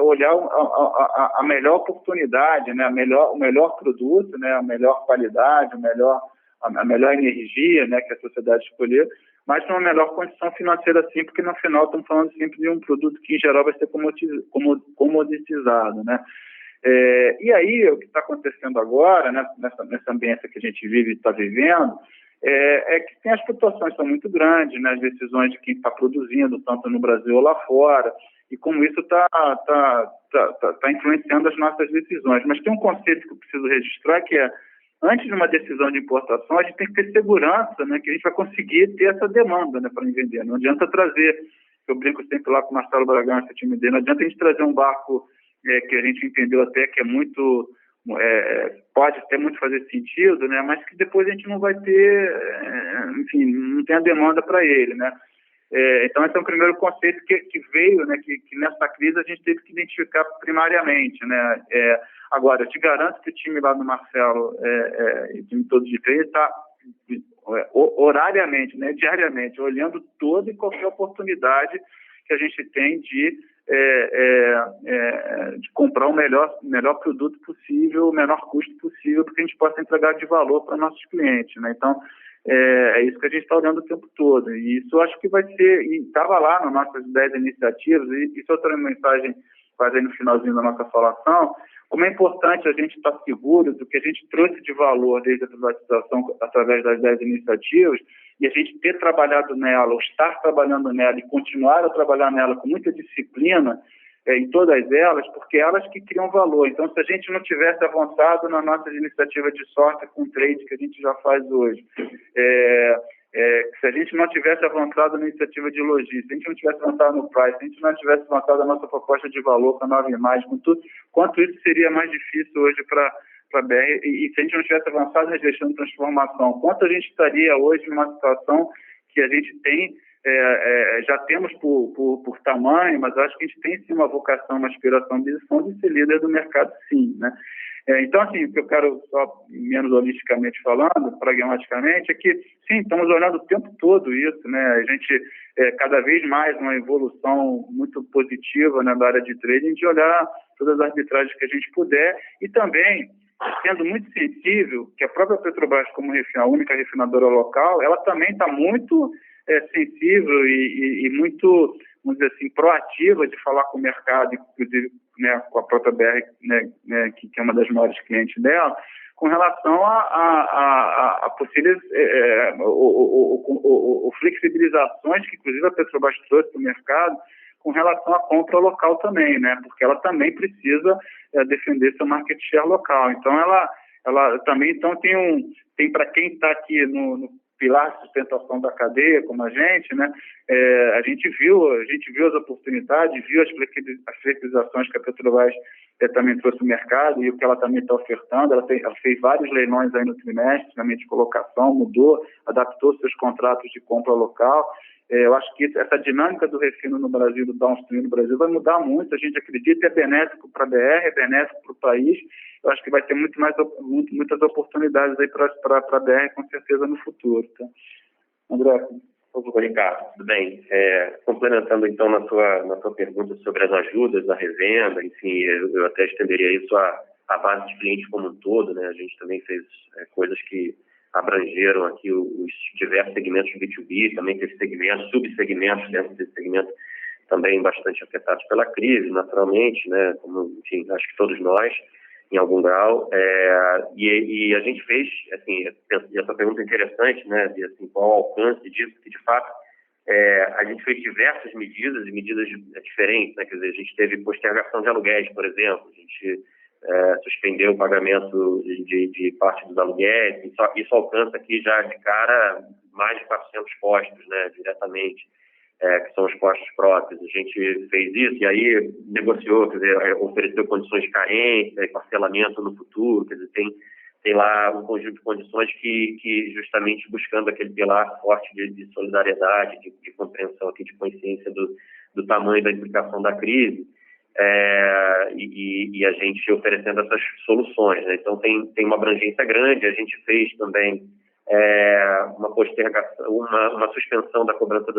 olhar a melhor oportunidade, né, o melhor produto, né, a melhor qualidade, a melhor energia, né, que a sociedade escolher, mas com uma melhor condição financeira, sim, porque no final estamos falando sempre de um produto que em geral vai ser comoditizado, né? E aí, o que está acontecendo agora, né, nessa ambiência que a gente vive e está vivendo, é que tem as flutuações são muito grandes, né, as decisões de quem está produzindo, tanto no Brasil ou lá fora, e como isso está influenciando as nossas decisões. Mas tem um conceito que eu preciso registrar, que é, antes de uma decisão de importação, a gente tem que ter segurança, né, que a gente vai conseguir ter essa demanda, né, para vender. Não adianta trazer, eu brinco sempre lá com o Marcelo Bragança, o time dele, não adianta a gente trazer um barco que a gente entendeu até que é muito, pode até muito fazer sentido, né, mas que depois a gente não vai ter, enfim, não tem a demanda para ele, né. Então, esse é o primeiro conceito que veio, né, que nessa crise a gente teve que identificar primariamente, né. Agora, eu te garanto que o time lá do Marcelo, o time todo de trade, está horariamente, né, diariamente, olhando toda e qualquer oportunidade que a gente tem de comprar o melhor produto possível, o menor custo possível, para que a gente possa entregar de valor para nossos clientes, né. Então, é isso que a gente está olhando o tempo todo. E isso eu acho que vai ser, e estava lá nas nossas 10 iniciativas, e isso é outra mensagem quase aí no finalzinho da nossa falação, como é importante a gente estar seguro do que a gente trouxe de valor desde a privatização através das 10 iniciativas, e a gente ter trabalhado nela, ou estar trabalhando nela e continuar a trabalhar nela com muita disciplina em todas elas, porque elas que criam valor. Então, se a gente não tivesse avançado na nossa iniciativa de sorte com trade que a gente já faz hoje, se a gente não tivesse avançado na iniciativa de logística, se a gente não tivesse avançado no price, se a gente não tivesse avançado a nossa proposta de valor com a nova imagem, com tudo, quanto isso seria mais difícil hoje para a BR, e se a gente não tivesse avançado na gestão de transformação, quanto a gente estaria hoje numa situação que a gente tem, já temos por tamanho, mas acho que a gente tem sim uma vocação, uma aspiração, uma ambição de ser líder do mercado, sim, né? Então, assim, o que eu quero, só menos holisticamente falando, pragmaticamente, é que, sim, estamos olhando o tempo todo isso, né? A gente, cada vez mais, uma evolução muito positiva, né, da área de trading, de olhar todas as arbitragens que a gente puder, e também sendo muito sensível, que a própria Petrobras, como a única refinadora local, ela também está muito sensível e muito, vamos dizer assim, proativa de falar com o mercado, inclusive, né, com a própria BR, né, que é uma das maiores clientes dela, com relação a possíveis flexibilizações que, inclusive, a Petrobras trouxe para o mercado com relação à compra local também, né? Porque ela também precisa defender seu market share local. Então, ela também tem para quem está aqui no pilar de sustentação da cadeia, como a gente, né? A gente viu as oportunidades, viu as flexibilizações que a Petrobras também trouxe no mercado e o que ela também está ofertando. Ela fez vários leilões aí no trimestre, também de colocação, mudou, adaptou seus contratos de compra local. Eu acho que essa dinâmica do refino no Brasil, do downstream no Brasil, vai mudar muito. A gente acredita, é benéfico para a BR, é benéfico para o país. Eu acho que vai ter muitas oportunidades aí para a BR, com certeza, no futuro. Tá? André, por favor, Ricardo, tudo bem? Complementando, então, na sua pergunta sobre as ajudas da revenda, enfim, eu até estenderia isso à base de clientes como um todo, né? A gente também fez coisas que abrangeram aqui os diversos segmentos de B2B, também teve segmentos, subsegmentos dentro desse segmento também bastante afetados pela crise, naturalmente, né? Como, enfim, acho que todos nós, em algum grau, e a gente fez, assim, essa pergunta é interessante, né? De, assim, qual o alcance disso, que de fato a gente fez diversas medidas, e medidas diferentes, né? Quer dizer, a gente teve postergação de aluguéis, por exemplo, a gente suspendeu o pagamento de parte dos aluguéis, isso alcança aqui já de cara mais de 400 postos, né, diretamente, que são os postos próprios. A gente fez isso e aí negociou, quer dizer, ofereceu condições de carência e parcelamento no futuro, quer dizer, tem lá um conjunto de condições que justamente buscando aquele pilar forte de solidariedade, de compreensão aqui, de consciência do tamanho da implicação da crise, e a gente oferecendo essas soluções, né? Então tem uma abrangência grande. A gente fez também uma postergação, uma suspensão da cobrança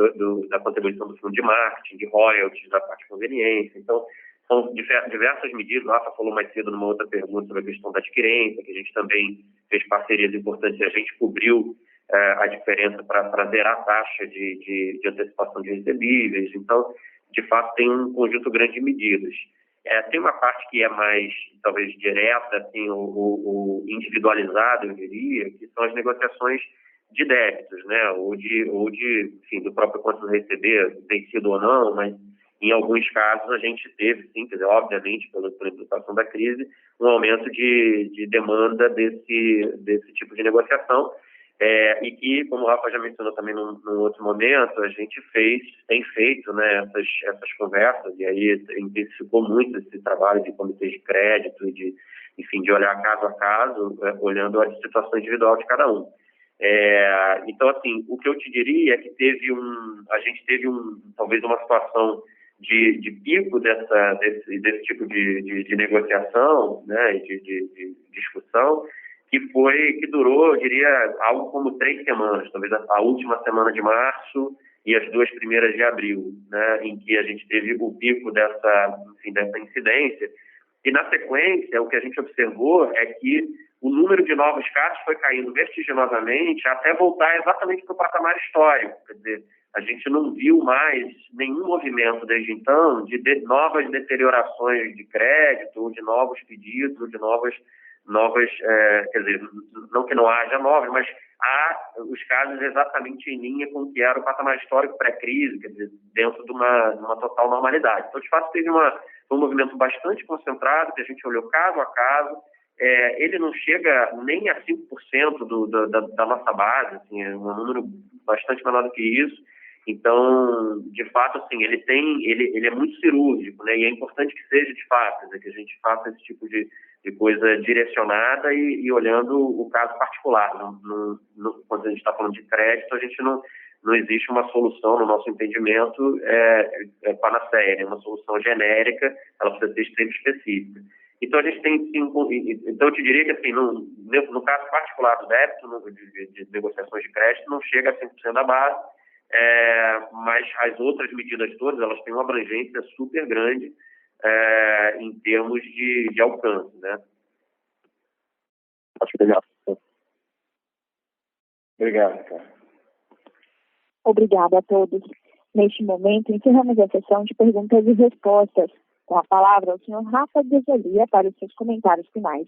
da contribuição do fundo de marketing, de royalties, da parte de conveniência. Então são diversas medidas. O Rafa falou mais cedo numa outra pergunta sobre a questão da adquirência, que a gente também fez parcerias importantes e a gente cobriu a diferença para zerar a taxa de antecipação de recebíveis. Então, de fato, tem um conjunto grande de medidas. Tem uma parte que é mais, talvez, direta, assim, o individualizado, eu diria, que são as negociações de débitos, né? Ou de enfim, do próprio quanto receber, vencido ou não, mas em alguns casos a gente teve, sim, quer dizer, obviamente, pela implicação da crise, um aumento de demanda desse tipo de negociação. E que, como o Rafa já mencionou também num outro momento, a gente tem feito, né, essas conversas, e aí intensificou muito esse trabalho de comitês de crédito e de olhar caso a caso, olhando a situação individual de cada um. Então, assim, o que eu te diria é que a gente teve talvez uma situação de pico desse tipo de negociação, né, e de discussão, que durou, eu diria, algo como 3 semanas, talvez a última semana de março e as 2 primeiras de abril, né, em que a gente teve o pico dessa incidência. E, na sequência, o que a gente observou é que o número de novos casos foi caindo vertiginosamente até voltar exatamente para o patamar histórico. Quer dizer, a gente não viu mais nenhum movimento desde então de novas deteriorações de crédito, ou de novos pedidos, ou de novas, quer dizer, não que não haja novos, mas há os casos exatamente em linha com o que era o patamar histórico pré-crise, quer dizer, dentro de uma total normalidade. Então, de fato, teve um movimento bastante concentrado, que a gente olhou caso a caso. Ele não chega nem a 5% da nossa base, assim, é um número bastante menor do que isso. Então, de fato, assim, ele é muito cirúrgico, né? E é importante que seja de fato, né? Que a gente faça esse tipo de coisa direcionada e olhando o caso particular. Quando a gente está falando de crédito, a gente não existe uma solução, no nosso entendimento, panaceia, né? Uma solução genérica, ela precisa ser sempre específica. Então, a gente tem, então eu te diria que, assim, no caso particular do débito, de negociações de crédito, não chega a 100% da base, mas as outras medidas todas, elas têm uma abrangência super grande em termos de alcance, né? Acho legal. Obrigado, cara. Obrigada a todos. Neste momento, encerramos a sessão de perguntas e respostas. Com a palavra, o senhor Rafa Desolia para os seus comentários finais.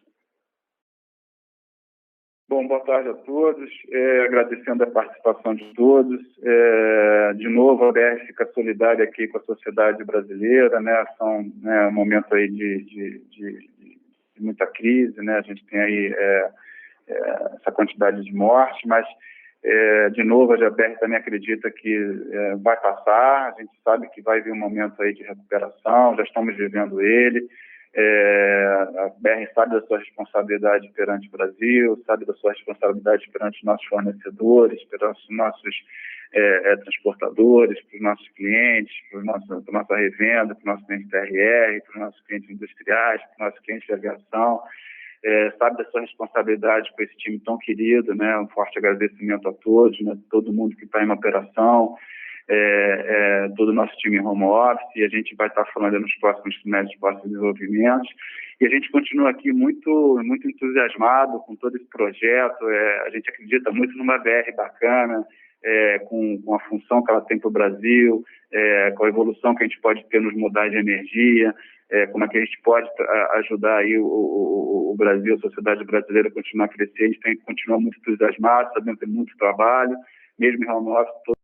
Bom, boa tarde a todos, agradecendo a participação de todos. De novo, a BR fica solidária aqui com a sociedade brasileira, né? São um momento aí de muita crise, né? A gente tem aí essa quantidade de mortes, mas, de novo, a BR também acredita que vai passar. A gente sabe que vai vir um momento aí de recuperação, já estamos vivendo ele. A BR sabe da sua responsabilidade perante o Brasil, sabe da sua responsabilidade perante os nossos fornecedores, perante os nossos transportadores, para os nossos clientes, para a nossa revenda, para os nossos clientes TRR, para os nossos clientes industriais, para os nossos clientes de aviação. Sabe da sua responsabilidade com esse time tão querido, né? Um forte agradecimento a todos, né? Todo mundo que está em operação, todo o nosso time em home office, e a gente vai estar falando nos próximos trimestres de próximos desenvolvimentos, e a gente continua aqui muito entusiasmado com todo esse projeto. A gente acredita muito numa BR bacana, com a função que ela tem para o Brasil, com a evolução que a gente pode ter nos modais de energia, como é que a gente pode ajudar aí o Brasil, a sociedade brasileira a continuar a crescer. A gente tem que continuar muito entusiasmado, sabendo que tem muito trabalho, mesmo em home office,